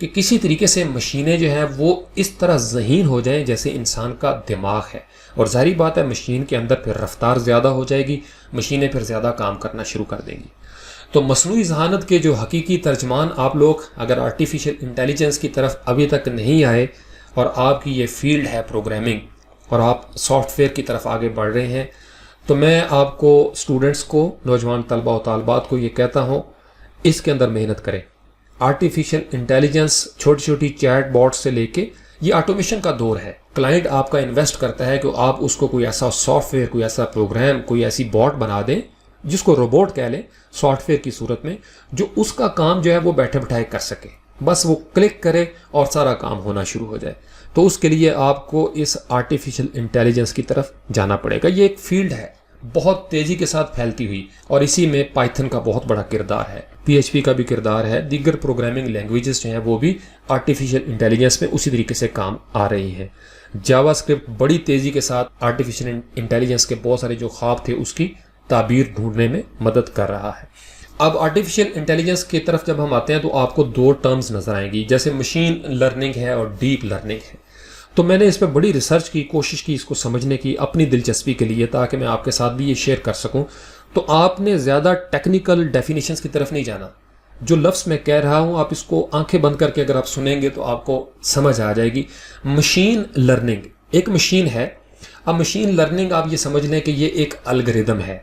Speaker 1: کہ کسی طریقے سے مشینیں جو ہیں وہ اس طرح ذہین ہو جائیں جیسے انسان کا دماغ ہے. اور ظاہری بات ہے مشین کے اندر پھر رفتار زیادہ ہو جائے گی، مشینیں پھر زیادہ کام کرنا شروع کر دیں گی. تو مصنوعی ذہانت کے جو حقیقی ترجمان آپ لوگ اگر آرٹیفیشل انٹیلیجنس کی طرف ابھی تک نہیں آئے، اور آپ کی یہ فیلڈ ہے پروگرامنگ، اور آپ سافٹ ویئر کی طرف آگے بڑھ رہے ہیں، تو میں آپ کو اسٹوڈنٹس کو، نوجوان طلبہ و طالبات کو یہ کہتا ہوں اس کے اندر محنت کریں. آرٹیفیشل انٹیلیجنس چھوٹی چھوٹی چیٹ باٹ سے لے کے یہ آٹومیشن کا دور ہے. کلائنٹ آپ کا انویسٹ کرتا ہے کہ آپ اس کو کوئی ایسا سافٹ ویئر، کوئی ایسا پروگرام، کوئی ایسی باٹ بنا دیں جس کو روبوٹ کہہ لیں سافٹ ویئر کی صورت میں، جو اس کا کام جو ہے وہ بیٹھے بٹھائے کر سکے. بس وہ کلک کرے اور سارا کام ہونا شروع ہو جائے. تو اس کے لیے آپ کو اس آرٹیفیشل انٹیلیجنس کی طرف جانا پڑے گا. یہ ایک فیلڈ ہے بہت تیزی کے ساتھ پھیلتی ہوئی، اور اسی میں پائتھن کا بہت بڑا کردار ہے، PHP کا بھی کردار ہے، دیگر پروگرامنگ لینگویجز جو ہیں وہ بھی آرٹیفیشل انٹیلیجنس میں اسی طریقے سے کام آ رہی ہیں. جاوا اسکرپٹ بڑی تیزی کے ساتھ آرٹیفیشل انٹیلیجنس کے بہت سارے جو خواب تھے اس کی تعبیر ڈھونڈنے میں مدد کر رہا ہے. اب آرٹیفیشل انٹیلیجنس کی طرف جب ہم آتے ہیں تو آپ کو دو ٹرمز نظر آئیں گی، جیسے مشین لرننگ ہے اور ڈیپ لرننگ ہے. تو میں نے اس پہ بڑی ریسرچ کی، کوشش کی اس کو سمجھنے کی اپنی دلچسپی کے لیے، تاکہ میں آپ کے ساتھ بھی یہ شیئر کر سکوں. تو آپ نے زیادہ ٹیکنیکل ڈیفینیشنز کی طرف نہیں جانا. جو لفظ میں کہہ رہا ہوں آپ اس کو آنکھیں بند کر کے اگر آپ سنیں گے تو آپ کو سمجھ آ جائے گی. مشین لرننگ ایک مشین ہے. اب مشین لرننگ آپ یہ سمجھ لیں کہ یہ ایک الگوریدم ہے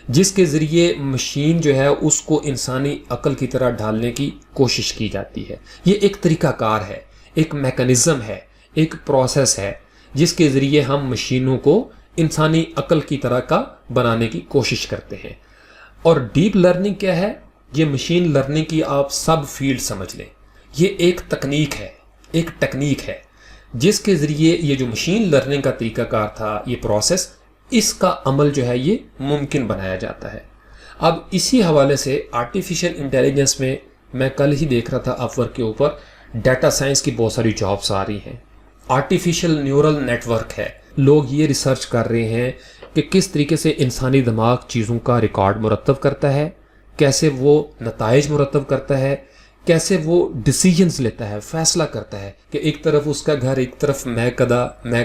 Speaker 1: جس کے ذریعے مشین جو ہے اس کو انسانی عقل کی طرح ڈھالنے کی کوشش کی جاتی ہے. یہ ایک طریقہ کار ہے، ایک میکانزم ہے، ایک پروسیس ہے جس کے ذریعے ہم مشینوں کو انسانی عقل کی طرح کا بنانے کی کوشش کرتے ہیں. اور ڈیپ لرننگ کیا ہے؟ یہ مشین لرننگ کی آپ سب فیلڈ سمجھ لیں. یہ ایک تکنیک ہے، ایک ٹیکنیک ہے جس کے ذریعے یہ جو مشین لرننگ کا طریقہ کار تھا، یہ پروسیس، اس کا عمل جو ہے یہ ممکن بنایا جاتا ہے. اب اسی حوالے سے آرٹیفیشل انٹیلیجنس میں کل ہی دیکھ رہا تھا اپ ورک کے اوپر ڈیٹا سائنس کی بہت ساری جابس آ رہی ہیں. آرٹیفیشل نیورل نیٹ ورک ہے. لوگ یہ ریسرچ کر رہے ہیں کہ کس طریقے سے انسانی دماغ چیزوں کا ریکارڈ مرتب کرتا ہے، کیسے وہ نتائج مرتب کرتا ہے، کیسے وہ ڈیسیجنز لیتا ہے، فیصلہ کرتا ہے کہ ایک طرف اس کا گھر، ایک طرف میں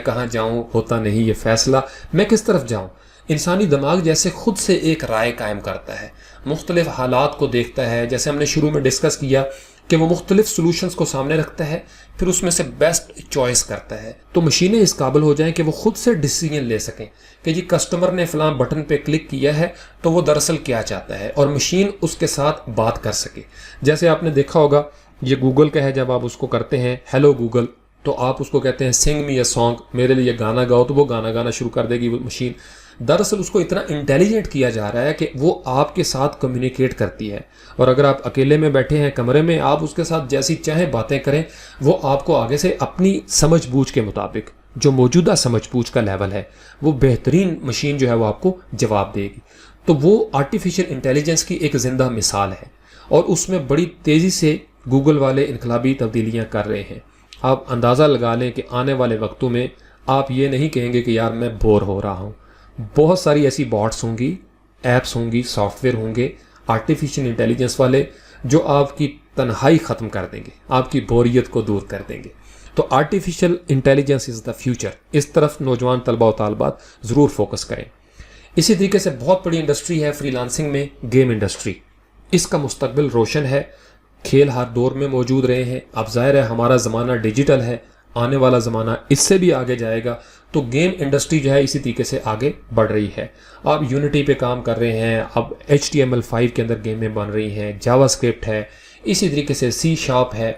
Speaker 1: کہاں جاؤں، ہوتا نہیں یہ فیصلہ، میں کس طرف جاؤں. انسانی دماغ جیسے خود سے ایک رائے قائم کرتا ہے، مختلف حالات کو دیکھتا ہے، جیسے ہم نے شروع میں ڈسکس کیا کہ وہ مختلف سلوشنز کو سامنے رکھتا ہے، پھر اس میں سے بیسٹ چوائس کرتا ہے. تو مشینیں اس قابل ہو جائیں کہ وہ خود سے ڈیسیجن لے سکیں کہ جی کسٹمر نے فلاں بٹن پہ کلک کیا ہے تو وہ دراصل کیا چاہتا ہے، اور مشین اس کے ساتھ بات کر سکے. جیسے آپ نے دیکھا ہوگا یہ گوگل کا ہے، جب آپ اس کو کرتے ہیں ہیلو گوگل تو آپ اس کو کہتے ہیں سنگ می اے سانگ، میرے لیے گانا گاؤ، تو وہ گانا گانا شروع کر دے گی وہ مشین. دراصل اس کو اتنا انٹیلیجنٹ کیا جا رہا ہے کہ وہ آپ کے ساتھ کمیونیکیٹ کرتی ہے، اور اگر آپ اکیلے میں بیٹھے ہیں کمرے میں، آپ اس کے ساتھ جیسی چاہیں باتیں کریں، وہ آپ کو آگے سے اپنی سمجھ بوجھ کے مطابق، جو موجودہ سمجھ بوجھ کا لیول ہے، وہ بہترین مشین جو ہے وہ آپ کو جواب دے گی. تو وہ آرٹیفیشل انٹیلیجنس کی ایک زندہ مثال ہے، اور اس میں بڑی تیزی سے گوگل والے انقلابی تبدیلیاں کر رہے ہیں. آپ اندازہ لگا لیں کہ آنے والے وقتوں میں آپ یہ نہیں کہیں گے کہ یار میں بور ہو رہا ہوں. بہت ساری ایسی باٹس ہوں گی، ایپس ہوں گی، سافٹ ویئر ہوں گے آرٹیفیشیل انٹیلیجنس والے جو آپ کی تنہائی ختم کر دیں گے، آپ کی بوریت کو دور کر دیں گے. تو artificial intelligence is the future. اس طرف نوجوان طلبہ و طالبات ضرور فوکس کریں. اسی طریقے سے بہت بڑی انڈسٹری ہے فری لانسنگ میں گیم انڈسٹری. اس کا مستقبل روشن ہے. کھیل ہر دور میں موجود رہے ہیں. اب ظاہر ہے ہمارا زمانہ ڈیجیٹل ہے، آنے والا زمانہ اس سے بھی آگے جائے گا. تو گیم انڈسٹری جو ہے اسی طریقے سے آگے بڑھ رہی ہے. آپ یونٹی پہ کام کر رہے ہیں، اب HTML5 کے اندر گیمیں بن رہی ہیں، جاوا اسکرپٹ ہے، اسی طریقے سے C# ہے.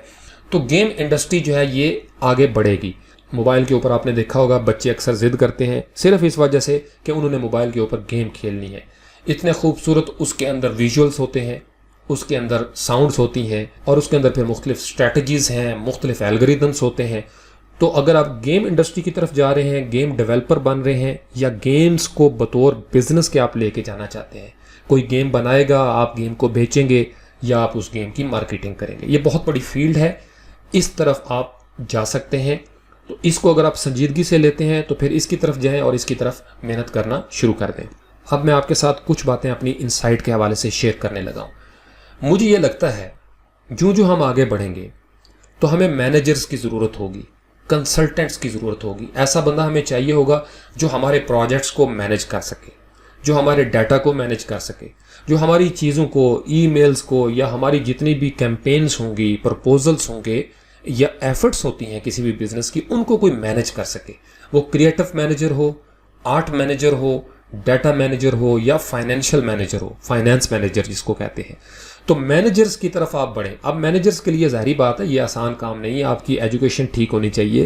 Speaker 1: تو گیم انڈسٹری جو ہے یہ آگے بڑھے گی. موبائل کے اوپر آپ نے دیکھا ہوگا بچے اکثر ضد کرتے ہیں صرف اس وجہ سے کہ انہوں نے موبائل کے اوپر گیم کھیلنی ہے. اتنے خوبصورت اس کے اندر ویژولز ہوتے ہیں، اس کے اندر ساؤنڈز ہوتی ہیں، اور اس کے اندر پھر مختلف اسٹریٹجیز ہیں، مختلف الگوریدمس ہوتے ہیں. تو اگر آپ گیم انڈسٹری کی طرف جا رہے ہیں، گیم ڈیولپر بن رہے ہیں، یا گیمز کو بطور بزنس کے آپ لے کے جانا چاہتے ہیں، کوئی گیم بنائے گا، آپ گیم کو بیچیں گے یا آپ اس گیم کی مارکیٹنگ کریں گے، یہ بہت بڑی فیلڈ ہے. اس طرف آپ جا سکتے ہیں. تو اس کو اگر آپ سنجیدگی سے لیتے ہیں تو پھر اس کی طرف جائیں اور اس کی طرف محنت کرنا شروع کر دیں. اب میں آپ کے ساتھ کچھ باتیں اپنی انسائٹ کے حوالے سے شیئر کرنے لگا ہوں. مجھے یہ لگتا ہے جو ہم آگے بڑھیں گے تو ہمیں مینیجرز کی ضرورت ہوگی، کنسلٹنٹس کی ضرورت ہوگی. ایسا بندہ ہمیں چاہیے ہوگا جو ہمارے پروجیکٹس کو مینیج کر سکے، جو ہمارے ڈیٹا کو مینیج کر سکے، جو ہماری چیزوں کو، ای میلز کو، یا ہماری جتنی بھی کیمپینز ہوں گی، پرپوزلز ہوں گے یا ایفرٹس ہوتی ہیں کسی بھی بزنس کی، ان کو کوئی مینیج کر سکے. وہ کریٹو مینیجر ہو، آرٹ مینیجر ہو، ڈیٹا مینیجر ہو، یا فائنینشیل مینیجر ہو، فائنینس مینیجر جس کو کہتے ہیں. تو مینیجرز کی طرف آپ بڑھیں. اب مینیجرز کے لیے ظاہری بات ہے یہ آسان کام نہیں ہے. آپ کی ایجوکیشن ٹھیک ہونی چاہیے،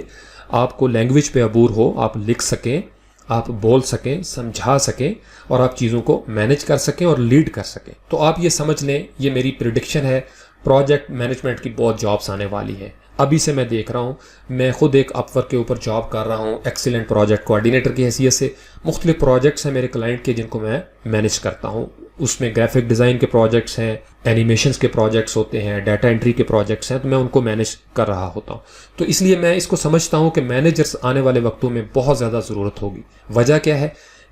Speaker 1: آپ کو لینگویج پہ عبور ہو، آپ لکھ سکیں، آپ بول سکیں، سمجھا سکیں، اور آپ چیزوں کو مینیج کر سکیں اور لیڈ کر سکیں. تو آپ یہ سمجھ لیں، یہ میری پریڈکشن ہے، پروجیکٹ مینجمنٹ کی بہت جابس آنے والی ہیں. ابھی سے میں دیکھ رہا ہوں، میں خود ایک اپ ورک کے اوپر جاب کر رہا ہوں ایکسیلنٹ پروجیکٹ کوآرڈینیٹر کی حیثیت سے. مختلف پروجیکٹس ہیں میرے کلائنٹ کے جن کو میں مینیج کرتا ہوں. اس میں گرافک ڈیزائن کے پروجیکٹس ہیں، اینیمیشنز کے پروجیکٹس ہوتے ہیں، ڈیٹا انٹری کے پروجیکٹس ہیں، تو میں ان کو مینیج کر رہا ہوتا ہوں. تو اس لیے میں اس کو سمجھتا ہوں کہ مینیجرز آنے والے وقتوں میں بہت زیادہ ضرورت ہوگی. وجہ کیا ہے؟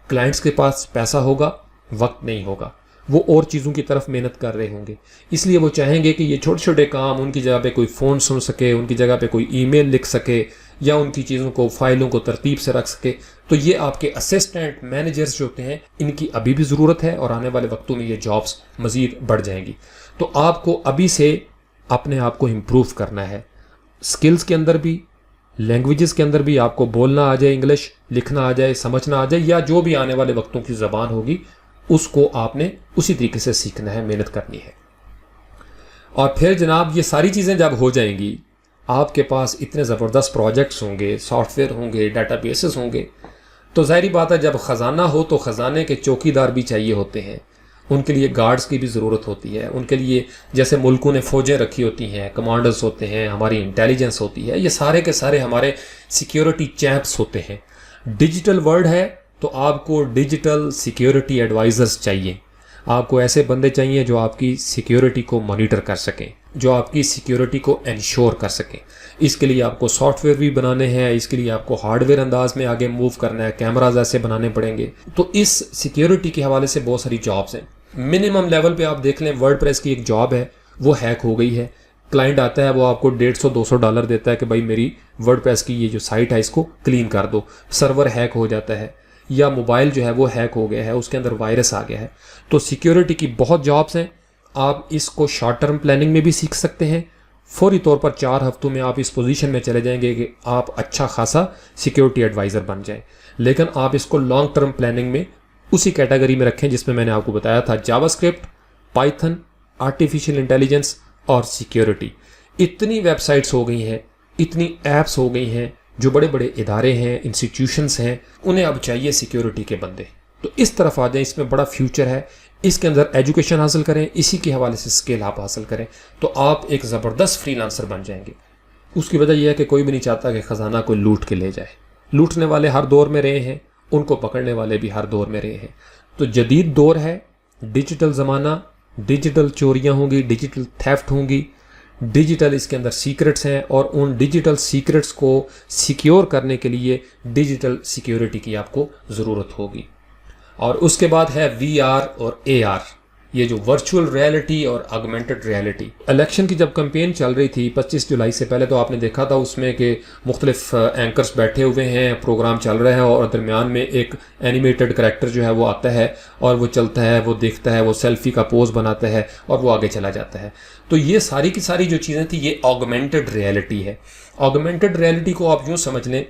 Speaker 1: کلائنٹس کے پاس پیسہ ہوگا، وقت نہیں ہوگا، وہ اور چیزوں کی طرف محنت کر رہے ہوں گے. اس لیے وہ چاہیں گے کہ یہ چھوٹے چھوٹے کام ان کی جگہ پہ کوئی فون سن سکے، ان کی جگہ پہ کوئی ای میل لکھ سکے، یا ان کی چیزوں کو، فائلوں کو ترتیب سے رکھ سکے. تو یہ آپ کے اسسٹنٹ مینیجرز جو ہوتے ہیں ان کی ابھی بھی ضرورت ہے، اور آنے والے وقتوں میں یہ جابس مزید بڑھ جائیں گی. تو آپ کو ابھی سے اپنے آپ کو امپروو کرنا ہے. سکلز کے اندر بھی، لینگویجز کے اندر بھی. آپ کو بولنا آ جائے، انگلش لکھنا آ جائے، سمجھنا آ جائے، یا جو بھی آنے والے وقتوں کی زبان ہوگی اس کو آپ نے اسی طریقے سے سیکھنا ہے، محنت کرنی ہے. اور پھر جناب یہ ساری چیزیں جب ہو جائیں گی، آپ کے پاس اتنے زبردست پروجیکٹس ہوں گے، سافٹ ویئر ہوں گے، ڈیٹا بیسز ہوں گے، تو ظاہری بات ہے جب خزانہ ہو تو خزانے کے چوکیدار بھی چاہیے ہوتے ہیں. ان کے لیے گارڈز کی بھی ضرورت ہوتی ہے. ان کے لیے جیسے ملکوں نے فوجیں رکھی ہوتی ہیں، کمانڈرز ہوتے ہیں، ہماری انٹیلیجنس ہوتی ہے، یہ سارے کے سارے ہمارے سیکیورٹی چیمپس ہوتے ہیں. ڈیجیٹل ورلڈ ہے تو آپ کو ڈیجیٹل سیکیورٹی ایڈوائزرز چاہیے. آپ کو ایسے بندے چاہیے جو آپ کی سیکیورٹی کو مانیٹر کر سکیں، جو آپ کی سیکیورٹی کو انشور کر سکیں. اس کے لیے آپ کو سافٹ ویئر بھی بنانے ہیں، اس کے لیے آپ کو ہارڈ ویئر انداز میں آگے موو کرنا ہے، کیمراز ایسے بنانے پڑیں گے. تو اس سیکیورٹی کے حوالے سے بہت ساری جابس ہیں. منیمم لیول پہ آپ دیکھ لیں، ورڈ پریس کی ایک جاب ہے، وہ ہیک ہو گئی ہے. کلائنٹ آتا ہے، وہ آپ کو $150-200 دیتا ہے کہ بھائی میری ورڈ پریس کی یہ جو سائٹ ہے اس کو کلین کر دو. سرور ہیک ہو جاتا ہے، یا موبائل جو ہے وہ ہیک ہو گیا ہے، اس کے اندر وائرس آ گیا ہے. تو سیکیورٹی کی بہت جابس ہیں. آپ اس کو شارٹ ٹرم پلاننگ میں بھی سیکھ سکتے ہیں. فوری طور پر 4 ہفتوں میں آپ اس پوزیشن میں چلے جائیں گے کہ آپ اچھا خاصا سیکیورٹی ایڈوائزر بن جائیں. لیکن آپ اس کو لانگ ٹرم پلاننگ میں اسی کیٹیگری میں رکھیں جس میں میں نے آپ کو بتایا تھا، جاوا اسکرپٹ، پائتھن، آرٹیفیشیل انٹیلیجنس اور سیکیورٹی. اتنی ویب سائٹس ہو گئی ہیں، اتنی ایپس ہو گئی ہیں، جو بڑے بڑے ادارے ہیں، انسٹیٹیوشنس ہیں، انہیں اب چاہیے سیکیورٹی کے بندے. تو اس طرف آ جائیں، اس میں بڑا فیوچر ہے. اس کے اندر ایجوکیشن حاصل کریں، اسی کے حوالے سے اسکل آپ حاصل کریں، تو آپ ایک زبردست فری لانسر بن جائیں گے. اس کی وجہ یہ ہے کہ کوئی بھی نہیں چاہتا کہ خزانہ کوئی لوٹ کے لے جائے. لوٹنے والے ہر دور میں رہے ہیں، ان کو پکڑنے والے بھی ہر دور میں رہے ہیں. تو جدید دور ہے، ڈیجیٹل زمانہ، ڈیجیٹل چوریاں ہوں گی، ڈیجیٹل تھیفٹ ہوں گی، ڈیجیٹل اس کے اندر سیکرٹس ہیں، اور ان ڈیجیٹل سیکرٹس کو سیکیور کرنے کے لیے ڈیجیٹل سیکیورٹی کی آپ کو ضرورت ہوگی۔ اور اس کے بعد ہے وی آر اور اے آر، یہ جو ورچوئل ریئلٹی اور آگمنٹڈ ریئلٹی۔ الیکشن کی جب کمپین چل رہی تھی 25 جولائی سے پہلے، تو آپ نے دیکھا تھا اس میں کہ مختلف اینکرز بیٹھے ہوئے ہیں، پروگرام چل رہا ہے، اور درمیان میں ایک اینیمیٹڈ کریکٹر جو ہے وہ آتا ہے اور وہ چلتا ہے، وہ دیکھتا ہے، وہ سیلفی کا پوز بناتا ہے اور وہ آگے چلا جاتا ہے۔ تو یہ ساری کی ساری جو چیزیں تھیں یہ آگمنٹڈ ریئلٹی ہے۔ آگمنٹڈ ریئلٹی کو آپ یوں سمجھ لیں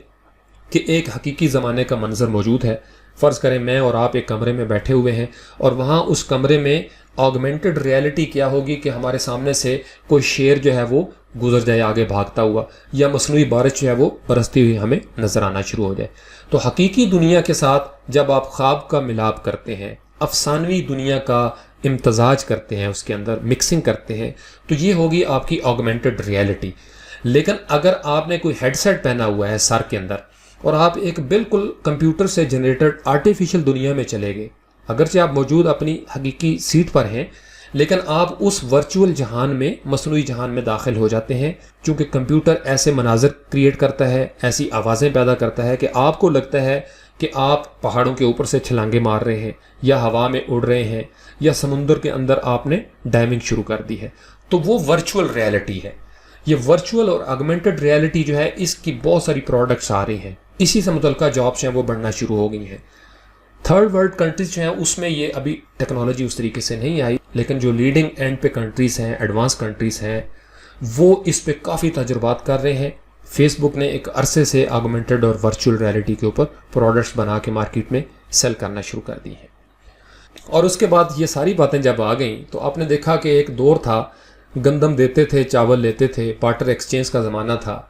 Speaker 1: کہ ایک حقیقی زمانے کا منظر موجود ہے۔ فرض کریں میں اور آپ ایک کمرے میں بیٹھے ہوئے ہیں، اور وہاں اس کمرے میں آگمنٹڈ ریئلٹی کیا ہوگی کہ ہمارے سامنے سے کوئی شیر جو ہے وہ گزر جائے آگے بھاگتا ہوا، یا مصنوعی بارش جو ہے وہ برستی ہوئی ہمیں نظر آنا شروع ہو جائے۔ تو حقیقی دنیا کے ساتھ جب آپ خواب کا ملاپ کرتے ہیں، افسانوی دنیا کا امتزاج کرتے ہیں، اس کے اندر مکسنگ کرتے ہیں، تو یہ ہوگی آپ کی آگمنٹڈ ریئلٹی۔ لیکن اگر آپ نے کوئی ہیڈ سیٹ پہنا ہوا ہے سر کے اندر، اور آپ ایک بالکل کمپیوٹر سے جنریٹڈ آرٹیفیشل دنیا میں چلے گئے، اگرچہ آپ موجود اپنی حقیقی سیٹ پر ہیں، لیکن آپ اس ورچوئل جہان میں، مصنوعی جہان میں داخل ہو جاتے ہیں، چونکہ کمپیوٹر ایسے مناظر کریٹ کرتا ہے، ایسی آوازیں پیدا کرتا ہے کہ آپ کو لگتا ہے کہ آپ پہاڑوں کے اوپر سے چھلانگے مار رہے ہیں، یا ہوا میں اڑ رہے ہیں، یا سمندر کے اندر آپ نے ڈائیونگ شروع کر دی ہے۔ تو وہ ورچوئل ریئلٹی ہے۔ یہ ورچوئل اور آگمنٹڈ ریئلٹی جو ہے، اس کی بہت ساری پروڈکٹس آ رہی ہیں، اسی سے متعلقہ جابس ہیں وہ بڑھنا شروع ہو گئی ہیں۔ تھرڈ ورلڈ کنٹریز جو ہیں اس میں یہ ابھی ٹیکنالوجی اس طریقے سے نہیں آئی، لیکن جو لیڈنگ اینڈ پہ کنٹریز ہیں، ایڈوانس کنٹریز ہیں، وہ اس پہ کافی تجربات کر رہے ہیں۔ فیس بک نے ایک عرصے سے آگمنٹڈ اور ورچوئل ریئلٹی کے اوپر پروڈکٹس بنا کے مارکیٹ میں سیل کرنا شروع کر دی ہیں۔ اور اس کے بعد یہ ساری باتیں جب آ گئیں تو آپ نے دیکھا کہ ایک دور تھا، گندم دیتے تھے، چاول لیتے تھے، بارٹر ایکسچینج کا زمانہ تھا،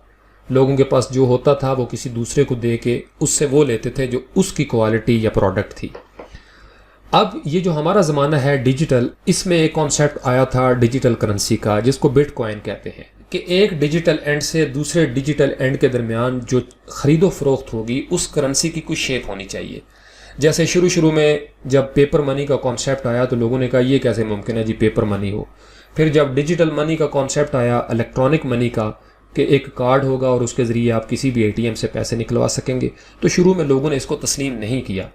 Speaker 1: لوگوں کے پاس جو ہوتا تھا وہ کسی دوسرے کو دے کے اس سے وہ لیتے تھے جو اس کی کوالٹی یا پروڈکٹ تھی۔ اب یہ جو ہمارا زمانہ ہے ڈیجیٹل، اس میں ایک کانسیپٹ آیا تھا ڈیجیٹل کرنسی کا، جس کو بٹ کوائن کہتے ہیں، کہ ایک ڈیجیٹل اینڈ سے دوسرے ڈیجیٹل اینڈ کے درمیان جو خرید و فروخت ہوگی اس کرنسی کی کوئی شیپ ہونی چاہیے۔ جیسے شروع میں جب پیپر منی کا کانسیپٹ آیا تو لوگوں نے کہا یہ کیسے ممکن ہے جی پیپر منی ہو۔ پھر جب ڈیجیٹل منی کا کانسیپٹ آیا، الیکٹرانک منی کا، کہ ایک کارڈ ہوگا اور اس کے ذریعے آپ کسی بھی ATM سے پیسے نکلوا سکیں گے، تو شروع میں لوگوں نے اس کو تسلیم نہیں کیا۔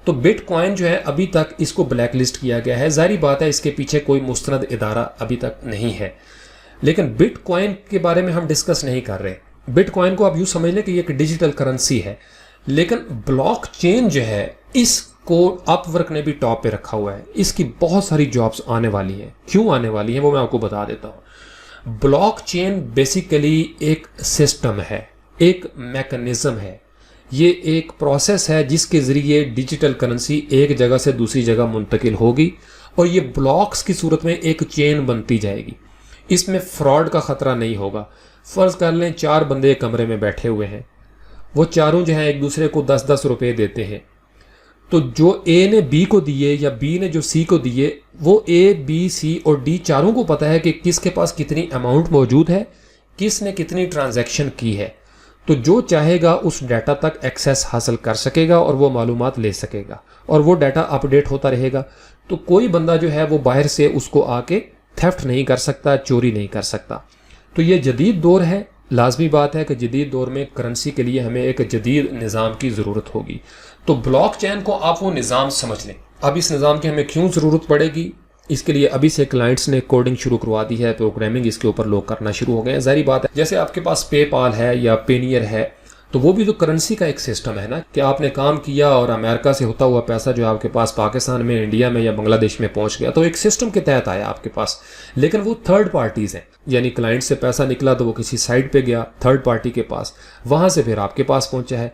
Speaker 1: تو بٹ کوائن جو ہے ابھی تک اس کو بلیک لسٹ کیا گیا ہے۔ ظاہری بات ہے اس کے پیچھے کوئی مستند ادارہ ابھی تک نہیں ہے، لیکن بٹ کوائن کے بارے میں ہم ڈسکس نہیں کر رہے۔ بٹ کوائن کو آپ یوں سمجھ لیں کہ یہ ایک ڈیجیٹل کرنسی ہے، لیکن بلاک چین جو ہے اس کو اپ ورک نے بھی ٹاپ پہ رکھا ہوا ہے۔ اس کی بہت ساری جابس آنے والی ہیں۔ کیوں آنے والی ہیں وہ میں آپ کو بتا دیتا ہوں۔ بلاک چین بیسیکلی ایک سسٹم ہے، ایک میکنزم ہے، یہ ایک پروسیس ہے جس کے ذریعے ڈیجیٹل کرنسی ایک جگہ سے دوسری جگہ منتقل ہوگی، اور یہ بلاکس کی صورت میں ایک چین بنتی جائے گی۔ اس میں فراڈ کا خطرہ نہیں ہوگا۔ فرض کر لیں 4 بندے کمرے میں بیٹھے ہوئے ہیں، وہ چاروں جو ہیں ایک دوسرے کو 10-10 روپے دیتے ہیں، تو جو اے نے بی کو دیے یا بی نے جو سی کو دیے، وہ اے بی سی اور ڈی چاروں کو پتا ہے کہ کس کے پاس کتنی اماؤنٹ موجود ہے، کس نے کتنی ٹرانزیکشن کی ہے، تو جو چاہے گا اس ڈیٹا تک ایکسیس حاصل کر سکے گا اور وہ معلومات لے سکے گا، اور وہ ڈیٹا اپ ڈیٹ ہوتا رہے گا۔ تو کوئی بندہ جو ہے وہ باہر سے اس کو آ کے تھیفٹ نہیں کر سکتا، چوری نہیں کر سکتا۔ تو یہ جدید دور ہے، لازمی بات ہے کہ جدید دور میں کرنسی کے لیے ہمیں ایک جدید نظام کی ضرورت ہوگی۔ تو بلاک چین کو آپ وہ نظام سمجھ لیں۔ اب اس نظام کی ہمیں کیوں ضرورت پڑے گی؟ اس کے لیے ابھی سے کلائنٹس نے کوڈنگ شروع کروا دی ہے، پروگرامنگ اس کے اوپر لوگ کرنا شروع ہو گئے ہیں۔ ظاہری بات ہے جیسے آپ کے پاس پے پال ہے یا پینیئر ہے، تو وہ بھی تو کرنسی کا ایک سسٹم ہے نا، کہ آپ نے کام کیا اور امریکہ سے ہوتا ہوا پیسہ جو آپ کے پاس پاکستان میں، انڈیا میں یا بنگلہ دیش میں پہنچ گیا، تو ایک سسٹم کے تحت آیا آپ کے پاس، لیکن وہ تھرڈ پارٹیز ہیں، یعنی کلائنٹ سے پیسہ نکلا تو وہ کسی سائٹ پہ گیا تھرڈ پارٹی کے پاس، وہاں سے پھر آپ کے پاس پہنچا ہے۔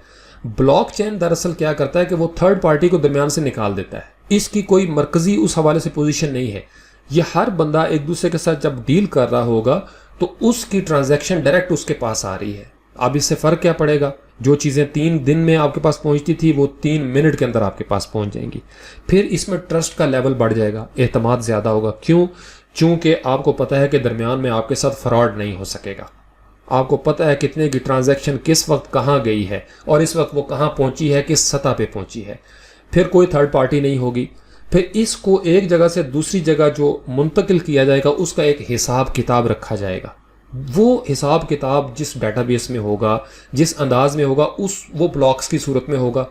Speaker 1: بلاک چین دراصل کیا کرتا ہے کہ وہ تھرڈ پارٹی کو درمیان سے نکال دیتا ہے، اس کی کوئی مرکزی اس حوالے سے پوزیشن نہیں ہے۔ یہ ہر بندہ ایک دوسرے کے ساتھ جب ڈیل کر رہا ہوگا تو اس کی ٹرانزیکشن ڈائریکٹ اس کے پاس آ رہی ہے۔ اب اس سے فرق کیا پڑے گا؟ جو چیزیں 3 دن میں آپ کے پاس پہنچتی تھی وہ 3 منٹ کے اندر آپ کے پاس پہنچ جائیں گی۔ پھر اس میں ٹرسٹ کا لیول بڑھ جائے گا، اعتماد زیادہ ہوگا۔ کیوں؟ چونکہ آپ کو پتہ ہے کہ درمیان میں آپ کے ساتھ فراڈ نہیں ہو سکے گا۔ آپ کو پتہ ہے کتنے کی ٹرانزیکشن کس وقت کہاں گئی ہے، اور اس وقت وہ کہاں پہنچی ہے، کس سطح پہ پہنچی ہے۔ پھر کوئی تھرڈ پارٹی نہیں ہوگی۔ پھر اس کو ایک جگہ سے دوسری جگہ جو منتقل کیا جائے گا اس کا ایک حساب کتاب رکھا جائے گا. وہ حساب کتاب جس ڈیٹا بیس میں ہوگا، جس انداز میں ہوگا، وہ بلاکس کی صورت میں ہوگا.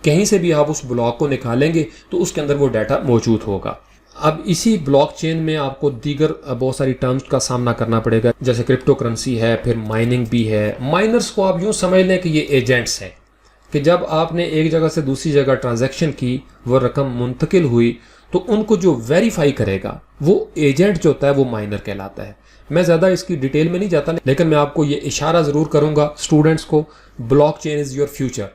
Speaker 1: کہیں سے بھی آپ اس بلاک کو نکالیں گے تو اس کے اندر وہ ڈیٹا موجود ہوگا. اب اسی بلاک چین میں آپ کو دیگر بہت ساری ٹرمز کا سامنا کرنا پڑے گا، جیسے کرپٹو کرنسی ہے، پھر مائننگ بھی ہے. مائنرز کو آپ یوں سمجھ لیں کہ یہ ایجنٹس ہیں کہ جب آپ نے ایک جگہ سے دوسری جگہ ٹرانزیکشن کی، وہ رقم منتقل ہوئی، تو ان کو جو ویریفائی کرے گا وہ ایجنٹ جو ہوتا ہے وہ مائنر کہلاتا ہے. میں زیادہ اس کی ڈیٹیل میں نہیں جاتا، لیکن میں آپ کو یہ اشارہ ضرور کروں گا اسٹوڈنٹس کو، blockchain is your future.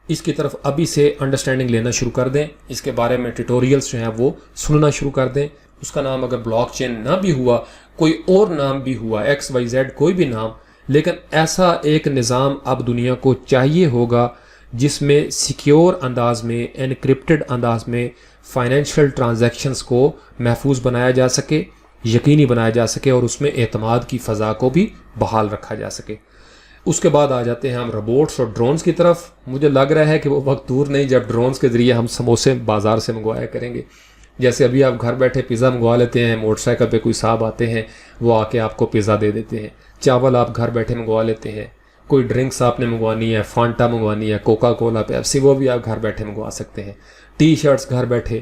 Speaker 1: اس کی طرف ابھی سے انڈرسٹینڈنگ لینا شروع کر دیں، اس کے بارے میں ٹیوٹوریلز جو ہیں وہ سننا شروع کر دیں. اس کا نام اگر بلاک چین نہ بھی ہوا، کوئی اور نام بھی ہوا، XYZ کوئی بھی نام، لیکن ایسا ایک نظام اب دنیا کو چاہیے ہوگا جس میں سیکیور انداز میں، انکرپٹڈ انداز میں فائنینشیل ٹرانزیکشنز کو محفوظ بنایا جا سکے، یقینی بنایا جا سکے، اور اس میں اعتماد کی فضا کو بھی بحال رکھا جا سکے. اس کے بعد آ جاتے ہیں ہم روبوٹس اور ڈرونز کی طرف. مجھے لگ رہا ہے کہ وہ وقت دور نہیں جب ڈرونز کے ذریعے ہم سموسے بازار سے منگوایا کریں گے. جیسے ابھی آپ گھر بیٹھے پیزا منگوا لیتے ہیں، موٹر سائیکل پہ کوئی صاحب آتے ہیں، وہ آ کے آپ کو پیزا دے دیتے ہیں. چاول آپ گھر بیٹھے منگوا لیتے ہیں. کوئی ڈرنکس آپ نے منگوانی ہے، فانٹا منگوانی ہے، کوکا کولا، پیپسی، وہ بھی آپ گھر بیٹھے منگوا سکتے ہیں. ٹی شرٹس گھر بیٹھے،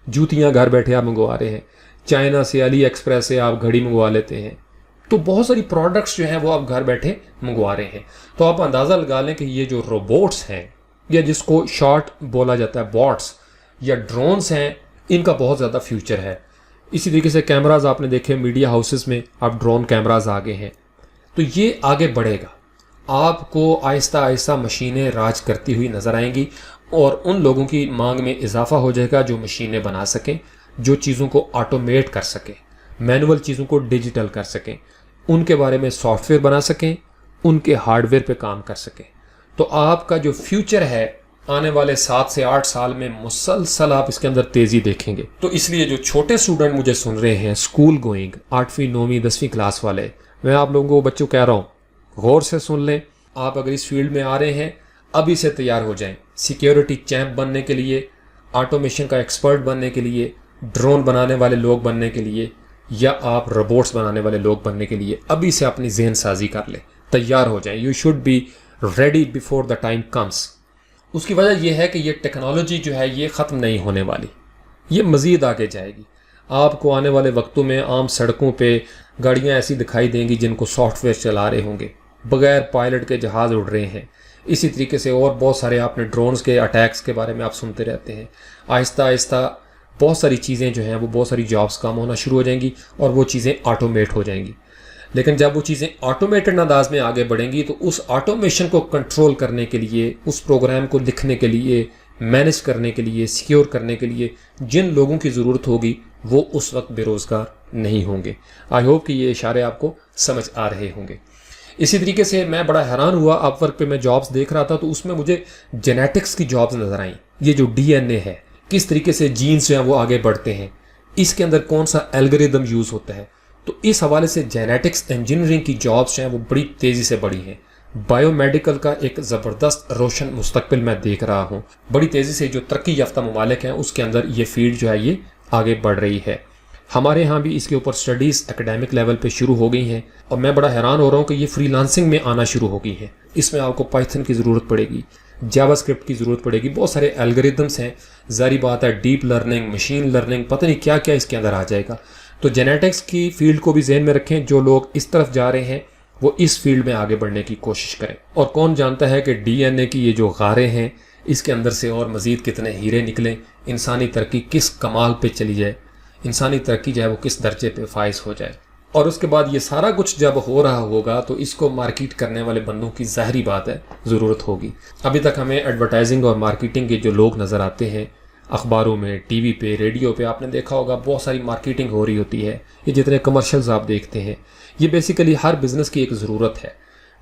Speaker 1: جوتیاں گھر بیٹھے آپ منگوا رہے ہیں. چائنا سے، علی ایکسپریس سے آپ گھڑی منگوا لیتے ہیں. تو بہت ساری پروڈکٹس جو ہیں وہ آپ گھر بیٹھے منگوا رہے ہیں. تو آپ اندازہ لگا لیں کہ یہ جو روبوٹس ہیں، یا جس کو شارٹ بولا جاتا ہے باٹس، یا ڈرونز ہیں، ان کا بہت زیادہ فیوچر ہے. اسی طریقے سے کیمراز آپ نے دیکھے میڈیا ہاؤسز میں، اب ڈرون کیمراز آگے ہیں. تو یہ آگے بڑھے گا. آپ کو آہستہ آہستہ مشینیں راج کرتی ہوئی نظر آئیں گی، اور ان لوگوں کی مانگ میں اضافہ ہو جائے گا جو مشینیں بنا سکیں، جو چیزوں کو آٹومیٹ کر سکیں، مینول چیزوں کو ڈیجیٹل کر سکیں، ان کے بارے میں سافٹ ویئر بنا سکیں، ان کے ہارڈ ویئر پہ کام کر سکیں. تو آپ کا جو فیوچر ہے آنے والے 7 سے 8 سال میں مسلسل آپ اس کے اندر تیزی دیکھیں گے. تو اس لیے جو چھوٹے اسٹوڈنٹ مجھے سن رہے ہیں، اسکول گوئنگ، 8ویں 9ویں 10ویں کلاس والے، میں آپ لوگوں کو بچوں کہہ رہا ہوں، غور سے سن لیں. آپ اگر اس فیلڈ میں آ رہے ہیں، ابھی سے تیار ہو جائیں. سیکیورٹی چیمپ بننے کے لیے، آٹومیشن کا ایکسپرٹ بننے کے لیے، ڈرون بنانے والے لوگ بننے کے لیے، یا آپ روبوٹس بنانے والے لوگ بننے کے لیے ابھی سے اپنی ذہن سازی کر لیں، تیار ہو جائیں. You should be ready before the time comes. اس کی وجہ یہ ہے کہ یہ ٹیکنالوجی جو ہے یہ ختم نہیں ہونے والی، یہ مزید آگے جائے گی. آپ کو آنے والے وقتوں میں عام سڑکوں پہ گاڑیاں ایسی دکھائی دیں گی جن کو سافٹ ویئر چلا رہے ہوں گے، بغیر پائلٹ کے جہاز اڑ رہے ہیں. اسی طریقے سے اور بہت سارے آپ نے ڈرونز کے اٹیکس کے بارے میں آپ سنتے رہتے ہیں. آہستہ آہستہ بہت ساری چیزیں جو ہیں وہ، بہت ساری جابس کام ہونا شروع ہو جائیں گی، اور وہ چیزیں آٹومیٹ ہو جائیں گی. لیکن جب وہ چیزیں آٹومیٹڈ انداز میں آگے بڑھیں گی تو اس آٹومیشن کو کنٹرول کرنے کے لیے، اس پروگرام کو لکھنے کے لیے، مینیج کرنے کے لیے، سیکیور کرنے کے لیے جن لوگوں کی ضرورت ہوگی وہ اس وقت بے روزگار نہیں ہوں گے. آئی ہوپ کہ یہ اشارے آپ کو سمجھ آ رہے ہوں گے. اسی طریقے سے میں بڑا حیران ہوا، اپ ورک پہ میں جابس دیکھ رہا تھا تو اس میں مجھے جینیٹکس کی جابس نظر آئیں. یہ جو DNA ہے، کس طریقے سے جینز جو ہیں وہ آگے بڑھتے ہیں، اس کے اندر کون سا الگوریدم یوز ہوتا ہے. تو اس حوالے سے جینیٹکس انجینئرنگ کی جابس جو ہیں وہ بڑی تیزی سے بڑھی ہیں. بایو میڈیکل کا ایک زبردست روشن مستقبل میں دیکھ رہا ہوں. بڑی تیزی سے جو ترقی یافتہ ممالک ہیں اس کے اندر یہ فیلڈ جو ہے یہ آگے بڑھ رہی ہے. ہمارے ہاں بھی اس کے اوپر سٹڈیز اکیڈیمک لیول پہ شروع ہو گئی ہیں، اور میں بڑا حیران ہو رہا ہوں کہ یہ فری لانسنگ میں آنا شروع ہو گئی ہے. اس میں آپ کو پائتھن کی ضرورت پڑے گی، جاوا اسکرپٹ کی ضرورت پڑے گی، بہت سارے الگوریدمس ہیں. ظاہری بات ہے ڈیپ لرننگ، مشین لرننگ، پتہ نہیں کیا کیا اس کے اندر آ جائے گا. تو جینیٹکس کی فیلڈ کو بھی ذہن میں رکھیں. جو لوگ اس طرف جا رہے ہیں وہ اس فیلڈ میں آگے بڑھنے کی کوشش کریں. اور کون جانتا ہے کہ DNA کی یہ جو غاریں ہیں اس کے اندر سے اور مزید کتنے ہیرے نکلیں، انسانی ترقی کس کمال پہ چلی جائے، انسانی ترقی جو ہے وہ کس درجے پہ فائز ہو جائے. اور اس کے بعد یہ سارا کچھ جب ہو رہا ہوگا تو اس کو مارکیٹ کرنے والے بندوں کی ظاہری بات ہے ضرورت ہوگی. ابھی تک ہمیں ایڈورٹائزنگ اور مارکیٹنگ کے جو لوگ نظر آتے ہیں اخباروں میں، ٹی وی پہ، ریڈیو پہ، آپ نے دیکھا ہوگا بہت ساری مارکیٹنگ ہو رہی ہوتی ہے. یہ جتنے کمرشلز آپ دیکھتے ہیں یہ بیسیکلی ہر بزنس کی ایک ضرورت ہے.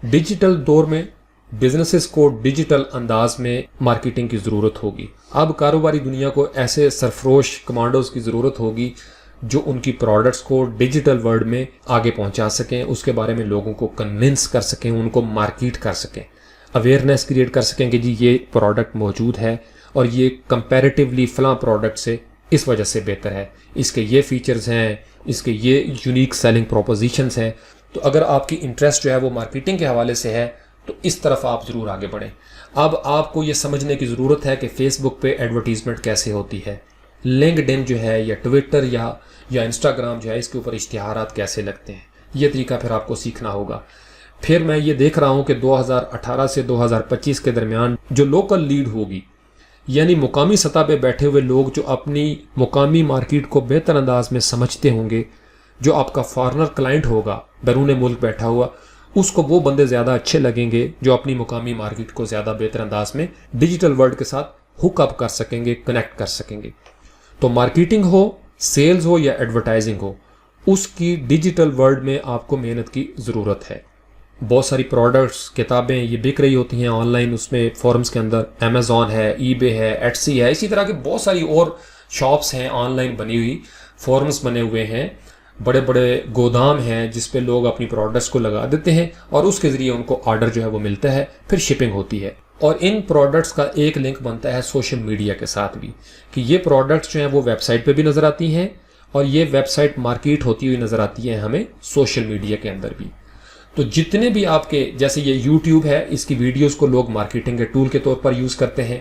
Speaker 1: ڈیجیٹل دور میں بزنسز کو ڈیجیٹل انداز میں مارکیٹنگ کی ضرورت ہوگی. اب کاروباری دنیا کو ایسے سرفروش کمانڈوز کی ضرورت ہوگی جو ان کی پروڈکٹس کو ڈیجیٹل ورلڈ میں آگے پہنچا سکیں، اس کے بارے میں لوگوں کو کنونس کر سکیں، ان کو مارکیٹ کر سکیں، اویئرنیس کریٹ کر سکیں کہ جی یہ پروڈکٹ موجود ہے اور یہ کمپیریٹیولی فلاں پروڈکٹ سے اس وجہ سے بہتر ہے، اس کے یہ فیچرز ہیں، اس کے یہ یونیک سیلنگ پروپوزیشنز ہیں۔ تو اگر آپ کی انٹرسٹ جو ہے وہ مارکیٹنگ کے حوالے سے ہے تو اس طرف آپ ضرور آگے بڑھیں۔ اب آپ کو یہ سمجھنے کی ضرورت ہے کہ فیس بک پہ ایڈورٹیزمنٹ کیسے ہوتی ہے، لنکڈ ان جو ہے یا ٹویٹر یا انسٹاگرام جو ہے اس کے اوپر اشتہارات کیسے لگتے ہیں، یہ طریقہ پھر آپ کو سیکھنا ہوگا۔ پھر میں یہ دیکھ رہا ہوں کہ 2018 سے 2025 کے درمیان جو لوکل لیڈ ہوگی، یعنی مقامی سطح پہ بیٹھے ہوئے لوگ جو اپنی مقامی مارکیٹ کو بہتر انداز میں سمجھتے ہوں گے، جو آپ کا فارنر کلائنٹ ہوگا بیرون ملک بیٹھا ہوا، اس کو وہ بندے زیادہ اچھے لگیں گے جو اپنی مقامی مارکیٹ کو زیادہ بہتر انداز میں ڈیجیٹل ورلڈ کے ساتھ ہک اپ کر سکیں گے، کنیکٹ کر سکیں گے۔ تو مارکیٹنگ ہو، سیلز ہو یا ایڈورٹائزنگ ہو، اس کی ڈیجیٹل ورلڈ میں آپ کو محنت کی ضرورت ہے۔ بہت ساری پروڈکٹس، کتابیں یہ بک رہی ہوتی ہیں آن لائن، اس میں فورمز کے اندر امیزون ہے، ای بے ہے، ایٹسی ہے، اسی طرح کے بہت ساری اور شاپس ہیں آن لائن بنی ہوئی، فورمز بنے ہوئے ہیں، بڑے بڑے گودام ہیں جس پہ لوگ اپنی پروڈکٹس کو لگا دیتے ہیں اور اس کے ذریعے ان کو آرڈر جو ہے وہ ملتا ہے، پھر شپنگ ہوتی ہے۔ اور ان پروڈکٹس کا ایک لنک بنتا ہے سوشل میڈیا کے ساتھ بھی، کہ یہ پروڈکٹس جو ہیں وہ ویب سائٹ پہ بھی نظر آتی ہیں اور یہ ویب سائٹ مارکیٹ ہوتی ہوئی نظر آتی ہے ہمیں سوشل میڈیا کے اندر بھی۔ تو جتنے بھی آپ کے، جیسے یہ یوٹیوب ہے، اس کی ویڈیوز کو لوگ مارکیٹنگ کے ٹول کے طور پر یوز کرتے ہیں،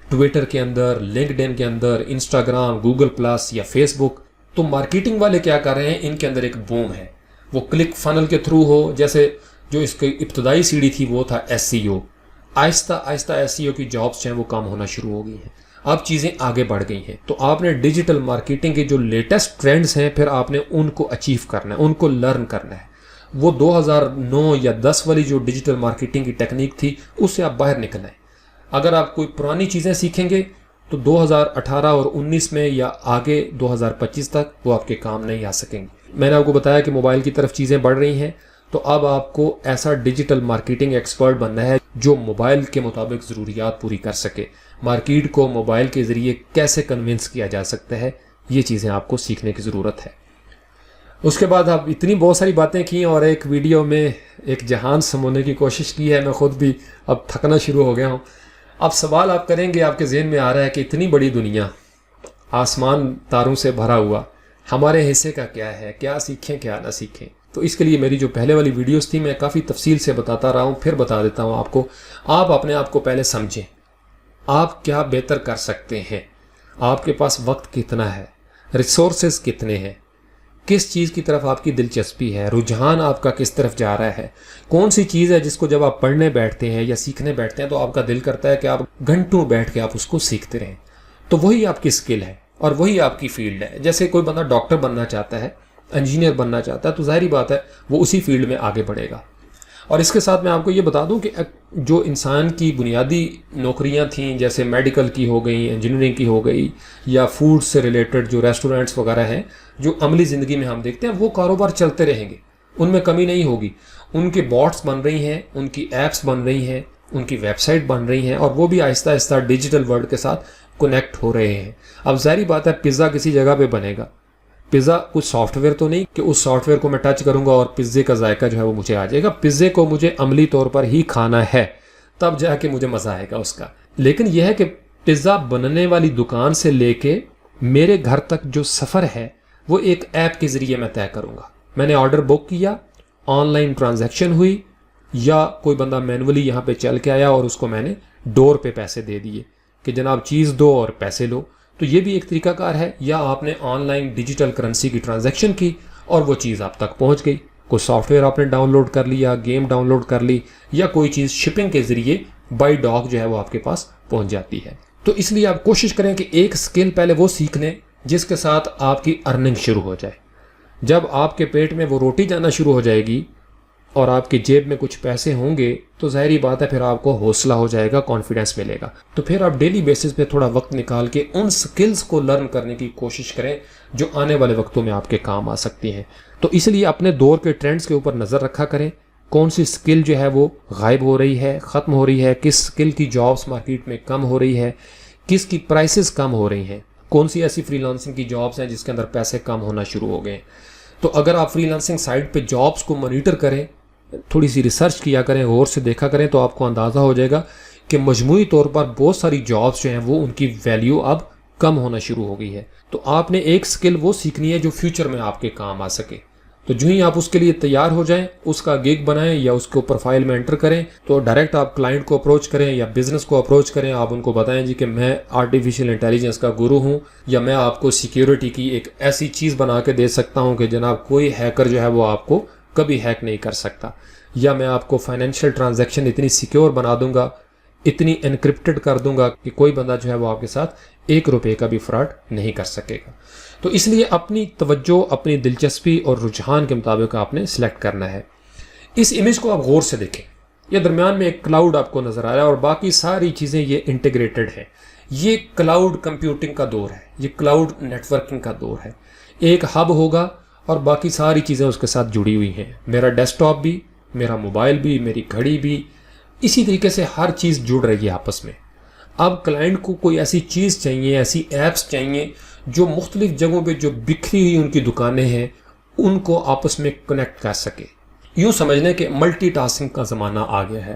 Speaker 1: ٹویٹر کے اندر، لنکڈ ان کے اندر، انسٹاگرام، گوگل پلس یا فیس بک۔ تو مارکیٹنگ والے کیا کر رہے ہیں، ان کے اندر ایک بوم ہے، وہ کلک فنل کے تھرو ہو، جیسے جو اس کی ابتدائی سیڑھی تھی وہ تھا ایس سی او، آہستہ آہستہ ایس سی او کی جابس جو ہیں وہ کم ہونا شروع ہو گئی ہیں، اب چیزیں آگے بڑھ گئی ہیں۔ تو آپ نے ڈیجیٹل مارکیٹنگ کے جو لیٹسٹ ٹرینڈز ہیں پھر آپ نے ان کو اچیو کرنا ہے، ان کو لرن کرنا ہے۔ وہ 2009 یا 10 والی جو ڈیجیٹل مارکیٹنگ کی ٹیکنیک تھی اس سے آپ باہر نکلنا ہے۔ اگر آپ کوئی پرانی چیزیں سیکھیں گے تو 2018 اور 19 میں یا آگے 2025 تک وہ آپ کے کام نہیں آ سکیں گے۔ میں نے آپ کو بتایا کہ موبائل کی طرف چیزیں بڑھ رہی ہیں، تو اب آپ کو ایسا ڈیجیٹل مارکیٹنگ ایکسپرٹ بننا ہے جو موبائل کے مطابق ضروریات پوری کر سکے۔ مارکیٹ کو موبائل کے ذریعے کیسے کنونس کیا جا سکتا ہے، یہ چیزیں آپ کو سیکھنے کی ضرورت ہے۔ اس کے بعد آپ اتنی بہت ساری باتیں کی اور ایک ویڈیو میں ایک جہان سمونے کی کوشش کی ہے، میں خود بھی اب تھکنا شروع ہو گیا ہوں۔ اب سوال آپ کریں گے، آپ کے ذہن میں آ رہا ہے کہ اتنی بڑی دنیا، آسمان تاروں سے بھرا ہوا، ہمارے حصے کا کیا ہے، کیا سیکھیں کیا نہ سیکھیں۔ تو اس کے لیے میری جو پہلے والی ویڈیوز تھی میں کافی تفصیل سے بتاتا رہا ہوں، پھر بتا دیتا ہوں آپ کو۔ آپ اپنے آپ کو پہلے سمجھیں، آپ کیا بہتر کر سکتے ہیں، آپ کے پاس وقت کتنا ہے، ریسورسز کتنے ہیں، کس چیز کی طرف آپ کی دلچسپی ہے، رجحان آپ کا کس طرف جا رہا ہے، کون سی چیز ہے جس کو جب آپ پڑھنے بیٹھتے ہیں یا سیکھنے بیٹھتے ہیں تو آپ کا دل کرتا ہے کہ آپ گھنٹوں بیٹھ کے آپ اس کو سیکھتے رہیں۔ تو وہی آپ کی سکل ہے اور وہی آپ کی فیلڈ ہے۔ جیسے کوئی بندہ ڈاکٹر بننا چاہتا ہے، انجینئر بننا چاہتا ہے، تو ظاہری بات ہے وہ اسی فیلڈ میں آگے بڑھے گا۔ اور اس کے ساتھ میں آپ کو یہ بتا دوں کہ جو انسان کی بنیادی نوکریاں تھیں، جیسے میڈیکل کی ہو گئی، انجینئرنگ کی ہو گئی، یا فوڈ سے ریلیٹڈ جو ریسٹورینٹس وغیرہ ہیں، جو عملی زندگی میں ہم دیکھتے ہیں، وہ کاروبار چلتے رہیں گے، ان میں کمی نہیں ہوگی۔ ان کی بوٹس بن رہی ہیں، ان کی ایپس بن رہی ہیں، ان کی ویب سائٹ بن رہی ہیں، اور وہ بھی آہستہ آہستہ ڈیجیٹل ورلڈ کے ساتھ کنیکٹ ہو رہے ہیں۔ اب ظاہری بات ہے پزا کسی جگہ پہ بنے گا، پزا کچھ سافٹ ویئر تو نہیں کہ اس سافٹ ویئر کو میں ٹچ کروں گا اور پزے کا ذائقہ جو ہے وہ مجھے آ جائے گا۔ پزے کو مجھے عملی طور پر ہی کھانا ہے، تب جا کے مجھے مزہ آئے گا اس کا۔ لیکن یہ ہے کہ پزا بننے والی دکان سے لے کے میرے گھر تک جو سفر ہے وہ ایک ایپ کے ذریعے میں طے کروں گا۔ میں نے آرڈر بک کیا، آن لائن ٹرانزیکشن ہوئی، یا کوئی بندہ مینولی یہاں پہ چل کے آیا اور اس کو میں نے ڈور پہ پیسے دے دیے کہ جناب چیز دو اور پیسے لو۔ تو یہ بھی ایک طریقہ کار ہے۔ یا آپ نے آن لائن ڈیجیٹل کرنسی کی ٹرانزیکشن کی اور وہ چیز آپ تک پہنچ گئی، کوئی سافٹ ویئر آپ نے ڈاؤن لوڈ کر لیا، گیم ڈاؤن لوڈ کر لی، یا کوئی چیز شپنگ کے ذریعے بائی ڈاک جو ہے وہ آپ کے پاس پہنچ جاتی ہے۔ تو اس لیے آپ کوشش کریں کہ ایک سکل پہلے وہ سیکھ لیں جس کے ساتھ آپ کی ارننگ شروع ہو جائے۔ جب آپ کے پیٹ میں وہ روٹی جانا شروع ہو جائے گی اور آپ کی جیب میں کچھ پیسے ہوں گے تو ظاہری بات ہے پھر آپ کو حوصلہ ہو جائے گا، کانفیڈنس ملے گا۔ تو پھر آپ ڈیلی بیسس پہ تھوڑا وقت نکال کے ان سکلز کو لرن کرنے کی کوشش کریں جو آنے والے وقتوں میں آپ کے کام آ سکتی ہیں۔ تو اس لیے اپنے دور کے ٹرینڈز کے اوپر نظر رکھا کریں، کون سی سکل جو ہے وہ غائب ہو رہی ہے، ختم ہو رہی ہے، کس سکل کی جابس مارکیٹ میں کم ہو رہی ہے، کس کی پرائسز کم ہو رہی ہیں، کون سی ایسی فری لانسنگ کی جابس ہیں جس کے اندر پیسے کم ہونا شروع ہو گئے ہیں۔ تو اگر آپ فری لانسنگ سائٹ پہ جابس کو مانیٹر کریں، تھوڑی سی ریسرچ کیا کریں، غور سے دیکھا کریں، تو آپ کو اندازہ ہو جائے گا کہ مجموعی طور پر بہت ساری جابس جو ہیں وہ ان کی ویلیو اب کم ہونا شروع ہو گئی ہے. تو آپ نے ایک سکل وہ سیکھنی ہے جو فیوچر میں آپ کے کام آ سکے. تو جو ہی آپ اس کے لیے تیار ہو جائیں، اس کا گگ بنائیں یا اس کو پروفائل میں انٹر کریں، تو ڈائریکٹ آپ کلائنٹ کو اپروچ کریں یا بزنس کو اپروچ کریں. آپ ان کو بتائیں جی کہ میں آرٹیفیشیل انٹیلیجنس کا گرو ہوں، یا میں آپ کو سیکیورٹی کی ایک ایسی چیز بنا کے دے سکتا ہوں کہ جناب کوئی ہیکر جو ہے وہ آپ کو کبھی ہیک نہیں کر سکتا، یا میں آپ کو فائنینشیل ٹرانزیکشن اتنی سیکیور بنا دوں گا، اتنی انکرپٹڈ کر دوں گا کہ کوئی بندہ جو ہے وہ آپ کے ساتھ 1 روپے کا بھی فراڈ نہیں کر سکے گا. تو اس لیے اپنی توجہ، اپنی دلچسپی اور رجحان کے مطابق آپ نے سلیکٹ کرنا ہے. اس امیج کو آپ غور سے دیکھیں. یہ درمیان میں ایک کلاؤڈ آپ کو نظر آ رہا ہے اور باقی ساری چیزیں یہ انٹیگریٹڈ ہیں. یہ کلاؤڈ کمپیوٹنگ کا دور ہے، یہ کلاؤڈ نیٹ ورکنگ کا دور ہے. ایک ہب ہوگا اور باقی ساری چیزیں اس کے ساتھ جڑی ہوئی ہیں. میرا ڈیسک ٹاپ بھی، میرا موبائل بھی، میری گھڑی بھی، اسی طریقے سے ہر چیز جڑ رہی ہے آپس میں. اب کلائنٹ کو کوئی ایسی چیز چاہیے، ایسی ایپس چاہیے جو مختلف جگہوں پہ جو بکھری ہوئی ان کی دکانیں ہیں ان کو آپس میں کنیکٹ کر سکے. یوں سمجھ لیں کہ ملٹی ٹاسکنگ کا زمانہ آ گیا ہے.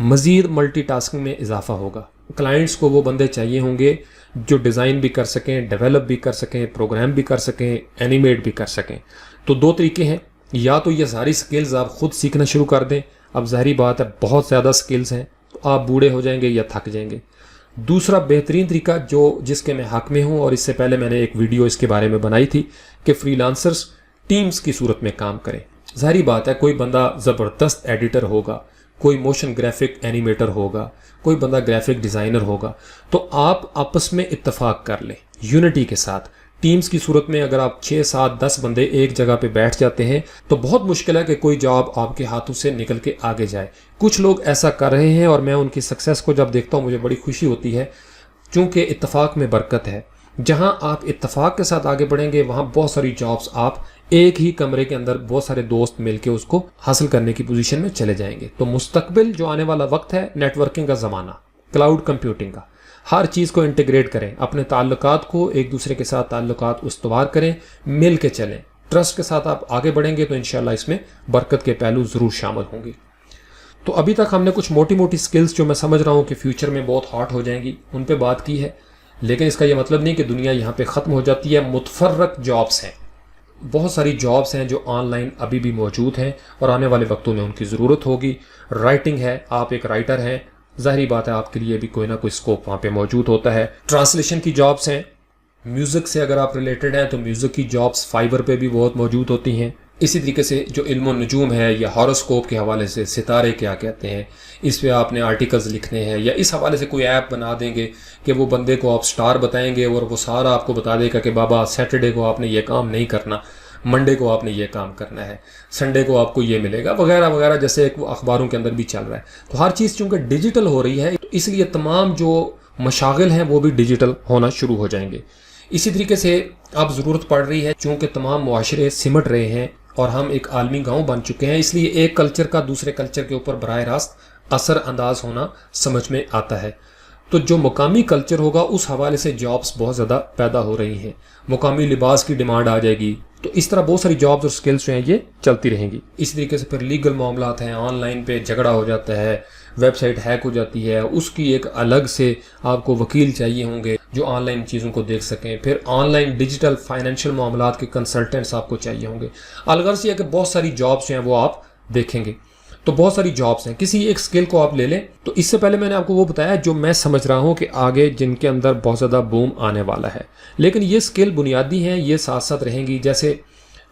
Speaker 1: مزید ملٹی ٹاسکنگ میں اضافہ ہوگا. کلائنٹس کو وہ بندے چاہیے ہوں گے جو ڈیزائن بھی کر سکیں، ڈیولپ بھی کر سکیں، پروگرام بھی کر سکیں، اینیمیٹ بھی کر سکیں. تو 2 طریقے ہیں. یا تو یہ ساری سکلز آپ خود سیکھنا شروع کر دیں. اب ظاہری بات ہے بہت زیادہ سکلز ہیں تو آپ بوڑھے ہو جائیں گے یا تھک جائیں گے. دوسرا بہترین طریقہ جس کے میں حق میں ہوں، اور اس سے پہلے میں نے ایک ویڈیو اس کے بارے میں بنائی تھی کہ فری لانسرز ٹیمز کی صورت میں کام کریں. ظاہری بات ہے کوئی بندہ زبردست ایڈیٹر ہوگا، کوئی موشن گرافک اینیمیٹر ہوگا، کوئی بندہ گرافک ڈیزائنر ہوگا، تو آپ آپس میں اتفاق کر لیں یونٹی کے ساتھ. ٹیمز کی صورت میں اگر آپ 6 7 10 بندے ایک جگہ پہ بیٹھ جاتے ہیں تو بہت مشکل ہے کہ کوئی جاب آپ کے ہاتھوں سے نکل کے آگے جائے. کچھ لوگ ایسا کر رہے ہیں اور میں ان کی سکسیس کو جب دیکھتا ہوں مجھے بڑی خوشی ہوتی ہے، چونکہ اتفاق میں برکت ہے. جہاں آپ اتفاق کے ساتھ آگے بڑھیں گے وہاں بہت ساری جابز آپ ایک ہی کمرے کے اندر بہت سارے دوست مل کے اس کو حاصل کرنے کی پوزیشن میں چلے جائیں گے. تو مستقبل جو آنے والا وقت ہے نیٹ ورکنگ کا زمانہ، کلاؤڈ کمپیوٹنگ کا. ہر چیز کو انٹیگریٹ کریں، اپنے تعلقات کو ایک دوسرے کے ساتھ تعلقات استوار کریں، مل کے چلیں. ٹرسٹ کے ساتھ آپ آگے بڑھیں گے تو انشاءاللہ اس میں برکت کے پہلو ضرور شامل ہوں گے. تو ابھی تک ہم نے کچھ موٹی موٹی سکلز جو میں سمجھ رہا ہوں کہ فیوچر میں بہت ہاٹ ہو جائیں گی ان پہ بات کی ہے. لیکن اس کا یہ مطلب نہیں کہ دنیا یہاں پہ ختم ہو جاتی ہے. متفرق جابس ہیں، بہت ساری جابس ہیں جو آن لائن ابھی بھی موجود ہیں اور آنے والے وقتوں میں ان کی ضرورت ہوگی. رائٹنگ ہے، آپ ایک رائٹر ہیں، ظاہری بات ہے آپ کے لیے بھی کوئی نہ کوئی اسکوپ وہاں پہ موجود ہوتا ہے. ٹرانسلیشن کی جابس ہیں، میوزک سے اگر آپ ریلیٹڈ ہیں تو میوزک کی جابس فائبر پہ بھی بہت موجود ہوتی ہیں. اسی طریقے سے جو علم و نجوم ہے یا ہاروسکوپ کے حوالے سے ستارے کیا کہتے ہیں، اس پہ آپ نے آرٹیکلز لکھنے ہیں یا اس حوالے سے کوئی ایپ بنا دیں گے کہ وہ بندے کو آپ سٹار بتائیں گے اور وہ سارا آپ کو بتا دے گا کہ بابا سیٹرڈے کو آپ نے یہ کام نہیں کرنا، منڈے کو آپ نے یہ کام کرنا ہے، سنڈے کو آپ کو یہ ملے گا وغیرہ وغیرہ، جیسے ایک اخباروں کے اندر بھی چل رہا ہے. تو ہر چیز چونکہ ڈیجیٹل ہو رہی ہے تو اس لیے تمام جو مشاغل ہیں وہ بھی ڈیجیٹل ہونا شروع ہو جائیں گے. اسی طریقے سے اب ضرورت پڑ رہی ہے چونکہ تمام معاشرے سمٹ رہے ہیں اور ہم ایک عالمی گاؤں بن چکے ہیں، اس لیے ایک کلچر کا دوسرے کلچر کے اوپر براہ راست اثر انداز ہونا سمجھ میں آتا ہے. تو جو مقامی کلچر ہوگا اس حوالے سے جابس بہت زیادہ پیدا ہو رہی ہیں. مقامی لباس کی ڈیمانڈ آ جائے گی، تو اس طرح بہت ساری جابس اور سکلز جو ہیں یہ چلتی رہیں گی. اس طریقے سے پھر لیگل معاملات ہیں، آن لائن پہ جھگڑا ہو جاتا ہے، ویب سائٹ ہیک ہو جاتی ہے، اس کی ایک الگ سے آپ کو وکیل چاہیے ہوں گے جو آن لائن چیزوں کو دیکھ سکیں. پھر آن لائن ڈیجیٹل فائنینشیل معاملات کے کنسلٹنٹس آپ کو چاہیے ہوں گے. الغرض یہ ہے کہ بہت ساری جابس جو ہیں وہ آپ دیکھیں گے. تو بہت ساری جابس ہیں، کسی ایک سکل کو آپ لے لیں. تو اس سے پہلے میں نے آپ کو وہ بتایا جو میں سمجھ رہا ہوں کہ آگے جن کے اندر بہت زیادہ بوم آنے والا ہے، لیکن یہ سکل بنیادی ہیں، یہ ساتھ ساتھ رہیں گی. جیسے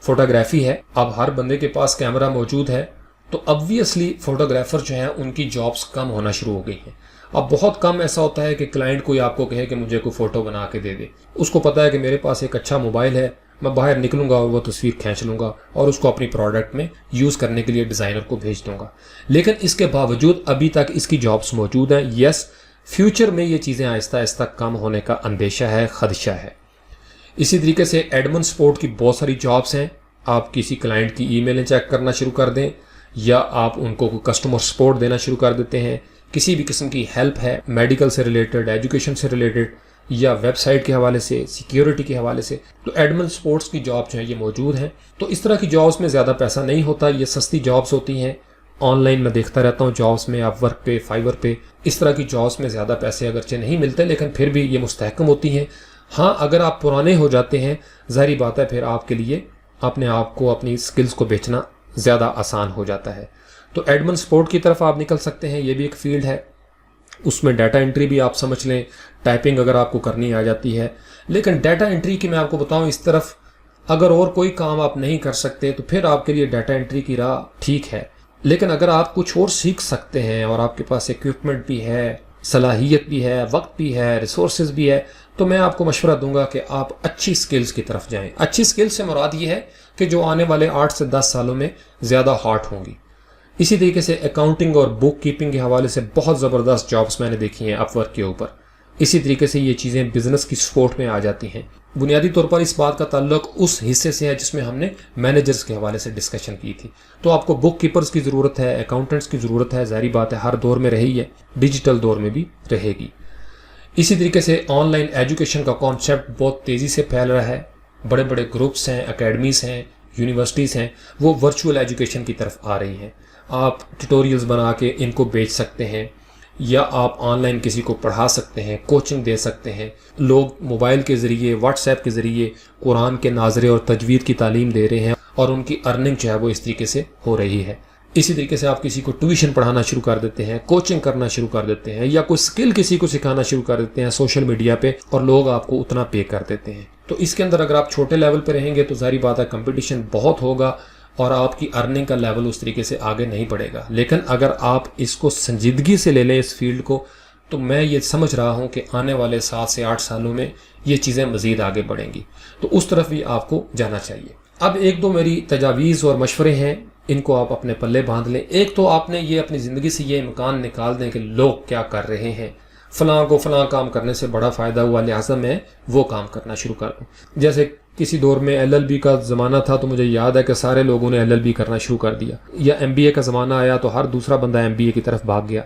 Speaker 1: فوٹوگرافی ہے، اب ہر بندے کے پاس کیمرہ موجود ہے تو obviously فوٹوگرافر جو ہیں ان کی جابس کم ہونا شروع ہو گئی ہیں. اب بہت کم ایسا ہوتا ہے کہ کلائنٹ کوئی آپ کو کہے کہ مجھے کوئی فوٹو بنا کے دے دے. اس کو پتا ہے کہ میرے پاس ایک اچھا موبائل ہے، میں باہر نکلوں گا اور وہ تصویر کھینچ لوں گا اور اس کو اپنی پروڈکٹ میں یوز کرنے کے لیے ڈیزائنر کو بھیج دوں گا. لیکن اس کے باوجود ابھی تک اس کی جابس موجود ہیں. یس، فیوچر میں یہ چیزیں آہستہ آہستہ کم ہونے کا اندیشہ ہے، خدشہ ہے. اسی طریقے سے ایڈمن سپورٹ کی بہت ساری جابس ہیں. آپ کسی کلائنٹ کی ای میلیں چیک کرنا شروع کر دیں یا آپ ان کو کسٹمر سپورٹ دینا شروع کر دیتے ہیں. کسی بھی قسم کی ہیلپ ہے میڈیکل سے ریلیٹڈ، ایجوکیشن سے ریلیٹڈ یا ویب سائٹ کے حوالے سے، سیکیورٹی کے حوالے سے، تو ایڈمن سپورٹس کی جاب جو ہیں یہ موجود ہیں. تو اس طرح کی جابس میں زیادہ پیسہ نہیں ہوتا، یہ سستی جابس ہوتی ہیں. آن لائن میں دیکھتا رہتا ہوں جابس میں، آپ ورک پہ، فائبر پہ، اس طرح کی جابس میں زیادہ پیسے اگرچہ نہیں ملتے لیکن پھر بھی یہ مستحکم ہوتی ہیں. ہاں اگر آپ پرانے ہو جاتے ہیں ظاہری بات ہے پھر آپ کے لیے اپنے آپ کو اپنی سکلز کو بیچنا زیادہ آسان ہو جاتا ہے. تو ایڈمن سپورٹ کی طرف آپ نکل سکتے ہیں, یہ بھی ایک فیلڈ ہے. اس میں ڈیٹا انٹری بھی آپ سمجھ لیں, ٹائپنگ اگر آپ کو کرنی آ جاتی ہے. لیکن ڈیٹا انٹری کی میں آپ کو بتاؤں اس طرف اگر اور کوئی کام آپ نہیں کر سکتے تو پھر آپ کے لیے ڈیٹا انٹری کی راہ ٹھیک ہے. لیکن اگر آپ کچھ اور سیکھ سکتے ہیں اور آپ کے پاس ایکوپمنٹ بھی ہے, صلاحیت بھی ہے, وقت بھی ہے, ریسورسز بھی ہے, تو میں آپ کو مشورہ دوں گا کہ آپ اچھی سکلز کی طرف جائیں. اچھی سکلز سے مراد یہ ہے کہ جو آنے والے 8 سے 10 سالوں میں زیادہ ہاٹ ہوں گی. اسی طریقے سے اکاؤنٹنگ اور بک کیپنگ کے حوالے سے بہت زبردست جابس میں نے دیکھی ہیں اپ ورک کے اوپر. اسی طریقے سے یہ چیزیں بزنس کی سپورٹ میں آ جاتی ہیں. بنیادی طور پر اس بات کا تعلق اس حصے سے ہے جس میں ہم نے مینیجرز کے حوالے سے ڈسکشن کی تھی. تو آپ کو بک کیپرز کی ضرورت ہے, اکاؤنٹنٹس کی ضرورت ہے, ظاہری بات ہے ہر دور میں رہی ہے, ڈیجیٹل دور میں بھی رہے گی. اسی طریقے سے آن لائن ایجوکیشن کا کانسیپٹ بہت تیزی سے پھیل رہا ہے. بڑے بڑے گروپس ہیں, اکیڈمیز ہیں, یونیورسٹیز ہیں, وہ ورچوئل ایجوکیشن کی طرف آ رہی ہیں. آپ ٹیوٹوریلز بنا کے ان کو بیچ سکتے ہیں یا آپ آن لائن کسی کو پڑھا سکتے ہیں, کوچنگ دے سکتے ہیں. لوگ موبائل کے ذریعے, واٹس ایپ کے ذریعے قرآن کے ناظرے اور تجوید کی تعلیم دے رہے ہیں اور ان کی ارننگ جو ہے وہ اس طریقے سے ہو رہی ہے. اسی طریقے سے آپ کسی کو ٹیوشن پڑھانا شروع کر دیتے ہیں, کوچنگ کرنا شروع کر دیتے ہیں, یا کوئی سکل کسی کو سکھانا شروع کر دیتے ہیں سوشل میڈیا پہ, اور لوگ آپ کو اتنا پے کر دیتے ہیں. تو اس کے اندر اگر آپ چھوٹے لیول پہ رہیں گے تو ظاہری بات ہے کمپٹیشن بہت ہوگا اور آپ کی ارننگ کا لیول اس طریقے سے آگے نہیں بڑھے گا. لیکن اگر آپ اس کو سنجیدگی سے لے لیں اس فیلڈ کو, تو میں یہ سمجھ رہا ہوں کہ آنے والے 7 سے 8 سالوں میں یہ چیزیں مزید آگے بڑھیں گی. تو اس طرف بھی آپ کو جانا چاہیے. اب 1-2 میری تجاویز اور مشورے ہیں, ان کو آپ اپنے پلے باندھ لیں. ایک تو آپ نے یہ اپنی زندگی سے یہ امکان نکال دیں کہ لوگ کیا کر رہے ہیں, فلاں کو فلاں کام کرنے سے بڑا فائدہ ہوا لہٰذا میں وہ کام کرنا شروع کر دوں. جیسے کسی دور میں LLB کا زمانہ تھا تو مجھے یاد ہے کہ سارے لوگوں نے LLB کرنا شروع کر دیا. یا MBA کا زمانہ آیا تو ہر دوسرا بندہ MBA کی طرف بھاگ گیا.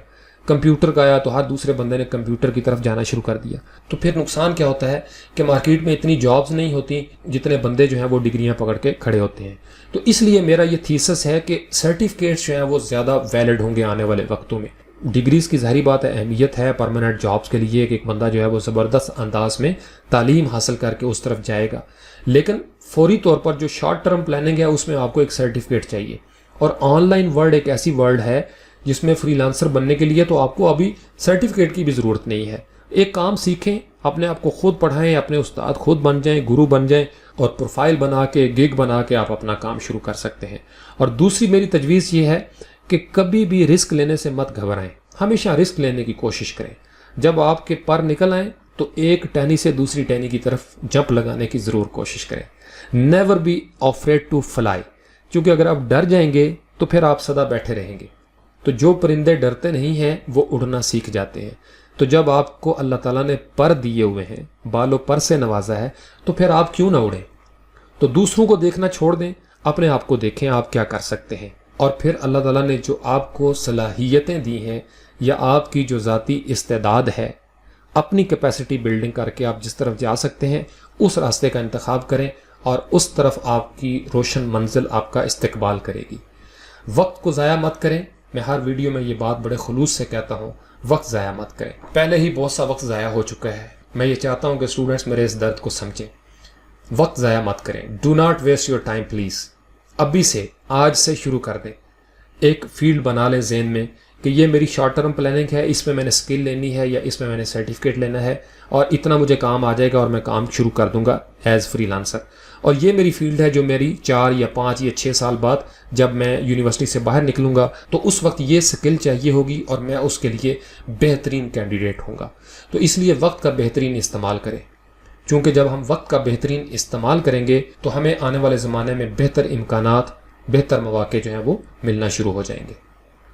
Speaker 1: کمپیوٹر کا آیا تو ہر دوسرے بندے نے کمپیوٹر کی طرف جانا شروع کر دیا. تو پھر نقصان کیا ہوتا ہے کہ مارکیٹ میں اتنی جابز نہیں ہوتی جتنے بندے جو ہیں وہ ڈگریاں پکڑ کے کھڑے ہوتے ہیں. تو اس لیے میرا یہ تھیسس ہے کہ سرٹیفکیٹس جو ہیں وہ زیادہ ویلڈ ہوں گے آنے والے وقتوں میں. ڈگریز کی ظاہری بات ہے اہمیت ہے پرماننٹ جابز کے لیے کہ ایک بندہ جو ہے وہ زبردست انداز میں تعلیم حاصل کر کے اس طرف جائے گا. لیکن فوری طور پر جو شارٹ ٹرم پلاننگ ہے اس میں آپ کو ایک سرٹیفکیٹ چاہیے. اور آن لائن ورلڈ ایک ایسی ورلڈ ہے جس میں فری لانسر بننے کے لیے تو آپ کو ابھی سرٹیفکیٹ کی بھی ضرورت نہیں ہے. ایک کام سیکھیں, اپنے آپ کو خود پڑھائیں, اپنے استاد خود بن جائیں, گرو بن جائیں, اور پروفائل بنا کے, گگ بنا کے آپ اپنا کام شروع کر سکتے ہیں. اور دوسری میری تجویز یہ ہے کہ کبھی بھی رسک لینے سے مت گھبرائیں, ہمیشہ رسک لینے کی کوشش کریں. جب آپ کے پر نکل آئیں تو ایک ٹہنی سے دوسری ٹہنی کی طرف جمپ لگانے کی ضرور کوشش کریں. Never be afraid to fly, کیونکہ اگر آپ ڈر جائیں گے تو پھر آپ سدا بیٹھے رہیں گے. تو جو پرندے ڈرتے نہیں ہیں وہ اڑنا سیکھ جاتے ہیں. تو جب آپ کو اللہ تعالیٰ نے پر دیے ہوئے ہیں, بالوں پر سے نوازا ہے, تو پھر آپ کیوں نہ اڑیں. تو دوسروں کو دیکھنا چھوڑ دیں, اپنے آپ کو دیکھیں آپ کیا کر سکتے ہیں. اور پھر اللہ تعالیٰ نے جو آپ کو صلاحیتیں دی ہیں یا آپ کی جو ذاتی استعداد ہے, اپنی کیپیسٹی بلڈنگ کر کے آپ جس طرف جا سکتے ہیں اس راستے کا انتخاب کریں اور اس طرف آپ کی روشن منزل آپ کا استقبال کرے گی. وقت کو ضائع مت کریں. میں ہر ویڈیو میں یہ بات بڑے خلوص سے کہتا ہوں, وقت ضائع مت کریں. پہلے ہی بہت سا وقت ضائع ہو چکا ہے. میں یہ چاہتا ہوں کہ اسٹوڈنٹس میرے اس درد کو سمجھیں. وقت ضائع مت کریں. Do not waste your time please. ابھی سے, آج سے شروع کر دیں. ایک فیلڈ بنا لیں ذہن میں کہ یہ میری شارٹ ٹرم پلاننگ ہے, اس میں میں نے سکل لینی ہے یا اس میں میں نے سرٹیفکیٹ لینا ہے, اور اتنا مجھے کام آ جائے گا اور میں کام شروع کر دوں گا ایز فری لانسر. اور یہ میری فیلڈ ہے جو میری 4 یا 5 یا 6 سال بعد جب میں یونیورسٹی سے باہر نکلوں گا تو اس وقت یہ سکل چاہیے ہوگی اور میں اس کے لیے بہترین کینڈیڈیٹ ہوں گا. تو اس لیے وقت کا بہترین استعمال کریں, چونکہ جب ہم وقت کا بہترین استعمال کریں گے تو ہمیں آنے والے زمانے میں بہتر امکانات, بہتر مواقع جو ہیں وہ ملنا شروع ہو جائیں گے.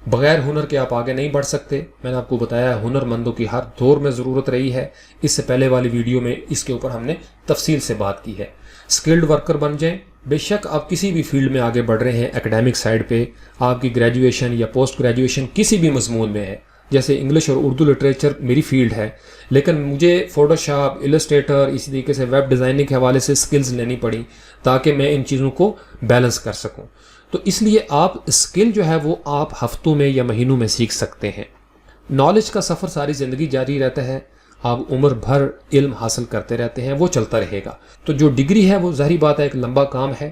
Speaker 1: بغیر ہنر کے آپ آگے نہیں بڑھ سکتے. میں نے آپ کو بتایا ہنر مندوں کی ہر دور میں ضرورت رہی ہے. اس سے پہلے والی ویڈیو میں اس کے اوپر ہم نے تفصیل سے بات کی ہے. سکلڈ ورکر بن جائیں. بے شک آپ کسی بھی فیلڈ میں آگے بڑھ رہے ہیں, ایکڈیمک سائڈ پہ آپ کی گریجویشن یا پوسٹ گریجویشن کسی بھی مضمون میں ہے, جیسے انگلش اور اردو لٹریچر میری فیلڈ ہے, لیکن مجھے فوٹو شاپ, السٹریٹر, اسی طریقے سے ویب ڈیزائننگ کے حوالے سے سکلز لینی پڑی تاکہ میں ان چیزوں کو بیلنس کر سکوں. تو اس لیے آپ اسکل جو ہے وہ آپ ہفتوں میں یا مہینوں میں سیکھ سکتے ہیں. نالج کا سفر ساری زندگی جاری رہتا ہے. آپ عمر بھر علم حاصل کرتے رہتے ہیں، وہ چلتا رہے گا۔ تو جو ڈگری ہے وہ ظاہری بات ہے ایک لمبا کام ہے،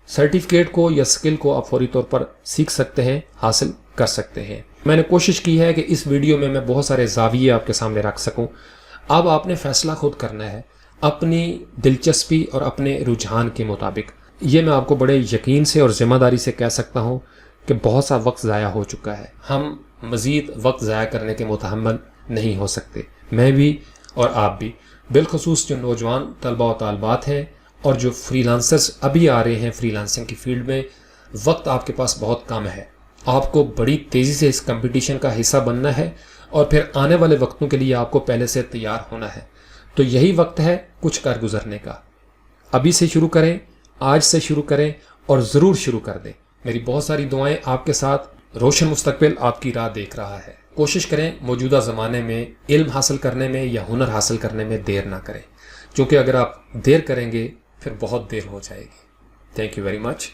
Speaker 1: سرٹیفکیٹ کو یا سکل کو آپ فوری طور پر سیکھ سکتے ہیں، حاصل کر سکتے ہیں۔ میں نے کوشش کی ہے کہ اس ویڈیو میں بہت سارے زاویے آپ کے سامنے رکھ سکوں۔ اب آپ نے فیصلہ خود کرنا ہے اپنی دلچسپی اور اپنے رجحان کے مطابق۔ یہ میں آپ کو بڑے یقین سے اور ذمہ داری سے کہہ سکتا ہوں کہ بہت سا وقت ضائع ہو چکا ہے، ہم مزید وقت ضائع کرنے کے متحمل نہیں ہو سکتے، میں بھی اور آپ بھی، بالخصوص جو نوجوان طلبہ و طالبات ہیں اور جو فری لانسرز ابھی آ رہے ہیں فری لانسنگ کی فیلڈ میں۔ وقت آپ کے پاس بہت کم ہے، آپ کو بڑی تیزی سے اس کمپٹیشن کا حصہ بننا ہے اور پھر آنے والے وقتوں کے لیے آپ کو پہلے سے تیار ہونا ہے۔ تو یہی وقت ہے کچھ کر گزرنے کا۔ ابھی سے شروع کریں، آج سے شروع کریں اور ضرور شروع کر دیں۔ میری بہت ساری دعائیں آپ کے ساتھ، روشن مستقبل آپ کی راہ دیکھ رہا ہے۔ کوشش کریں موجودہ زمانے میں علم حاصل کرنے میں یا ہنر حاصل کرنے میں دیر نہ کریں، کیونکہ اگر آپ دیر کریں گے پھر بہت دیر ہو جائے گی۔ Thank you very much.